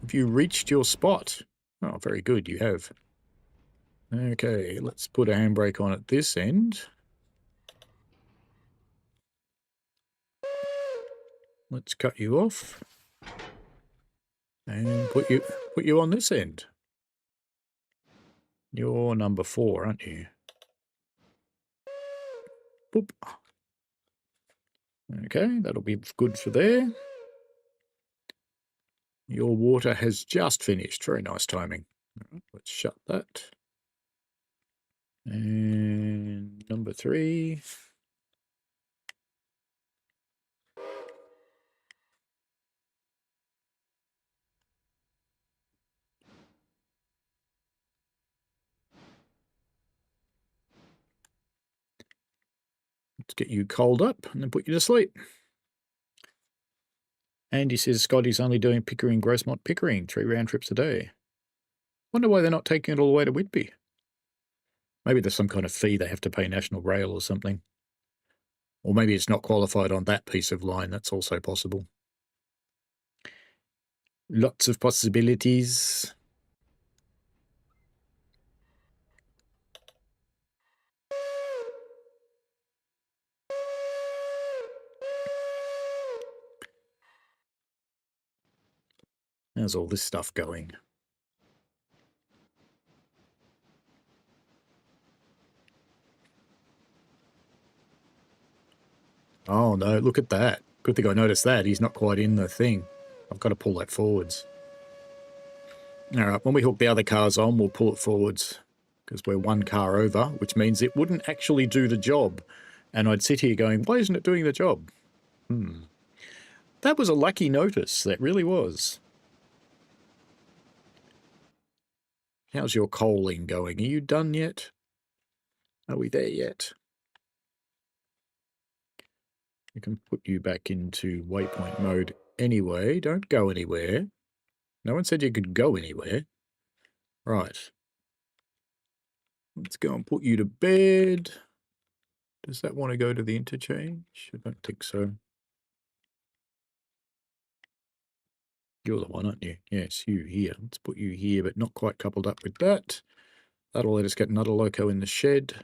Have you reached your spot? Oh, very good, you have. Okay, let's put a handbrake on at this end. Let's cut you off. And put you on this end. You're number 4, aren't you? Boop. Okay, that'll be good for there. Your water has just finished. Very nice timing. Right, let's shut that. And number 3. Let's get you cold up and then put you to sleep. Andy says Scotty's only doing Pickering, Grossmont, Pickering, 3 round trips a day. Wonder why they're not taking it all the way to Whitby. Maybe there's some kind of fee they have to pay National Rail or something. Or maybe it's not qualified on that piece of line. That's also possible. Lots of possibilities. How's all this stuff going? Oh no, look at that. Good thing I noticed that. He's not quite in the thing. I've got to pull that forwards. Alright, when we hook the other cars on, we'll pull it forwards. Because we're 1 car over, which means it wouldn't actually do the job. And I'd sit here going, why isn't it doing the job? That was a lucky notice. That really was. How's your coaling going? Are you done yet? Are we there yet? We can put you back into waypoint mode anyway. Don't go anywhere. No one said you could go anywhere. Right. Let's go and put you to bed. Does that want to go to the interchange? I don't think so. You're the one, aren't you? Yes, you here. Let's put you here, but not quite coupled up with that. That'll let us get another loco in the shed.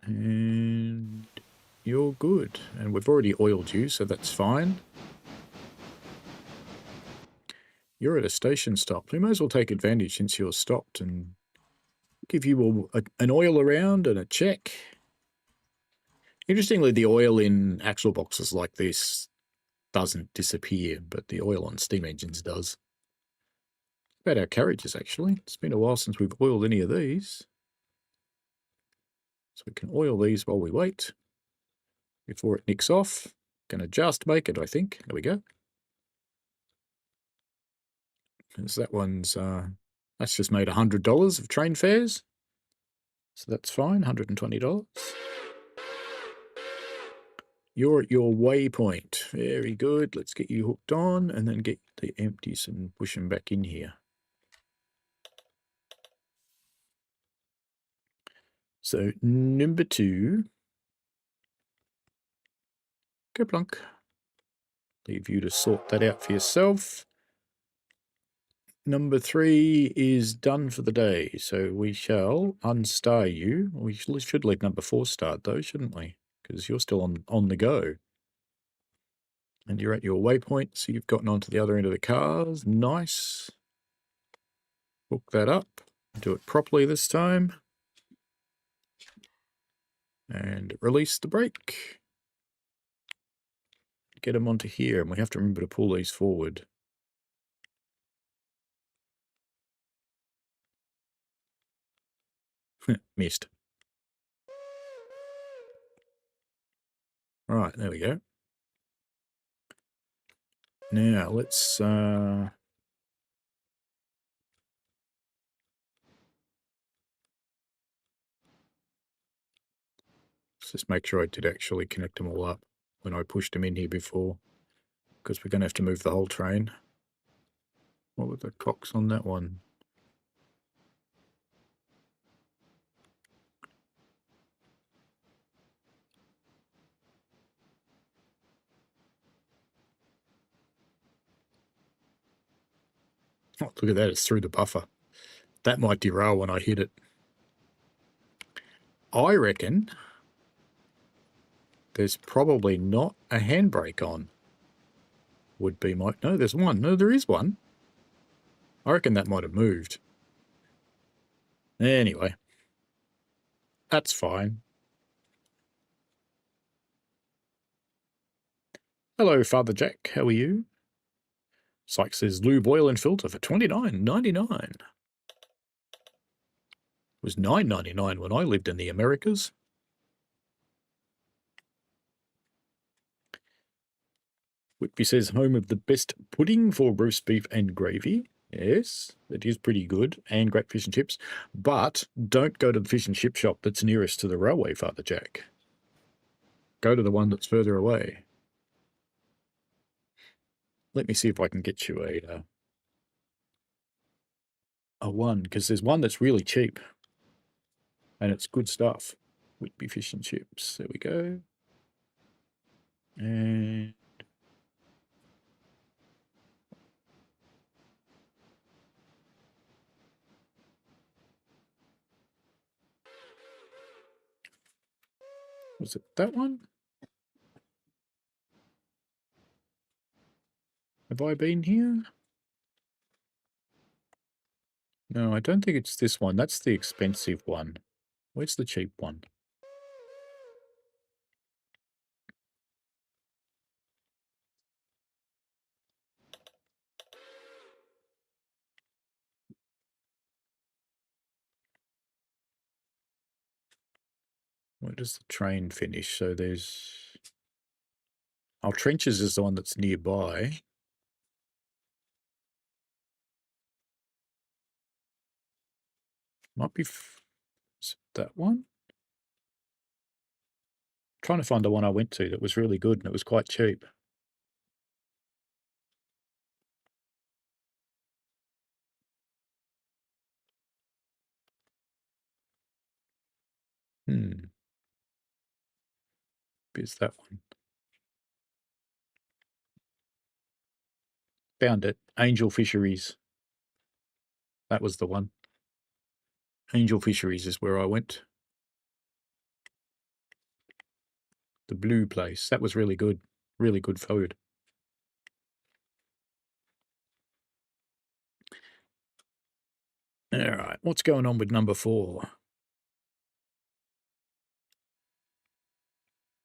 And you're good. And we've already oiled you, so that's fine. You're at a station stop. We may as well take advantage since you're stopped and give you an oil around and a check. Interestingly, the oil in axle boxes like this doesn't disappear, but the oil on steam engines does. About our carriages, actually. It's been a while since we've oiled any of these. So we can oil these while we wait before it nicks off. Gonna just make it, I think. There we go. Because that one's, that's just made $100 of train fares. So that's fine, $120. You're at your waypoint. Very good. Let's get you hooked on and then get the empties and push them back in here. So number 2. Go plunk. Leave you to sort that out for yourself. Number 3 is done for the day, so we shall unstar you. We should leave number 4 starred though, shouldn't we? Because you're still on the go. And you're at your waypoint, so you've gotten onto the other end of the cars. Nice. Hook that up. Do it properly this time. And release the brake. Get them onto here, and we have to remember to pull these forward. Missed. All right, there we go. Now, let's just make sure I did actually connect them all up when I pushed them in here before, because we're going to have to move the whole train. What were the clocks on that one? Oh, look at that, it's through the buffer. That might derail when I hit it. I reckon there's probably not a handbrake on. Would be my... No, there's one. No, there is one. I reckon that might have moved. Anyway. That's fine. Hello, Father Jack. How are you? Sykes says lube, oil, and filter for $29.99. It was $9.99 when I lived in the Americas. Whitby says home of the best pudding for roast beef and gravy. Yes, it is pretty good, and great fish and chips. But don't go to the fish and chip shop that's nearest to the railway, Father Jack. Go to the one that's further away. Let me see if I can get you a one, because there's one that's really cheap, and it's good stuff. Whitby fish and chips. There we go. And was it that one? Have I been here? No, I don't think it's this one. That's the expensive one. Where's the cheap one? Where does the train finish? So there's... Oh, Trenches is the one that's nearby. Might be... Is it that one? Trying to find the one I went to that was really good and it was quite cheap. Is that one? Found it. Angel Fisheries. That was the one. Angel Fisheries is where I went. The blue place. That was really good. Really good food. All right. What's going on with number 4?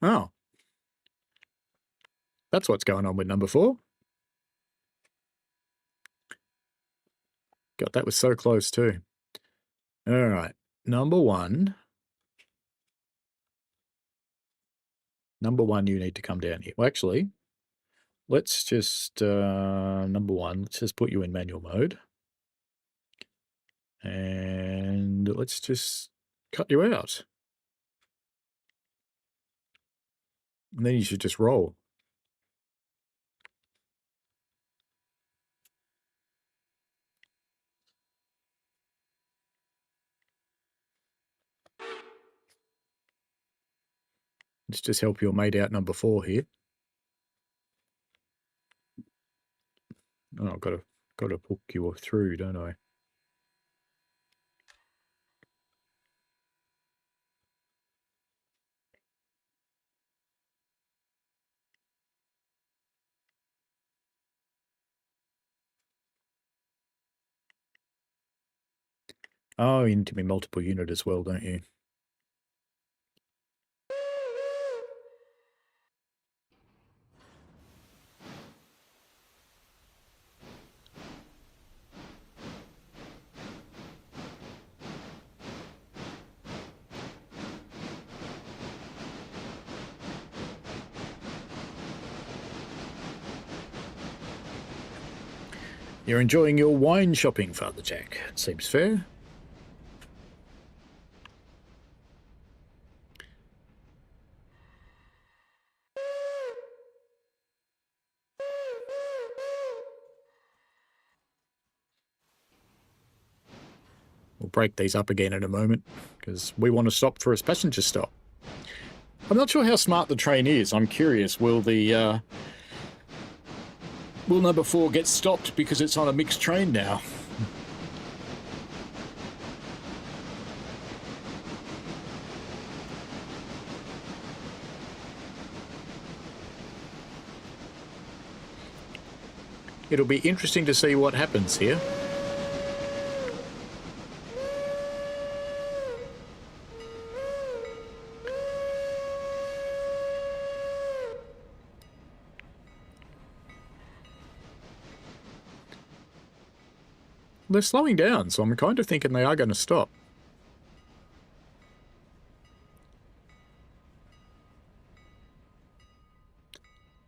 Oh. That's what's going on with number 4. God, that was so close too. All right. Number 1. Number 1, you need to come down here. Well, actually, let's just, number 1, let's just put you in manual mode. And let's just cut you out. And then you should just roll. Let's just help your mate out, number 4 here. Oh, I've got to hook you through, don't I? Oh, you need to be multiple unit as well, don't you? You're enjoying your wine shopping, Father Jack. Seems fair. We'll break these up again in a moment, because we want to stop for a passenger stop. I'm not sure how smart the train is. I'm curious, will number 4 get stopped because it's on a mixed train now? It'll be interesting to see what happens here. They're slowing down, so I'm kind of thinking they are going to stop.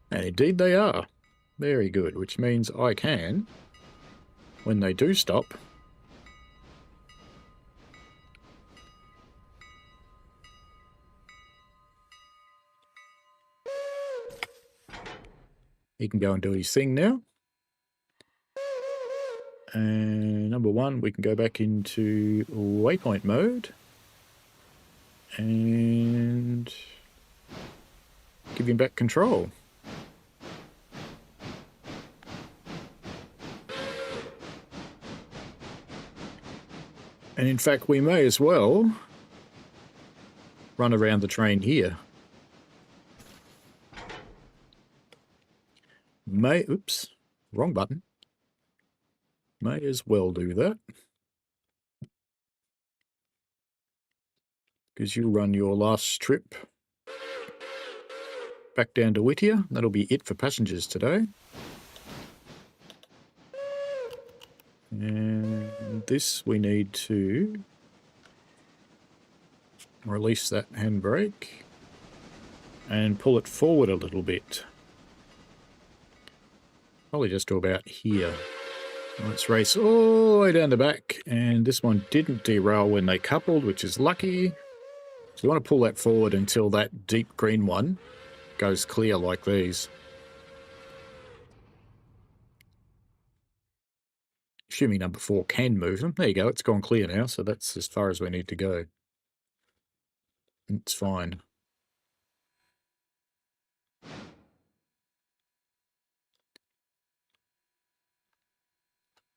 And indeed they are. Very good, which means I can, when they do stop, he can go and do his thing now. And number 1, we can go back into waypoint mode and give him back control. And in fact, we may as well run around the train here. Oops, wrong button. May as well do that. Because you run your last trip back down to Whittier. That'll be it for passengers today. And this we need to release that handbrake and pull it forward a little bit. Probably just to about here. Let's race all the way down the back, and this one didn't derail when they coupled, which is lucky. So you want to pull that forward until that deep green one goes clear like these. Assuming number 4 can move them. There you go, it's gone clear now, so that's as far as we need to go. It's fine.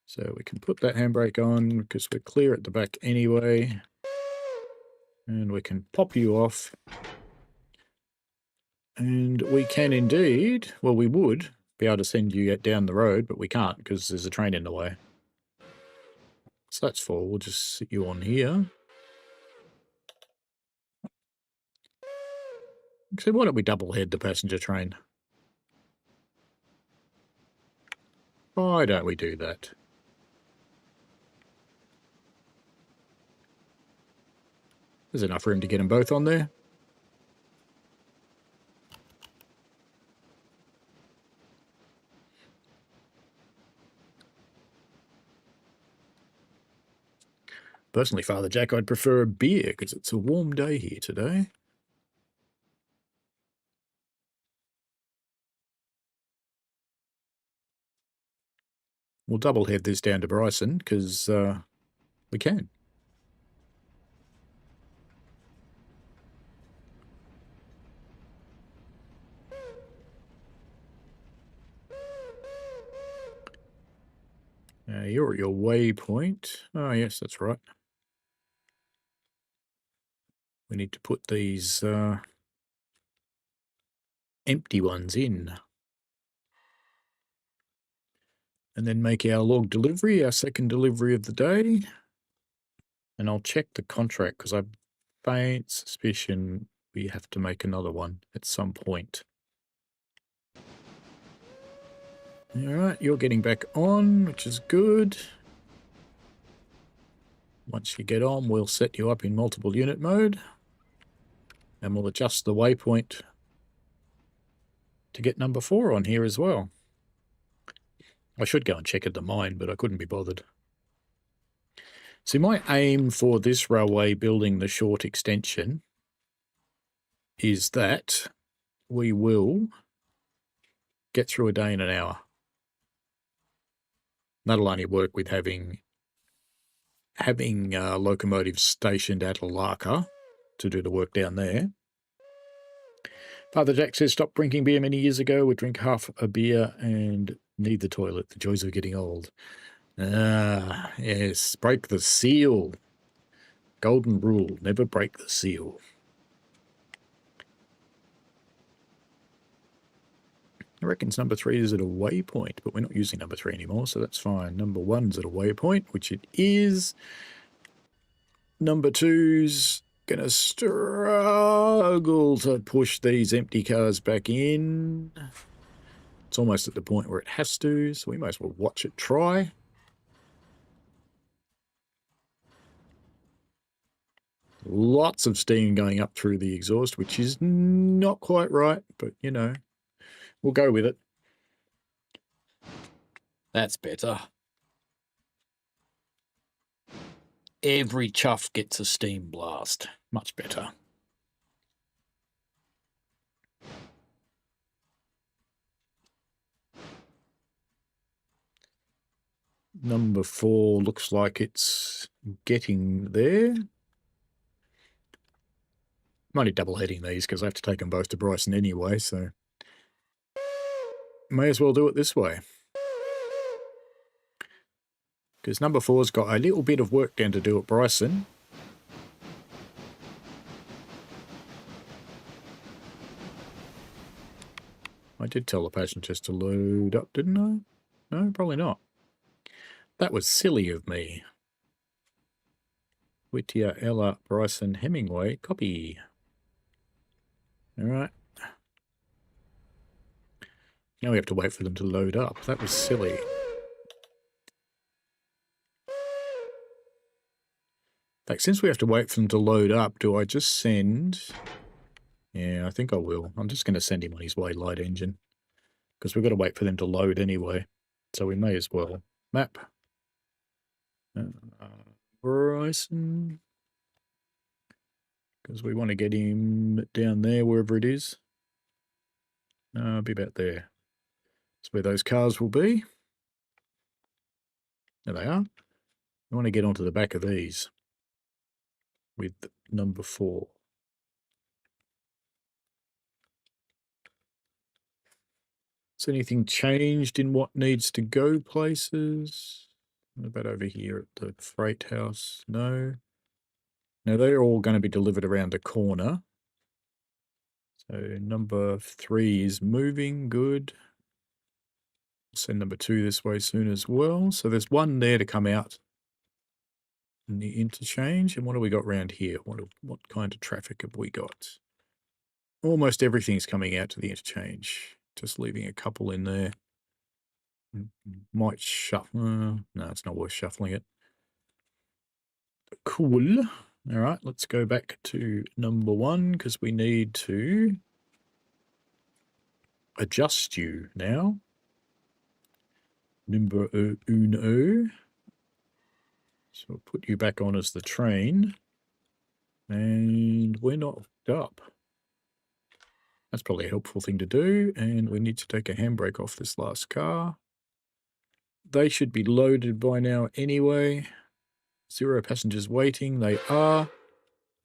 So we can put that handbrake on because we're clear at the back anyway. And we can pop you off. And we can indeed, well, we would be able to send you down the road, but we can't because there's a train in the way. So that's 4. We'll just sit you on here. So why don't we double head the passenger train? Why don't we do that? There's enough room to get them both on there. Personally, Father Jack, I'd prefer a beer because it's a warm day here today. We'll double head this down to Bryson because we can. You're at your waypoint. Oh, yes, that's right. We need to put these empty ones in. And then make our log delivery, our second delivery of the day. And I'll check the contract because I've faint suspicion we have to make another one at some point. All right, you're getting back on, which is good. Once you get on, we'll set you up in multiple unit mode. And we'll adjust the waypoint to get number 4 on here as well. I should go and check at the mine, but I couldn't be bothered. See, my aim for this railway building the short extension is that we will get through a day in an hour. That'll only work with having locomotives stationed at Alarka to do the work down there. Father Jack says, stop drinking beer many years ago. Would drink half a beer and need the toilet. The joys of getting old. Ah, yes. Break the seal. Golden rule. Never break the seal. I reckon number 3 is at a waypoint, but we're not using number 3 anymore, so that's fine. Number 1's at a waypoint, which it is. Number 2's going to struggle to push these empty cars back in. It's almost at the point where it has to, so we might as well watch it try. Lots of steam going up through the exhaust, which is not quite right, but, you know, we'll go with it. That's better. Every chuff gets a steam blast. Much better. Number 4 looks like it's getting there. I'm only double heading these because I have to take them both to Bryson anyway, so may as well do it this way. Because number 4's got a little bit of work down to do at Bryson. I did tell the passengers to load up, didn't I? No, probably not. That was silly of me. Whittier, Ella, Bryson, Hemingway, copy. All right. Now we have to wait for them to load up. That was silly. In fact, since we have to wait for them to load up, do I just send... Yeah, I think I will. I'm just going to send him on his way, light engine. Because we've got to wait for them to load anyway. So we may as well. Map. Bryson. Because we want to get him down there, wherever it is. Be about there. That's where those cars will be. There they are. I want to get onto the back of these with number 4. Has anything changed in what needs to go places? What about over here at the freight house? No. Now they're all going to be delivered around a corner. So number 3 is moving. Good. I'll send number 2 this way soon as well. So there's one there to come out in the interchange. And what have we got around here? What kind of traffic have we got? Almost everything's coming out to the interchange. Just leaving a couple in there. Might shuffle. No, it's not worth shuffling it. Cool. All right, let's go back to number 1 because we need to adjust you now. Number 1. So I'll put you back on as the train. And we're not hooked up. That's probably a helpful thing to do. And we need to take a handbrake off this last car. They should be loaded by now anyway. 0 passengers waiting. They are.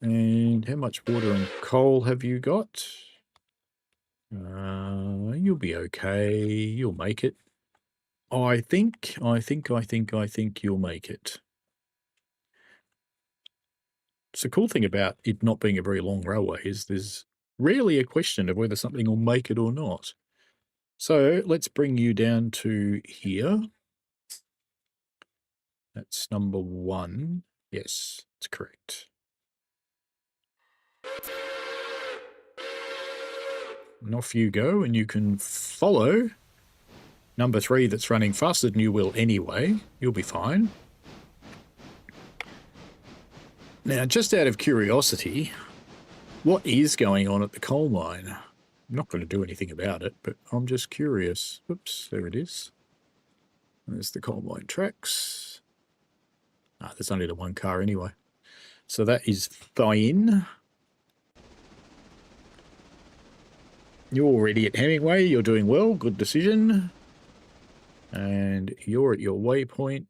And how much water and coal have you got? You'll be okay. You'll make it. I think you'll make it. So the cool thing about it not being a very long railway is there's rarely a question of whether something will make it or not. So let's bring you down to here. That's number 1. Yes, that's correct. And off you go, and you can follow number 3 that's running faster than you will anyway. You'll be fine. Now, just out of curiosity, what is going on at the coal mine? I'm not going to do anything about it, but I'm just curious. Oops, there it is. There's the coal mine tracks. Ah, there's only the one car anyway. So that is fine. You're already at Hemingway. You're doing well. Good decision. And you're at your waypoint.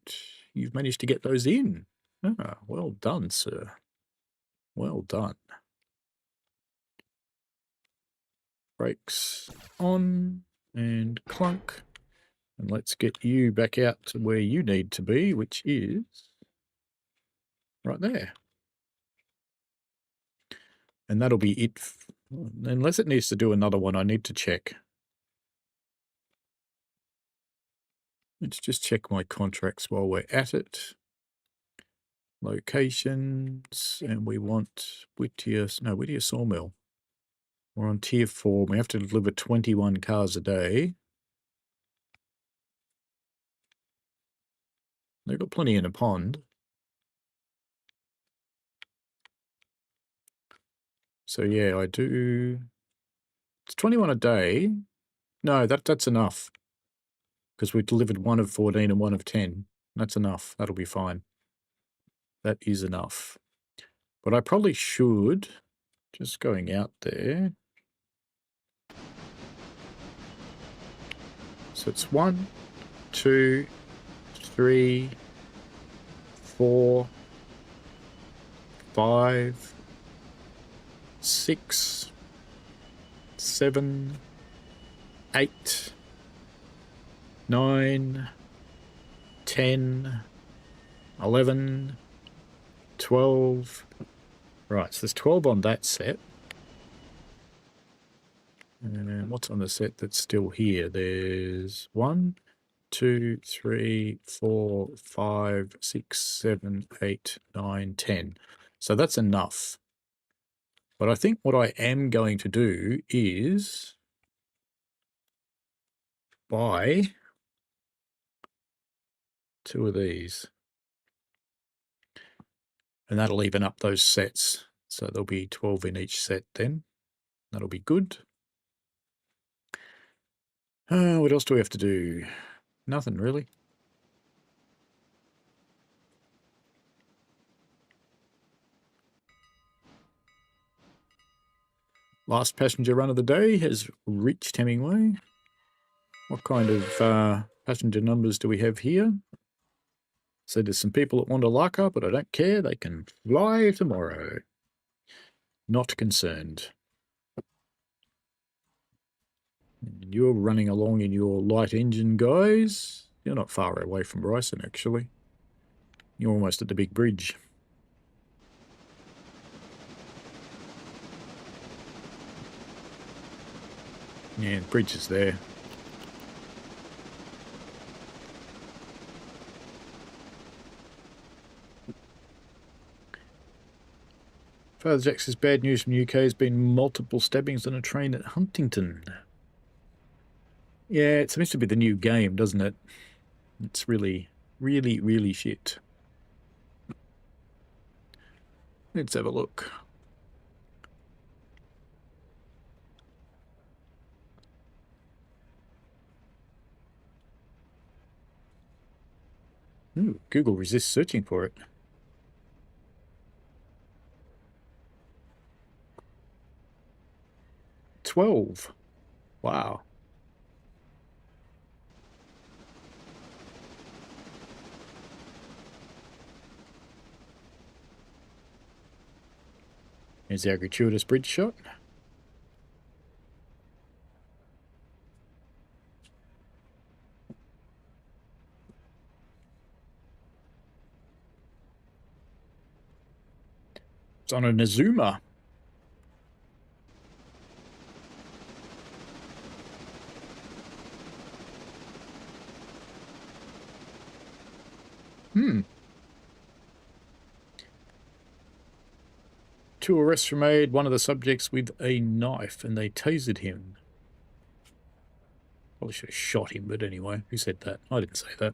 You've managed to get those in. Ah, well done, sir. Well done. Brakes on and clunk. And let's get you back out to where you need to be, which is right there. And that'll be it. Unless it needs to do another one, I need to check. Let's just check my contracts while we're at it. Locations, and we want Whittier Sawmill. We're on tier 4. We have to deliver 21 cars a day. They've got plenty in a pond. So yeah, I do. It's 21 a day. No, that's enough. Because we delivered one of 14 and one of 10. That's enough. That'll be fine. That is enough. But I probably should, just going out there. So it's 1, 2, 3, 4, 5, 6, 7, 8, 9, 10, 11, 12. Right, so there's 12 on that set. And what's on the set that's still here? There's 1, 2, 3, 4, 5, 6, 7, 8, 9, 10. So that's enough. But I think what I am going to do is buy 2 of these. And that'll even up those sets. So there'll be 12 in each set then. That'll be good. What else do we have to do? Nothing really. Last passenger run of the day has reached Hemingway. What kind of passenger numbers do we have here? So there's some people that want Alarka, but I don't care. They can fly tomorrow. Not concerned. And you're running along in your light engine, guys. You're not far away from Bryson, actually. You're almost at the big bridge. Yeah, the bridge is there. Father Jack says bad news from the UK has been multiple stabbings on a train at Huntington. Yeah, it seems to be the new game, doesn't it? It's really, really, really shit. Let's have a look. Ooh, Google resists searching for it. $12. Wow. Here's our gratuitous bridge shot. It's on a Nazuma. Hmm. 2 arrests were made, one of the subjects with a knife, and they tasered him. Probably should have shot him, but anyway, who said that? I didn't say that.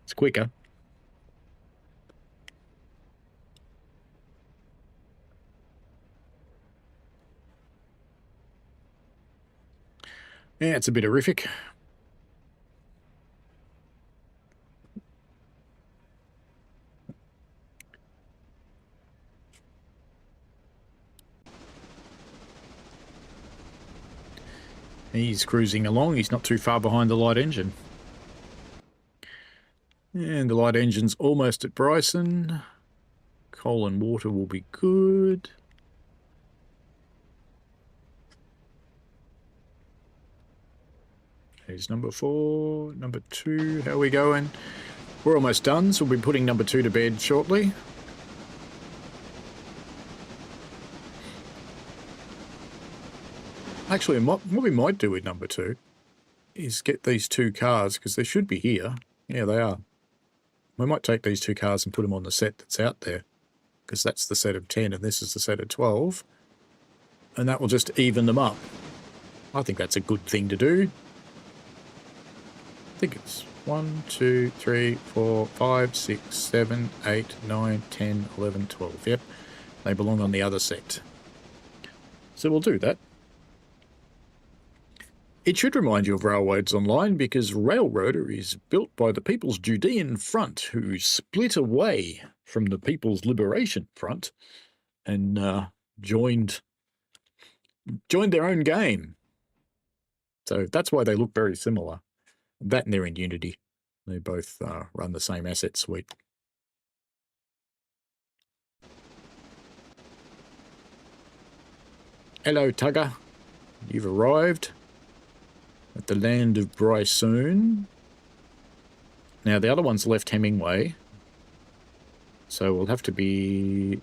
It's quicker. Yeah, it's a bit horrific. He's cruising along. He's not too far behind the light engine. And the light engine's almost at Bryson. Coal and water will be good. Here's number 4. Number 2, how are we going? We're almost done, so we'll be putting number 2 to bed shortly. Actually, what we might do with number 2 is get these 2 cars, because they should be here. Yeah, they are. We might take these 2 cars and put them on the set that's out there, because that's the set of 10 and this is the set of 12. And that will just even them up. I think that's a good thing to do. I think it's 1, 2, 3, 4, 5, 6, 7, 8, 9, 10, 11, 12. Yep, they belong on the other set. So we'll do that. It should remind you of Railroads Online, because Railroader is built by the People's Judean Front, who split away from the People's Liberation Front and joined their own game. So that's why they look very similar. That and they're in Unity. They both run the same asset suite. Hello, Tugger. You've arrived at the land of Brysoon. Now, the other one's left Hemingway. So we'll have to be...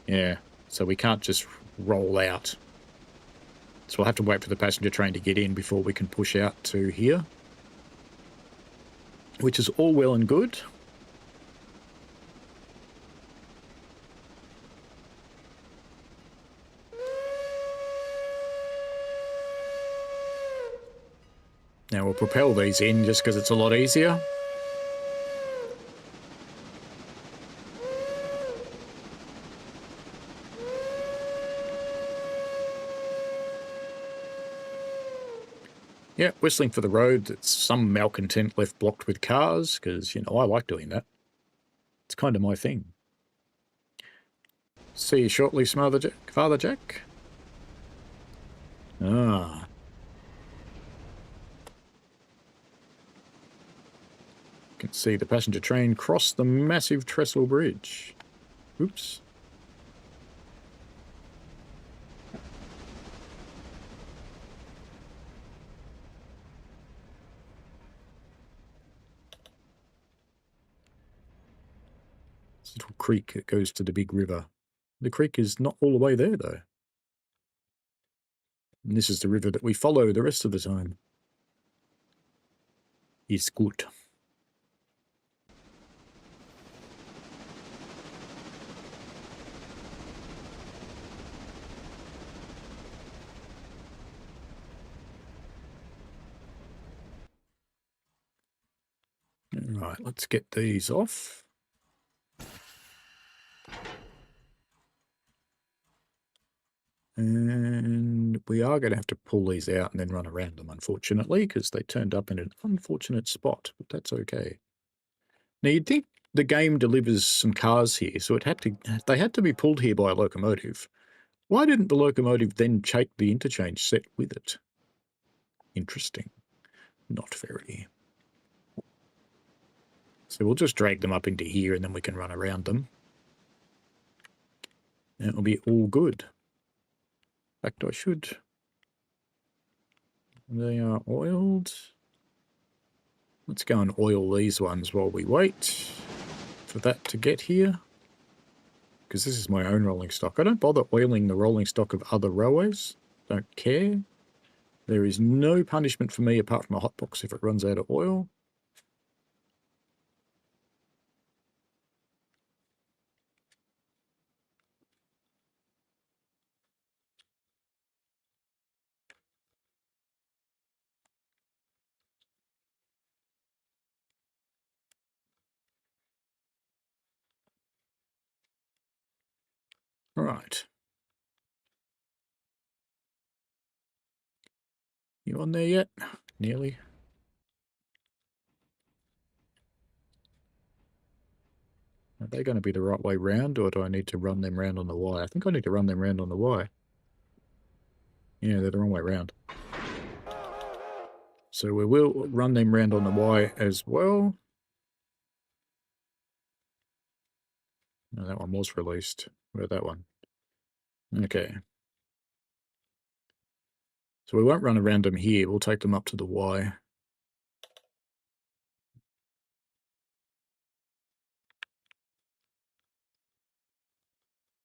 Yeah, so we can't just roll out. So we'll have to wait for the passenger train to get in before we can push out to here. Which is all well and good. Now we'll propel these in just because it's a lot easier. Yeah, whistling for the road. It's some malcontent left blocked with cars, because, you know, I like doing that. It's kind of my thing. See you shortly, Father Jack. Ah. You can see the passenger train cross the massive trestle bridge. Oops. Little creek that goes to the big river. The creek is not all the way there, though. And this is the river that we follow the rest of the time. It's good. Right, let's get these off. And we are going to have to pull these out and then run around them, unfortunately, because they turned up in an unfortunate spot, but that's okay. Now, you'd think the game delivers some cars here, so they had to be pulled here by a locomotive. Why didn't the locomotive then take the interchange set with it? Interesting. Not very. So we'll just drag them up into here and then we can run around them. And it'll be all good. In fact, I should. They are oiled. Let's go and oil these ones while we wait for that to get here. Because this is my own rolling stock. I don't bother oiling the rolling stock of other railways. Don't care. There is no punishment for me apart from a hotbox if it runs out of oil. Right. You on there yet? Nearly. Are they going to be the right way round, or do I need to run them round on the Y? I think I need to run them round on the Y. Yeah, they're the wrong way round. So we will run them round on the Y as well. No, that one was released. Where that one? Okay. So we won't run around them here. We'll take them up to the Y.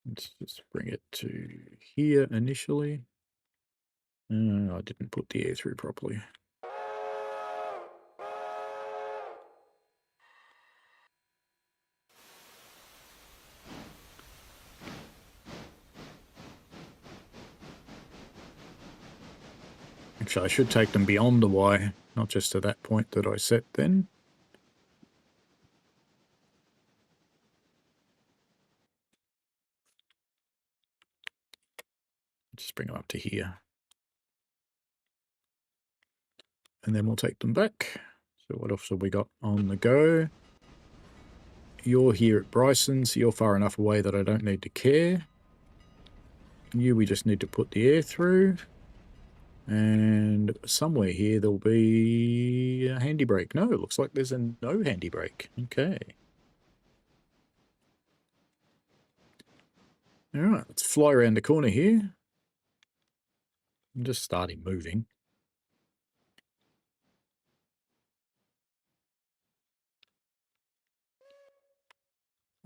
Let's just bring it to here initially. I didn't put the air through properly. Actually, I should take them beyond the Y, not just to that point that I set then. Just bring them up to here. And then we'll take them back. So what else have we got on the go? You're here at Bryson, so you're far enough away that I don't need to care. You, we just need to put the air through. And somewhere here there'll be a handy brake. No, it looks like there's a no handy brake. Okay. Alright, let's fly around the corner here. I'm just starting moving.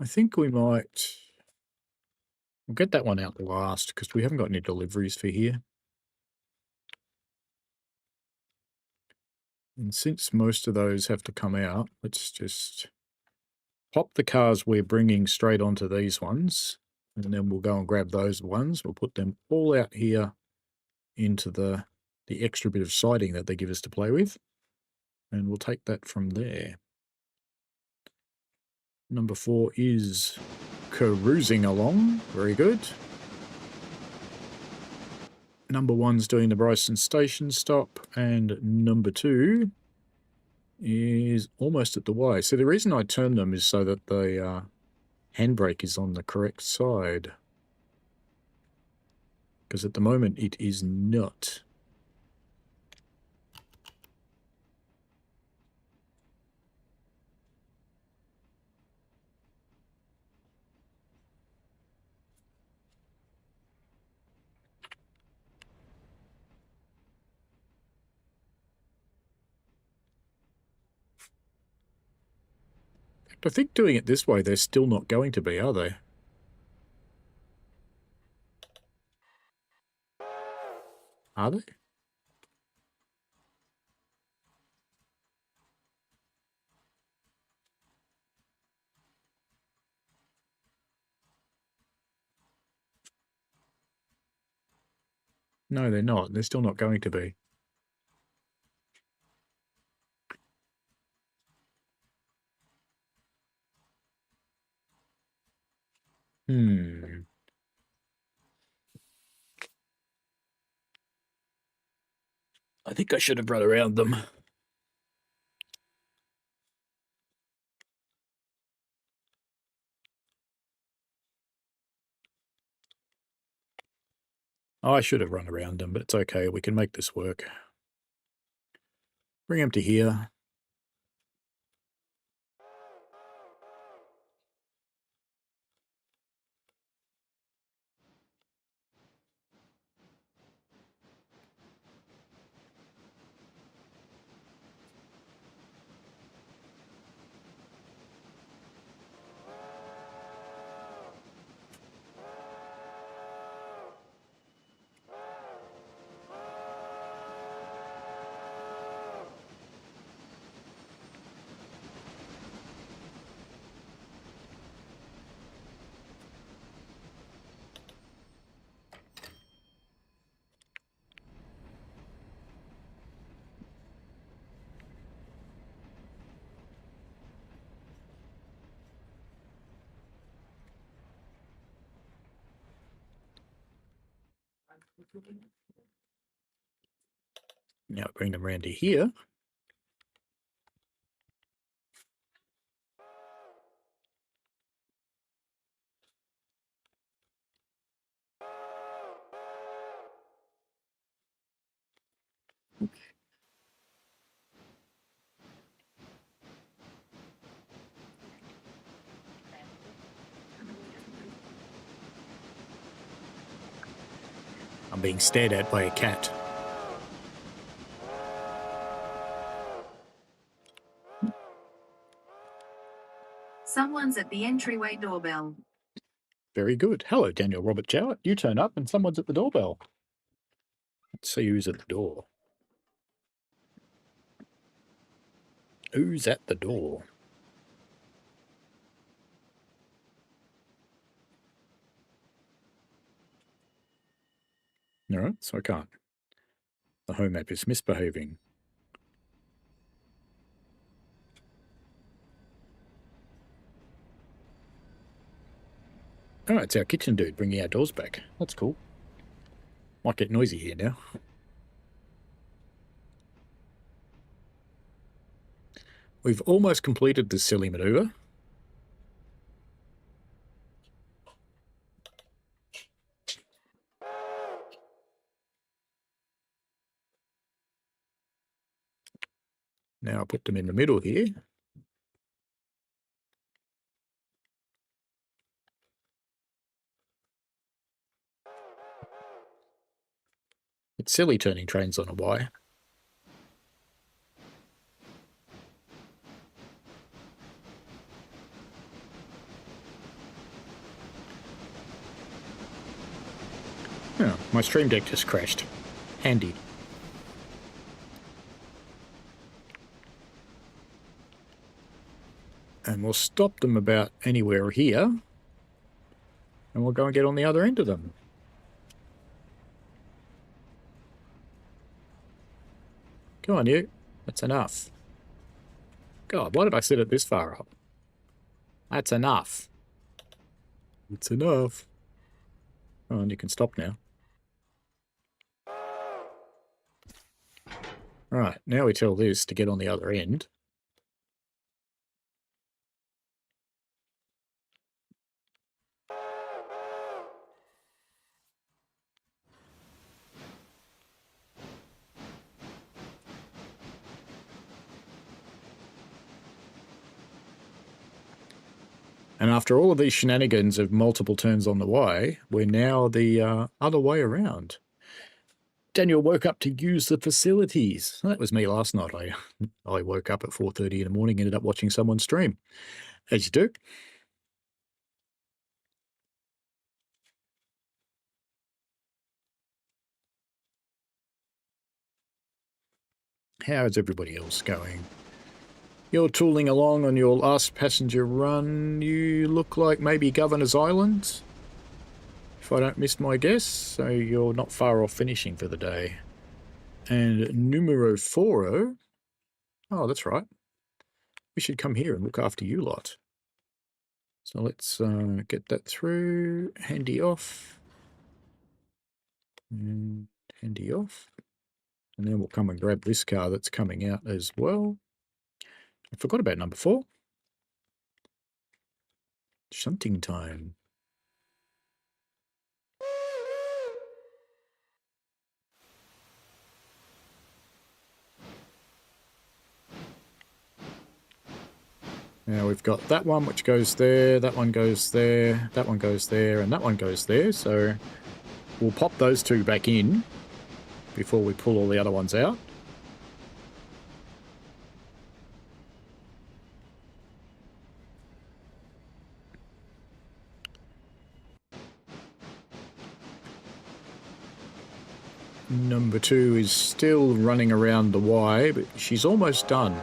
I think we might... We'll get that one out last because we haven't got any deliveries for here. And since most of those have to come out, let's just pop the cars we're bringing straight onto these ones. And then we'll go and grab those ones. We'll put them all out here into the extra bit of siding that they give us to play with. And we'll take that from there. Number 4 is cruising along. Very good. Number 1's doing the Bryson Station stop. And number 2 is almost at the Y. So the reason I turn them is so that the handbrake is on the correct side. Because at the moment it is not. I think doing it this way, they're still not going to be, are they? Are they? No, they're not. They're still not going to be. I think I should have run around them. I should have run around them, but it's okay. We can make this work. Bring them to here. Now bring them around to here. being stared at by a cat. Someone's at the entryway doorbell. Very good. Hello, Daniel Robert Jowett. You turn up and someone's at the doorbell. Let's see who's at the door. Who's at the door? No, so I can't. The home app is misbehaving. Oh, it's our kitchen dude bringing our doors back. That's cool. Might get noisy here now. We've almost completed this silly maneuver. Now I'll put them in the middle here. It's silly turning trains on a Y. Oh, my stream deck just crashed. Handy. And we'll stop them about anywhere here. And we'll go and get on the other end of them. Go on, you. That's enough. God, why did I set it this far up? That's enough. It's enough. Oh, and you can stop now. Right, now we tell this to get on the other end. And after all of these shenanigans of multiple turns on the Y, we're now the other way around. Daniel woke up to use the facilities. That was me last night. I woke up at 4:30 in the morning, ended up watching someone stream. As you do. How is everybody else going? You're tooling along on your last passenger run. You look like maybe Governor's Island, if I don't miss my guess. So you're not far off finishing for the day. And numero 4. Oh, that's right. We should come here and look after you lot. So let's get that through. Handy off. And handy off. And then we'll come and grab this car that's coming out as well. I forgot about number 4. Shunting time. Now we've got that one which goes there, that one goes there, that one goes there, and that one goes there. So we'll pop those two back in before we pull all the other ones out. Number 2 is still running around the Y, but she's almost done.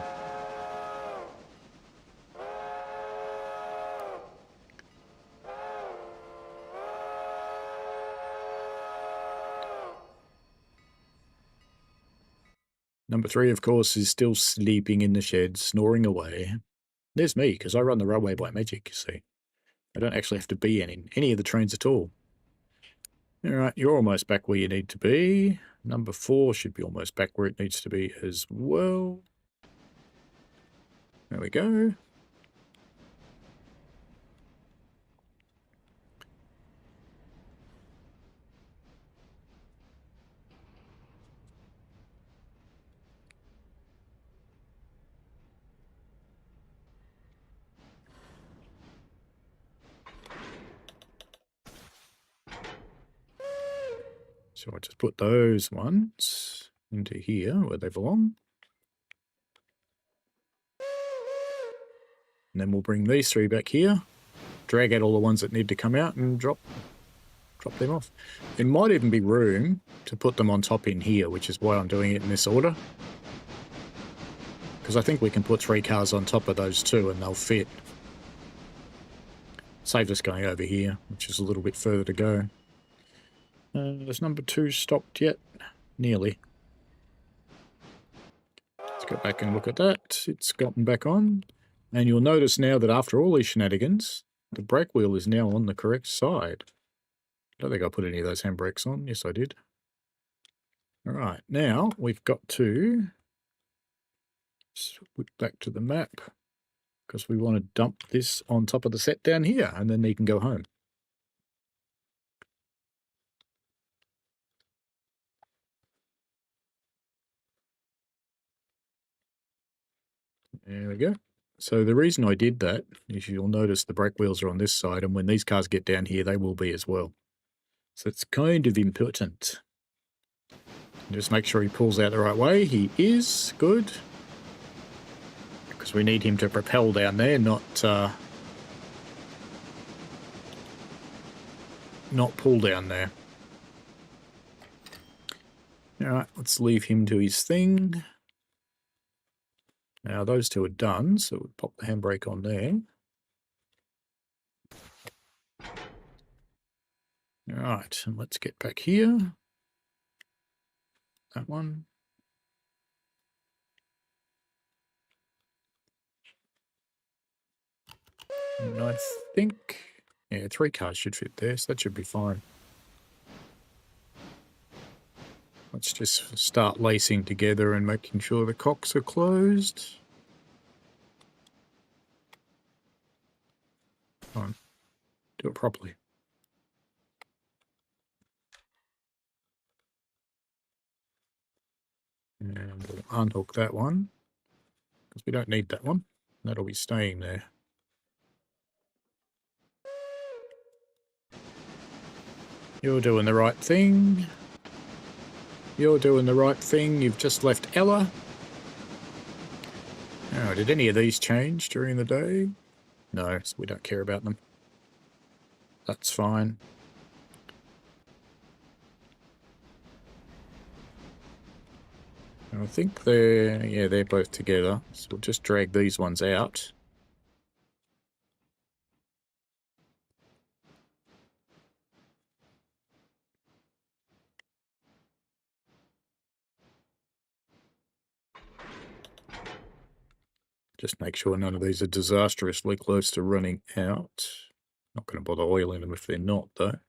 Number 3, of course, is still sleeping in the shed, snoring away. There's me, because I run the railway by magic, you see. I don't actually have to be in any of the trains at all. Alright, you're almost back where you need to be. Number 4 should be almost back where it needs to be as well. There we go. So I just put those ones into here where they belong. And then we'll bring these three back here, drag out all the ones that need to come out and drop them off. There might even be room to put them on top in here, which is why I'm doing it in this order. Because I think we can put 3 cars on top of those two and they'll fit. Save us going over here, which is a little bit further to go. Is number 2 stopped yet? Nearly. Let's go back and look at that. It's gotten back on. And you'll notice now that after all these shenanigans, the brake wheel is now on the correct side. I don't think I put any of those handbrakes on. Yes, I did. All right, now we've got to switch back to the map because we want to dump this on top of the set down here and then he can go home. There we go. So the reason I did that is you'll notice the brake wheels are on this side, and when these cars get down here, they will be as well. So it's kind of important. Just make sure he pulls out the right way. He is good. Because we need him to propel down there, not pull down there. Alright, let's leave him to his thing. Now those two are done, so we'll pop the handbrake on there. Alright, and let's get back here. That one. And I think, yeah, 3 cars should fit there, so that should be fine. Let's just start lacing together and making sure the cocks are closed. Come on, do it properly. And we'll unhook that one, because we don't need that one. That'll be staying there. You're doing the right thing. You're doing the right thing. You've just left Ella. Oh, did any of these change during the day? No, so we don't care about them. That's fine. I think they're both together. So we'll just drag these ones out. Just make sure none of these are disastrously close to running out. Not going to bother oiling them if they're not, though.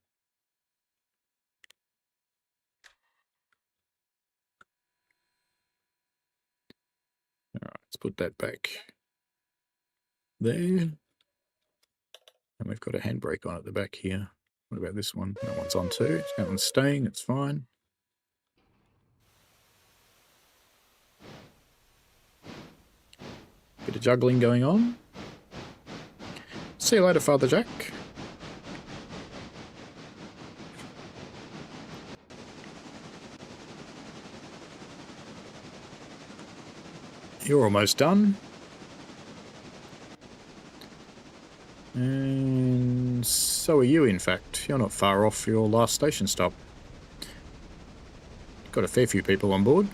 Alright, let's put that back there. And we've got a handbrake on at the back here. What about this one? That one's on too. That one's staying, it's fine. Bit of juggling going on. See you later, Father Jack. You're almost done. And so are you, in fact. You're not far off your last station stop. Got a fair few people on board.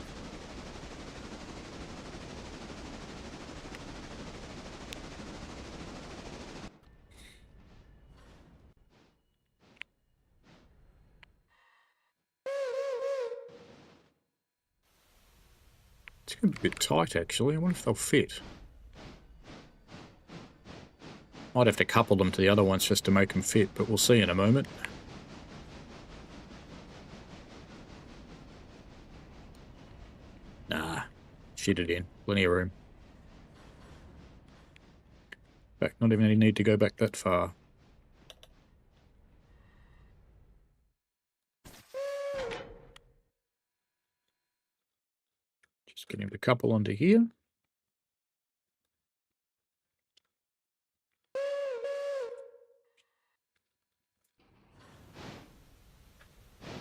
It's going to be a bit tight, actually. I wonder if they'll fit. Might have to couple them to the other ones just to make them fit, but we'll see in a moment. Nah, shit it in. Plenty of room. In fact, not even any need to go back that far. Just get him to couple onto here.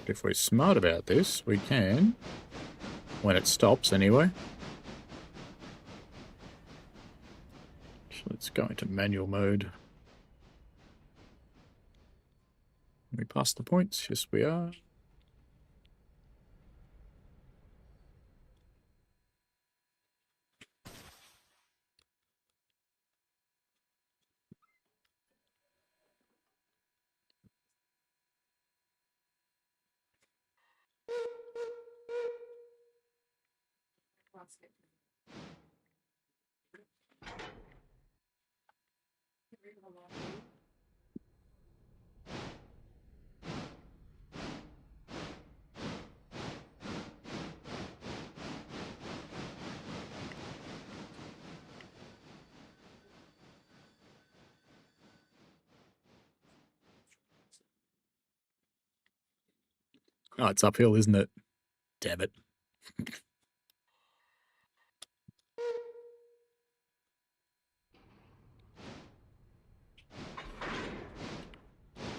But if we're smart about this, we can, when it stops anyway. So let's go into manual mode. We pass the points? Yes, we are. Oh, it's uphill, isn't it? Damn it.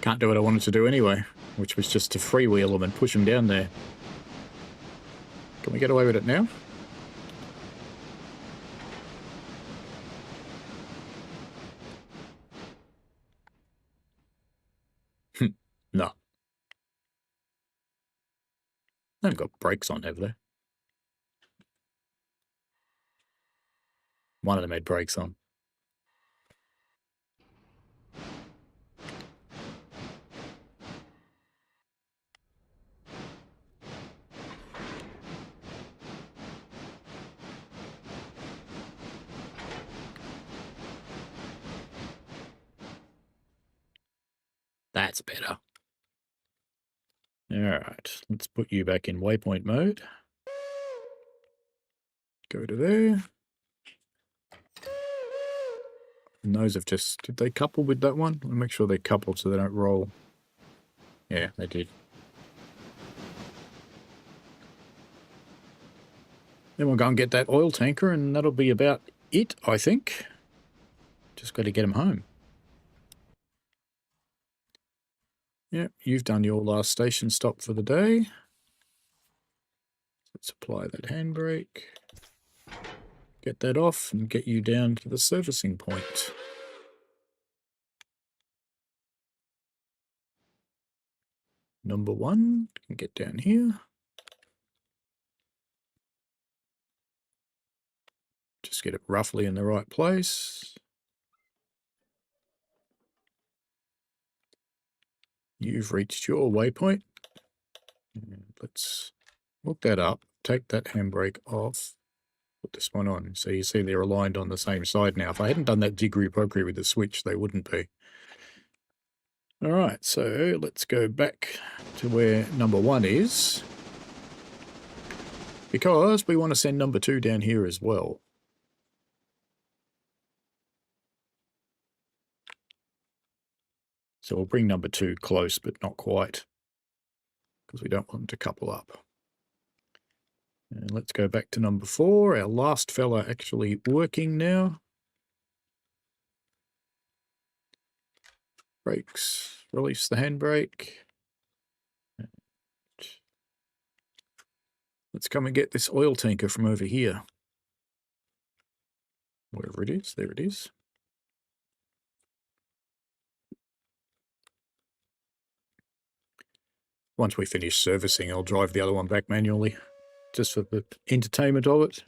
Can't do what I wanted to do anyway, which was just to freewheel them and push them down there. Can we get away with it now? No. They've got brakes on, have they? One of them had brakes on. That's better. Alright, let's put you back in waypoint mode. Go to there. And those have just... Did they couple with that one? I'll make sure they coupled so they don't roll. Yeah, they did. Then we'll go and get that oil tanker and that'll be about it, I think. Just got to get them home. Yeah, you've done your last station stop for the day. Let's apply that handbrake. Get that off and get you down to the servicing point. Number 1, can get down here. Just get it roughly in the right place. You've reached your waypoint. Let's look that up. Take that handbrake off. Put this one on. So you see they're aligned on the same side now. If I hadn't done that jiggery-pokery with the switch, they wouldn't be. All right, so let's go back to where number 1 is. Because we want to send number 2 down here as well. So we'll bring number 2 close, but not quite. Because we don't want them to couple up. And let's go back to number 4. Our last fella actually working now. Brakes. Release the handbrake. Let's come and get this oil tanker from over here. Wherever it is. There it is. Once we finish servicing, I'll drive the other one back manually. Just for the entertainment of it.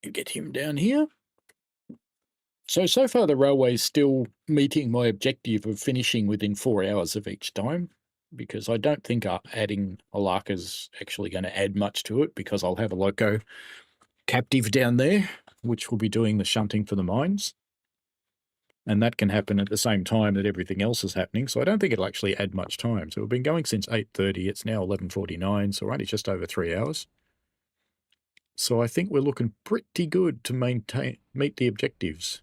And get him down here. So far the railway's still meeting my objective of finishing within 4 hours of each time, because I don't think adding Alarka's actually going to add much to it, because I'll have a loco captive down there, which will be doing the shunting for the mines. And that can happen at the same time that everything else is happening, so I don't think it'll actually add much time. So we've been going since 8:30, it's now 11:49, so we're only just over 3 hours. So I think we're looking pretty good to meet the objectives.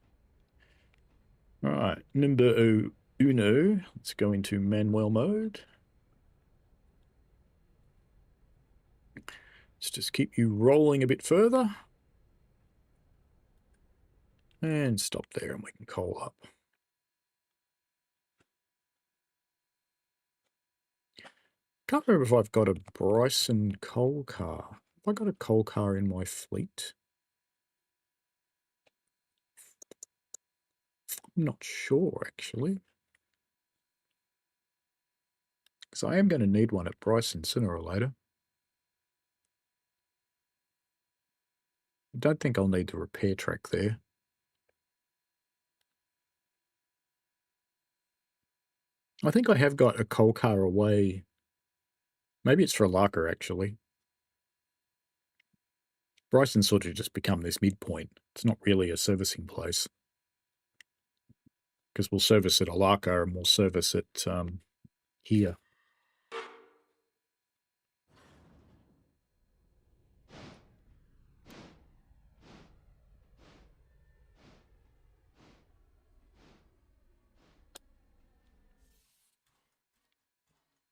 All right, number uno, let's go into manual mode. Let's just keep you rolling a bit further. And stop there and we can coal up. Can't remember if I've got a Bryson coal car. Have I got a coal car in my fleet? I'm not sure, actually. Because I am going to need one at Bryson sooner or later. I don't think I'll need the repair track there. I think I have got a coal car away. Maybe it's for Alarka, actually. Bryson's sort of just become this midpoint. It's not really a servicing place. Because we'll service at Alarka and we'll service it here.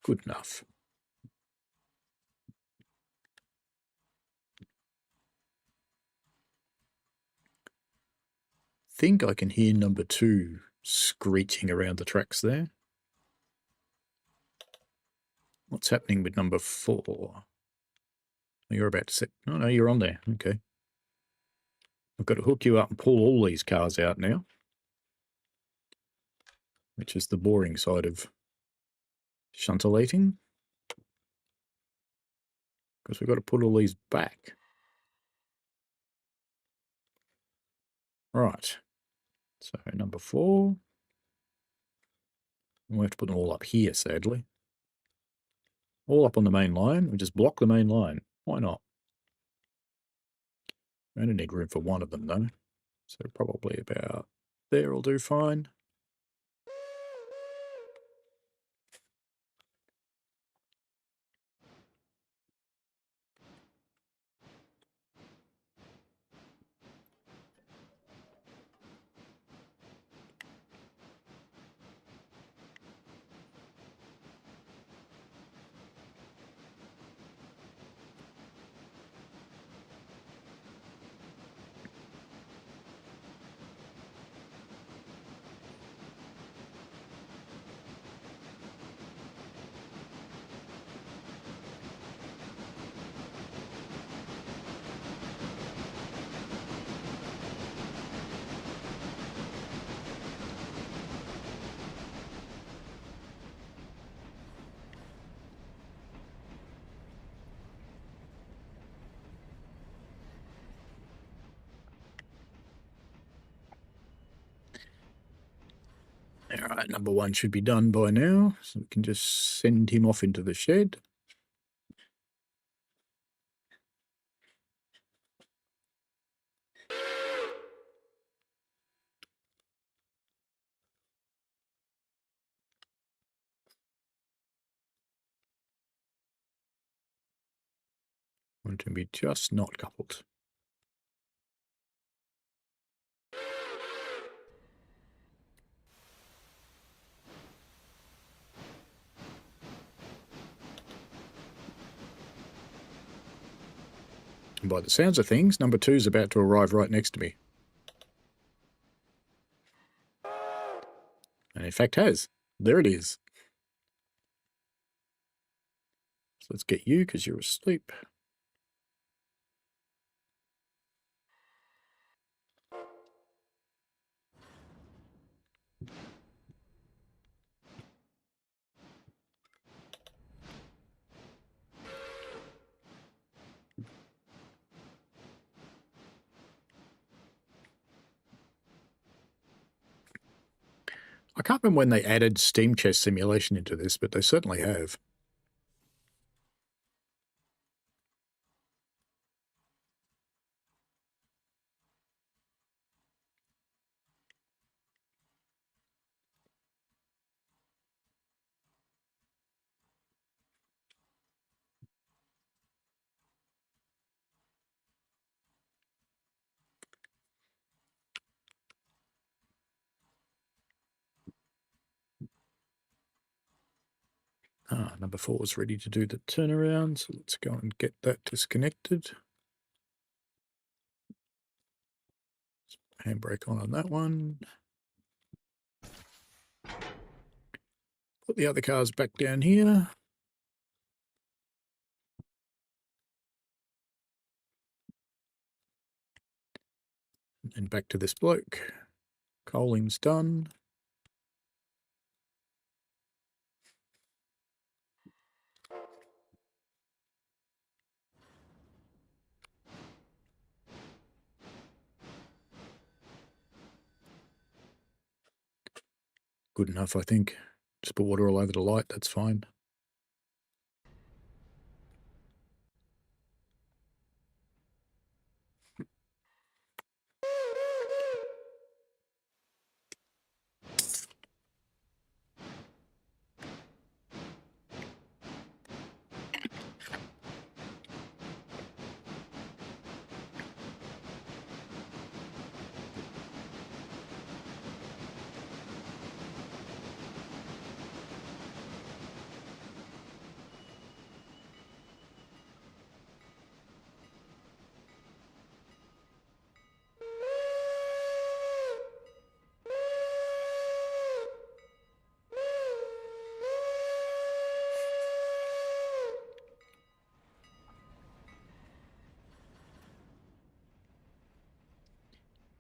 Good enough. Think I can hear number 2 screeching around the tracks there. What's happening with number 4? You're about to set... Oh, no, you're on there. Okay. I've got to hook you up and pull all these cars out now. Which is the boring side of shuntulating. Because we've got to put all these back. Right. So number 4. We'll have to put them all up here, sadly. All up on the main line. We just block the main line. Why not? I only need room for one of them, though. So probably about there will do fine. All right, number 1 should be done by now, so we can just send him off into the shed. Want to be just not coupled. And by the sounds of things, number 2 is about to arrive right next to me. And in fact has. There it is. So let's get you because you're asleep. I can't remember when they added steam chest simulation into this, but they certainly have. Number 4 is ready to do the turnaround, so let's go and get that disconnected. Handbrake on that one. Put the other cars back down here. And back to this bloke. Coaling's done. Good enough, I think. Just put water all over the light, that's fine.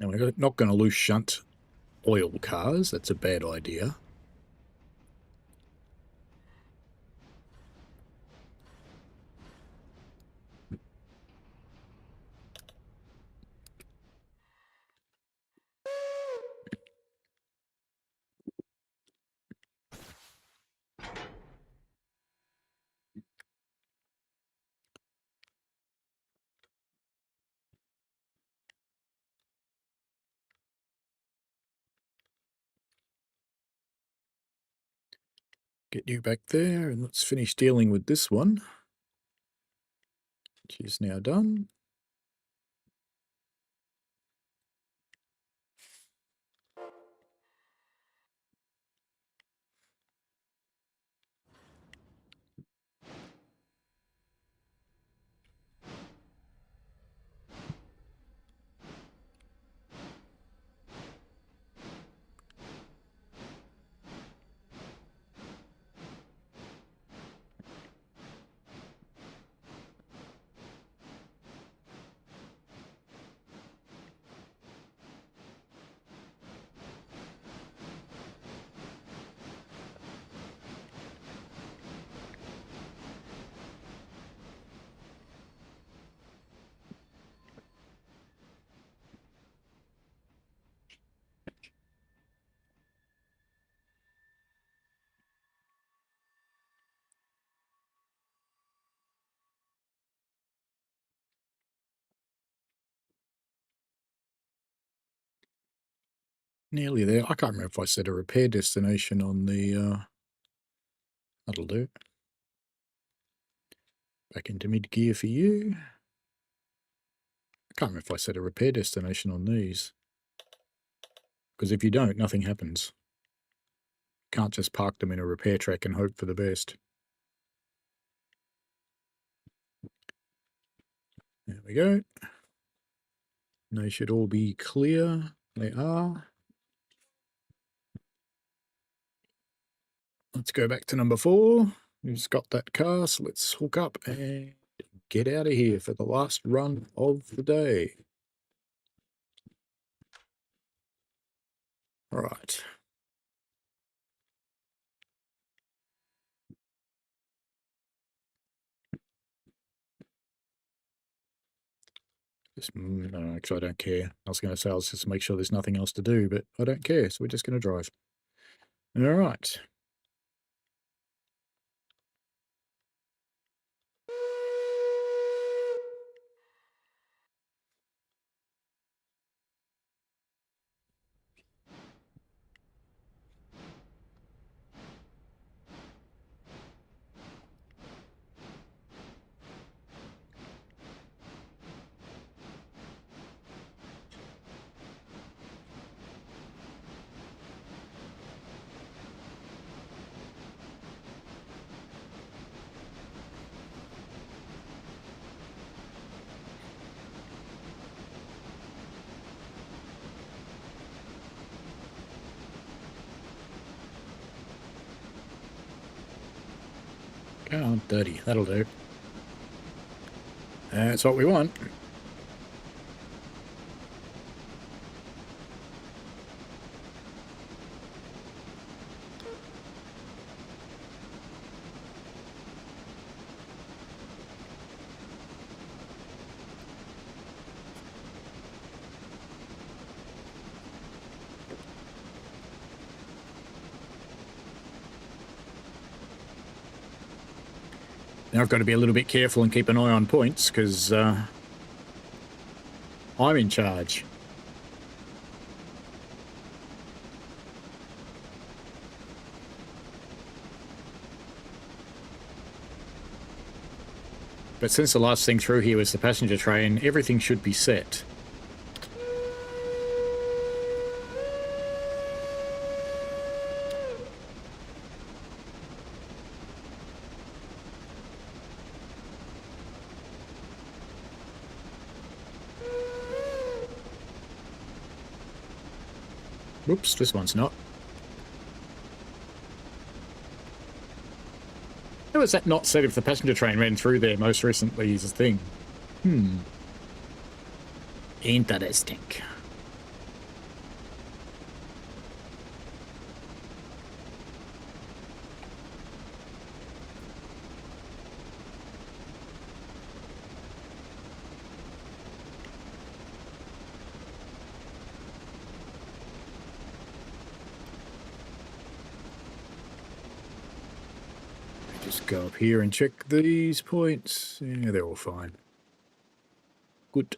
Now, we're not going to loose shunt oil cars. That's a bad idea. Get you back there, and let's finish dealing with this one, which is now done. Nearly there. I can't remember if I set a repair destination on the... that'll do. Back into mid-gear for you. I can't remember if I set a repair destination on these. Because if you don't, nothing happens. Can't just park them in a repair track and hope for the best. There we go. They should all be clear. They are. Let's go back to number 4. Who's got that car? So let's hook up and get out of here for the last run of the day. All right. No, actually, I don't care. I was going to say, I'll just make sure there's nothing else to do, but I don't care, so we're just going to drive. All right. Go on, 30. That'll do. That's what we want. Now I've got to be a little bit careful and keep an eye on points, because I'm in charge. But since the last thing through here was the passenger train, everything should be set. Oops, this one's not. How was that not said if the passenger train ran through there most recently is a thing? Interesting. Just go up here and check these points. Yeah, they're all fine. Good.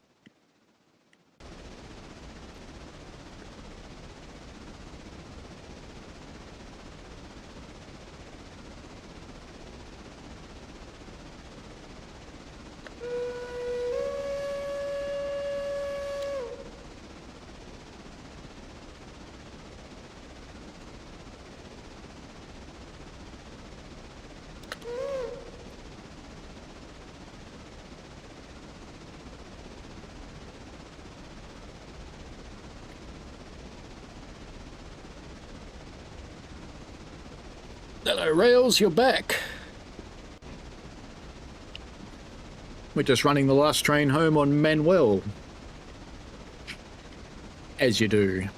Hello, Rails, you're back. We're just running the last train home on Manuel. As you do.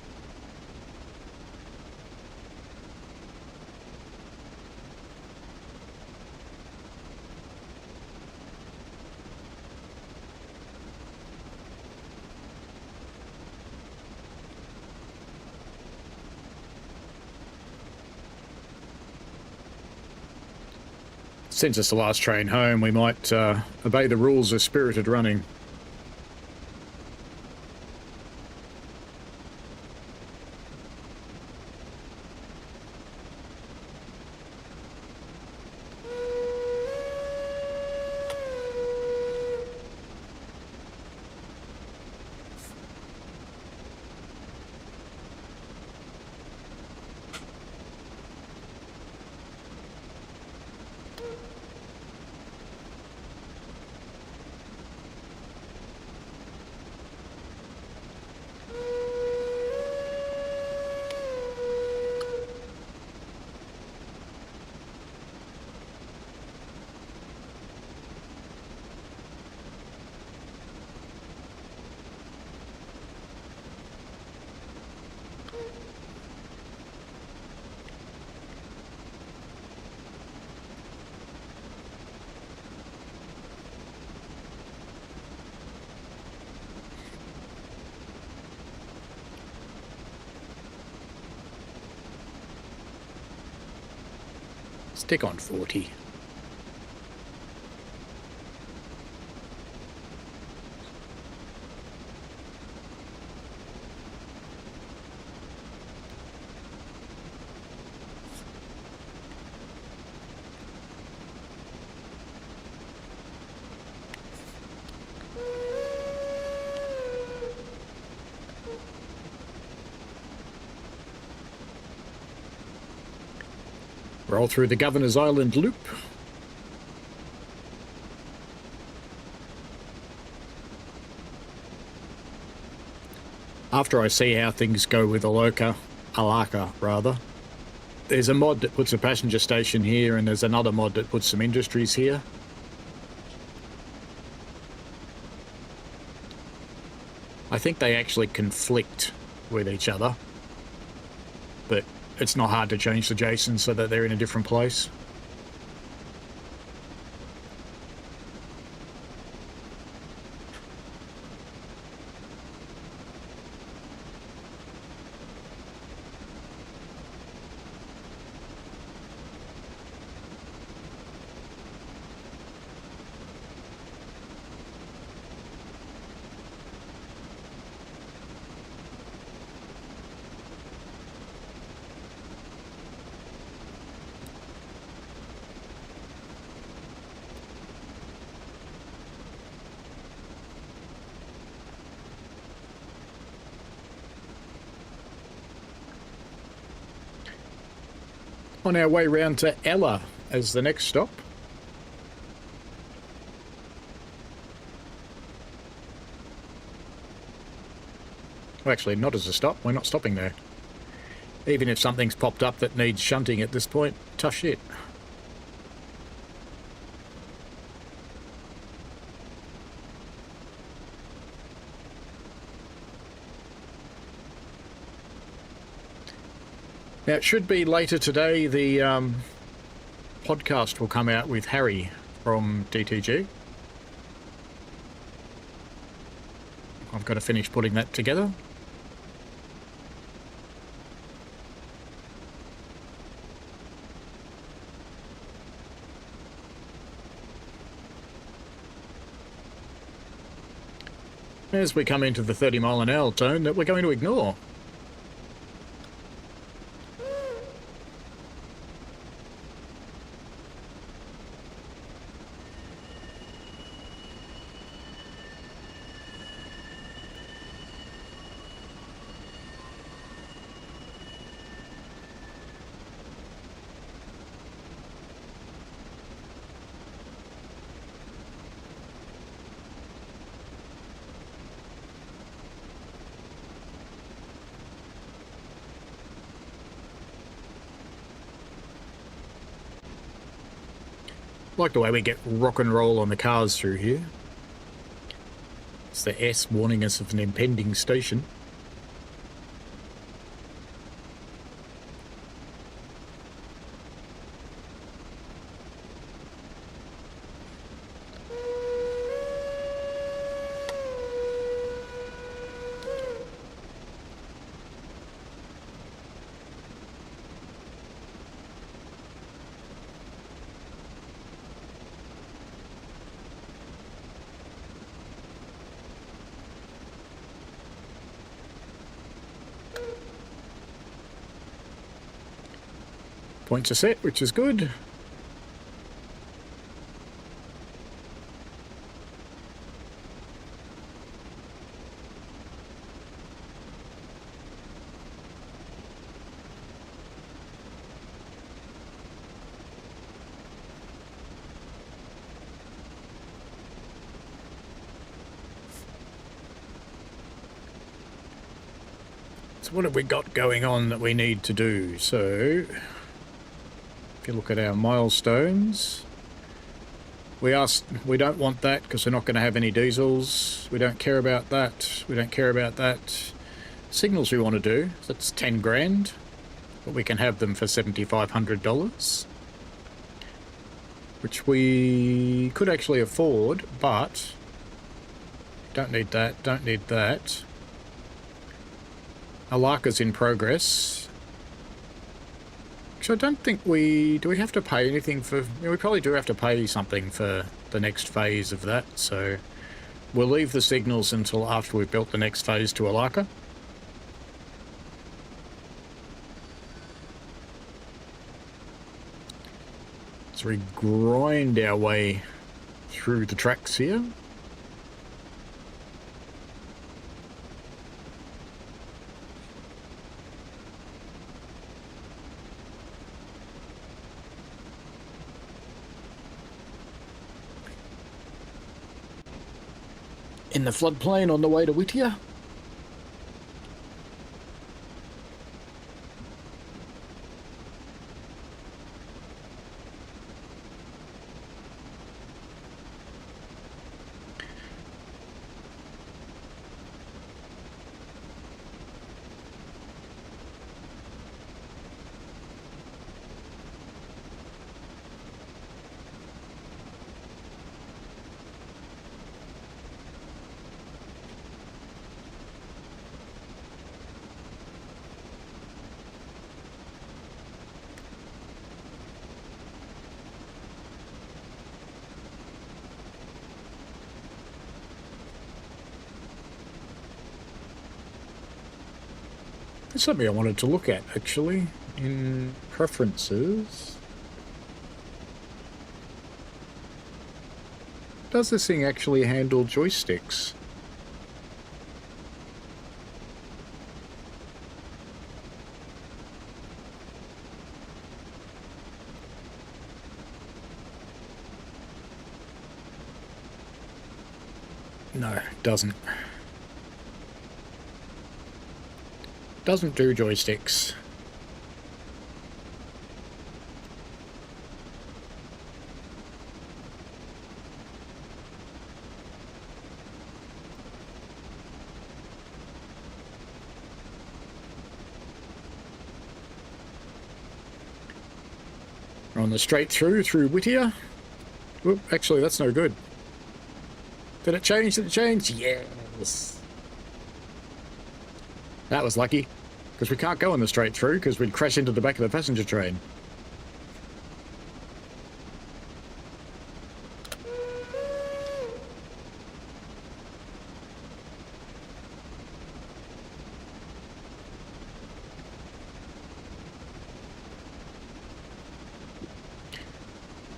Since it's the last train home, we might obey the rules of spirited running. Stick on 40. Roll through the Governor's Island loop. After I see how things go with Alarka, rather. There's a mod that puts a passenger station here, and there's another mod that puts some industries here. I think they actually conflict with each other, but it's not hard to change the JSON so that they're in a different place. On our way round to Ella as the next stop. Well, actually, not as a stop. We're not stopping there. Even if something's popped up that needs shunting at this point, tough shit. Now, it should be later today, the podcast will come out with Harry from DTG. I've got to finish putting that together. As we come into the 30-mile-an-hour zone that we're going to ignore. Like the way we get rock and roll on the cars through here. It's the S warning us of an impending station. Points are set, which is good. So what have we got going on that we need to do? So if you look at our milestones, we don't want that because we're not going to have any diesels. We don't care about that. We don't care about that. Signals we want to do, that's 10 grand, but we can have them for $7,500, which we could actually afford, but don't need that, don't need that. Alarka's in progress. So I don't think do we have to pay anything for, we probably do have to pay something for the next phase of that, so we'll leave the signals until after we've built the next phase to Alarka. So we grind our way through the tracks here. In the floodplain on the way to Whittier. There's something I wanted to look at, actually, in preferences. Does this thing actually handle joysticks? No, it doesn't. Doesn't do joysticks. We're on the straight through Whittier. Whoop, actually, that's no good. Did it change? Did it change? Yes. That was lucky. Because we can't go on the straight through because we'd crash into the back of the passenger train.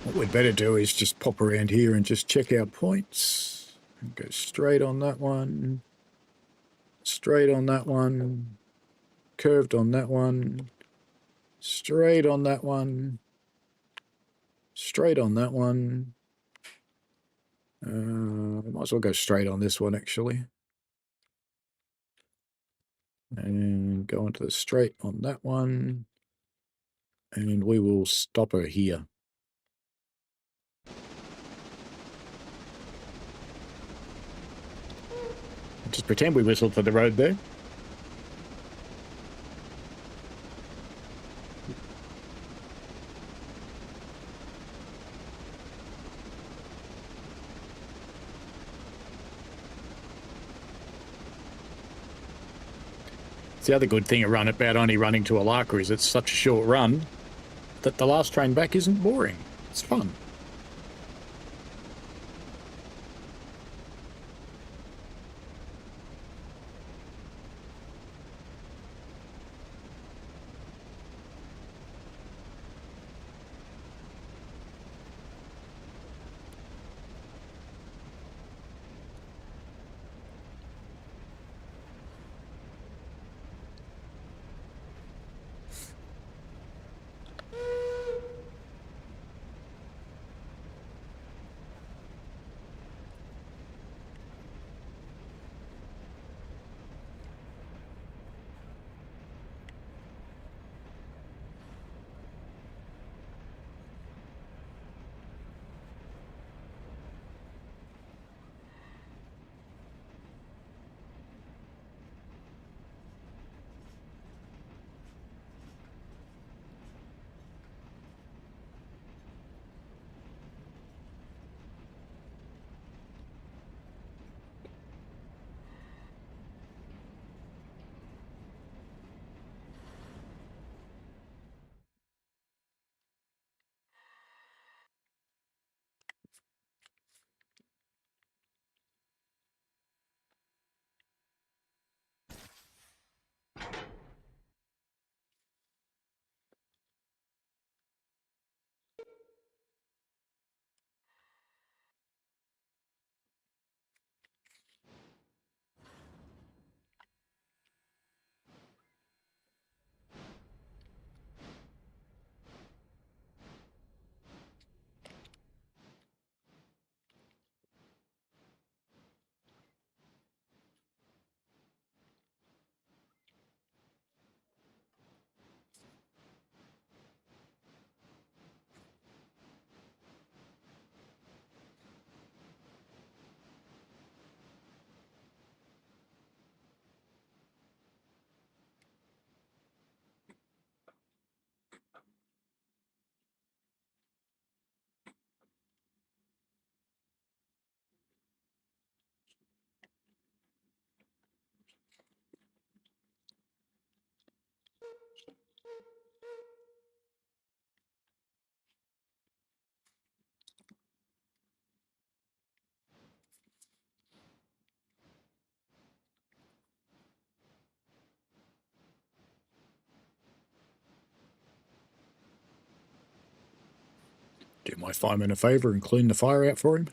What we'd better do is just pop around here and just check our points. And go straight on that one. Straight on that one. Curved on that one. Straight on that one. Straight on that one. Might as well go straight on this one, actually. And go onto the straight on that one. And we will stop her here. Just pretend we whistled for the road there. The other good thing about only running to Alarka is it's such a short run that the last train back isn't boring. It's fun. do my fireman a favour and clean the fire out for him.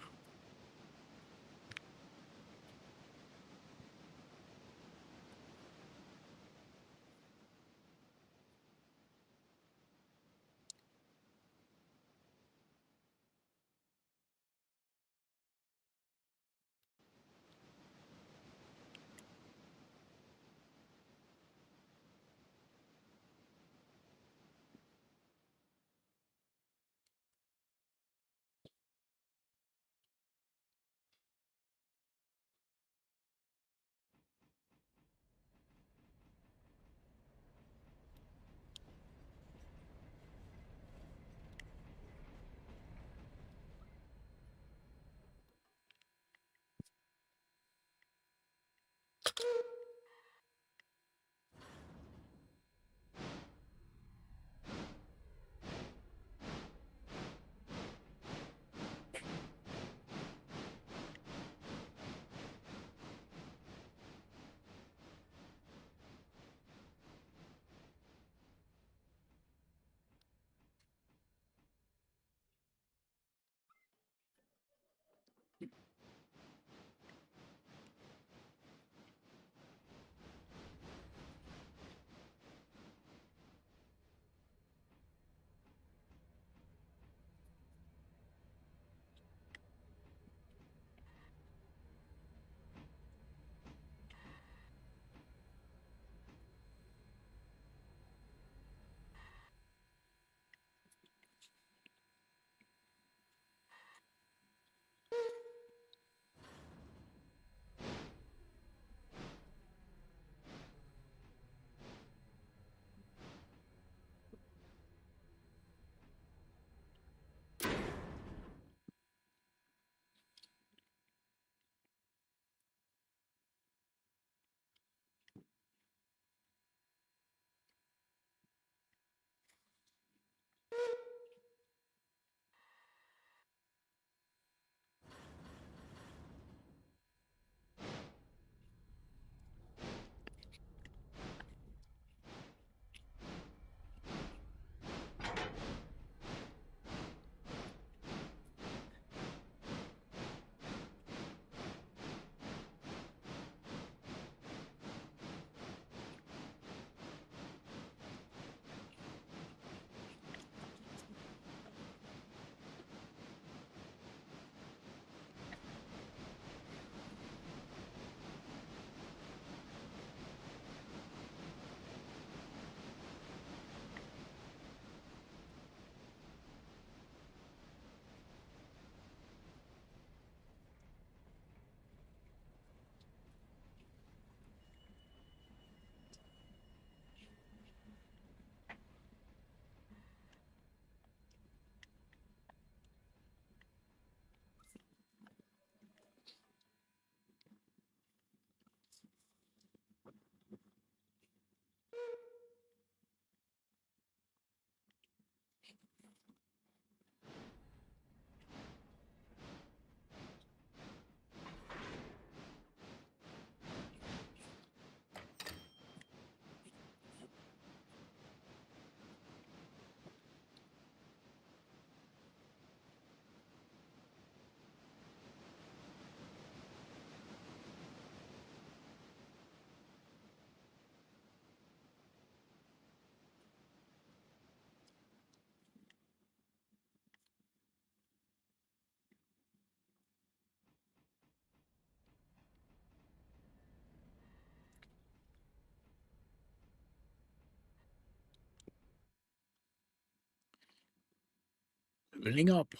Leveling up.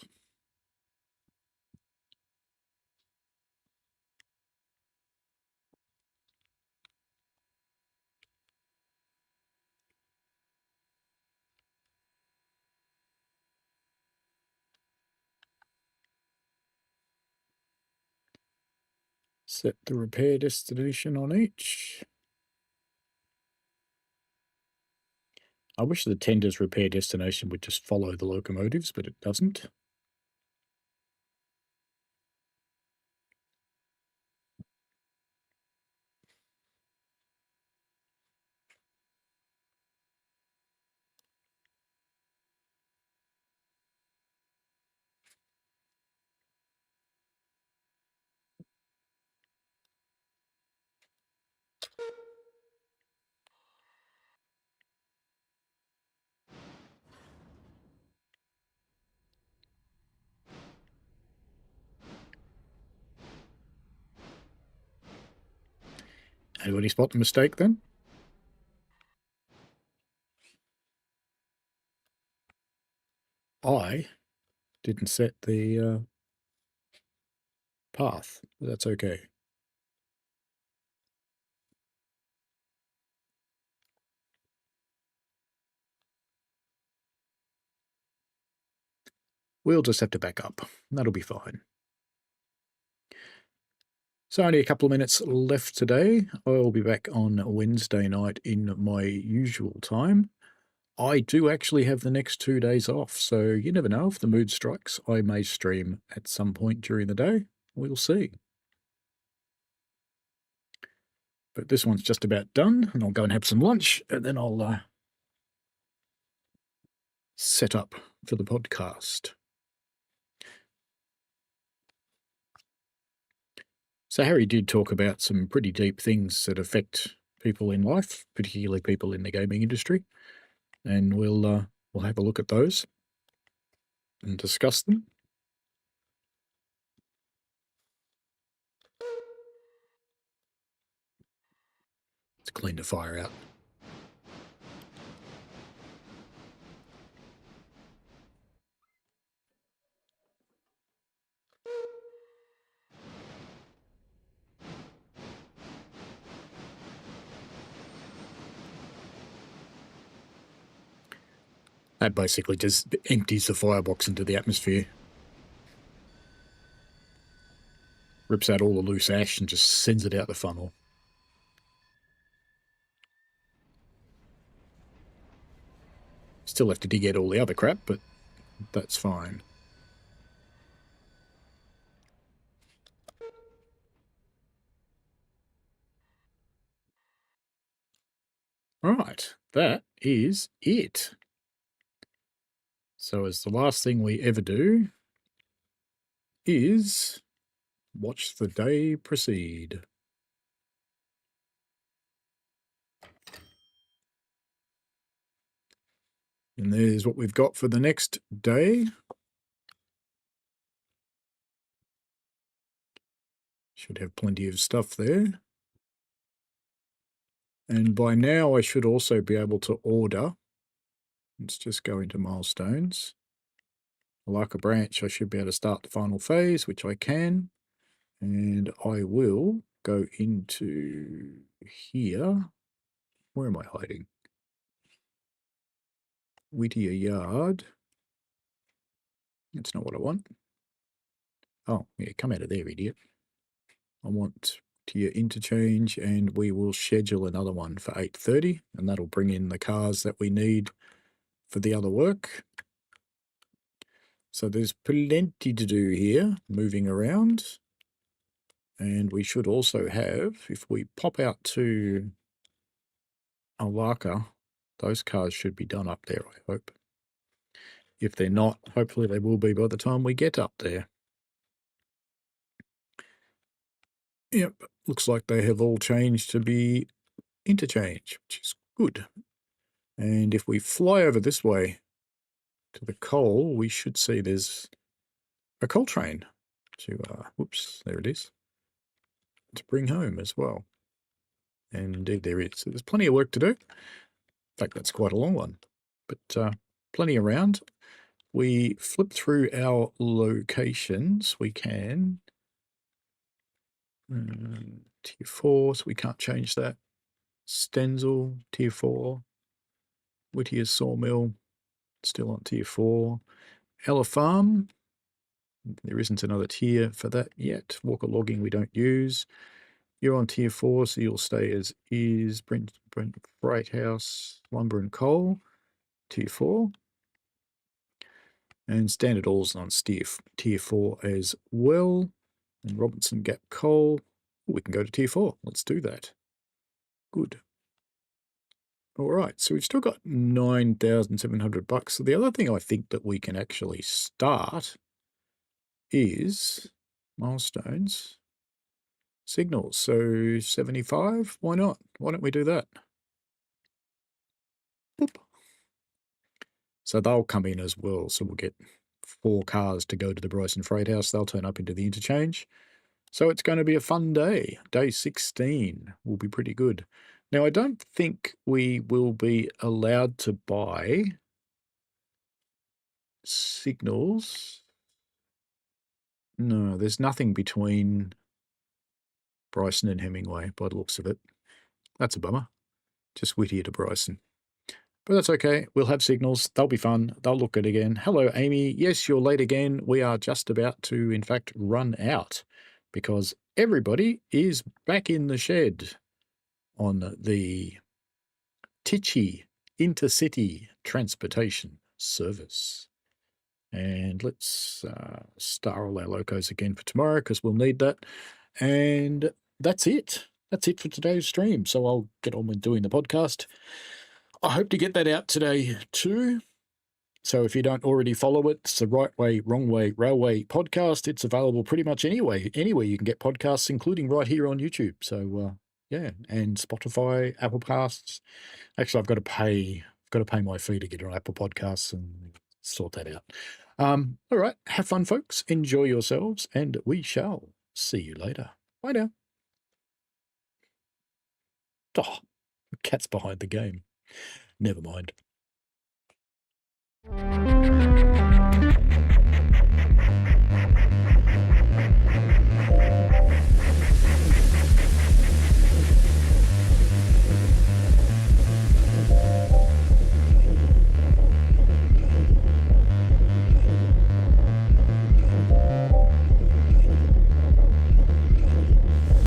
Set the repair destination on each. I wish the tender's repair destination would just follow the locomotives, but it doesn't. Anybody spot the mistake then? I didn't set the path. That's okay. We'll just have to back up. That'll be fine. So only a couple of minutes left today. I'll be back on Wednesday night in my usual time. I do actually have the next 2 days off, so you never know. If the mood strikes, I may stream at some point during the day. We'll see. But this one's just about done, and I'll go and have some lunch, and then I'll set up for the podcast. So Harry did talk about some pretty deep things that affect people in life, particularly people in the gaming industry, and we'll have a look at those and discuss them. Let's clean the fire out. That basically just empties the firebox into the atmosphere. Rips out all the loose ash and just sends it out the funnel. Still have to dig out all the other crap, but that's fine. Right, that is it. So as the last thing we ever do is watch the day proceed. And there's what we've got for the next day. Should have plenty of stuff there. And by now I should also be able to order. Let's just go into milestones. Alarka branch, I should be able to start the final phase, which I can. And I will go into here. Where am I hiding? Whittier Yard. That's not what I want. Oh, yeah, come out of there, idiot. I want Whittier Interchange, and we will schedule another one for 8:30, and that'll bring in the cars that we need for the other work. So there's plenty to do here, moving around. And we should also have, if we pop out to Alarka, those cars should be done up there, I hope. If they're not, hopefully they will be by the time we get up there. Yep, looks like they have all changed to be interchange, which is good. And if we fly over this way to the coal, we should see there's a coal train to, whoops, there it is, to bring home as well. And indeed there is. So there's plenty of work to do. In fact, that's quite a long one, but plenty around. We flip through our locations. We can tier 4, so we can't change that. Stenzel, tier 4. Whittier's Sawmill, still on tier 4. Ella Farm, there isn't another tier for that yet. Walker Logging we don't use. You're on tier 4, so you'll stay as is. Brent Bright House, Lumber and Coal, tier 4. And Standard Oil's on tier 4 as well. And Robinson Gap Coal, we can go to tier 4. Let's do that. Good. All right, so we've still got 9,700 bucks. So the other thing I think that we can actually start is milestones, signals. So 75, why not? Why don't we do that? Boop. So they'll come in as well. So we'll get 4 cars to go to the Bryson Freight House. They'll turn up into the interchange. So it's going to be a fun day. Day 16 will be pretty good. Now, I don't think we will be allowed to buy signals. No, there's nothing between Bryson and Hemingway by the looks of it. That's a bummer. Just Whittier to Bryson. But that's okay. We'll have signals. They'll be fun. They'll look good again. Hello, Amy. Yes, you're late again. We are just about to, in fact, run out because everybody is back in the shed on the Titchy Intercity transportation service. And let's star all our locos again for tomorrow because we'll need that. And that's it. That's it for today's stream. So I'll get on with doing the podcast. I hope to get that out today too. So if you don't already follow it, it's the Right Way, Wrong Way Railway podcast. It's available pretty much anywhere you can get podcasts, including right here on YouTube. So yeah, and Spotify, Apple Podcasts. Actually, I've got to pay my fee to get on Apple Podcasts and sort that out. All right, have fun, folks. Enjoy yourselves, and we shall see you later. Bye now. Oh, the cat's behind the game. Never mind.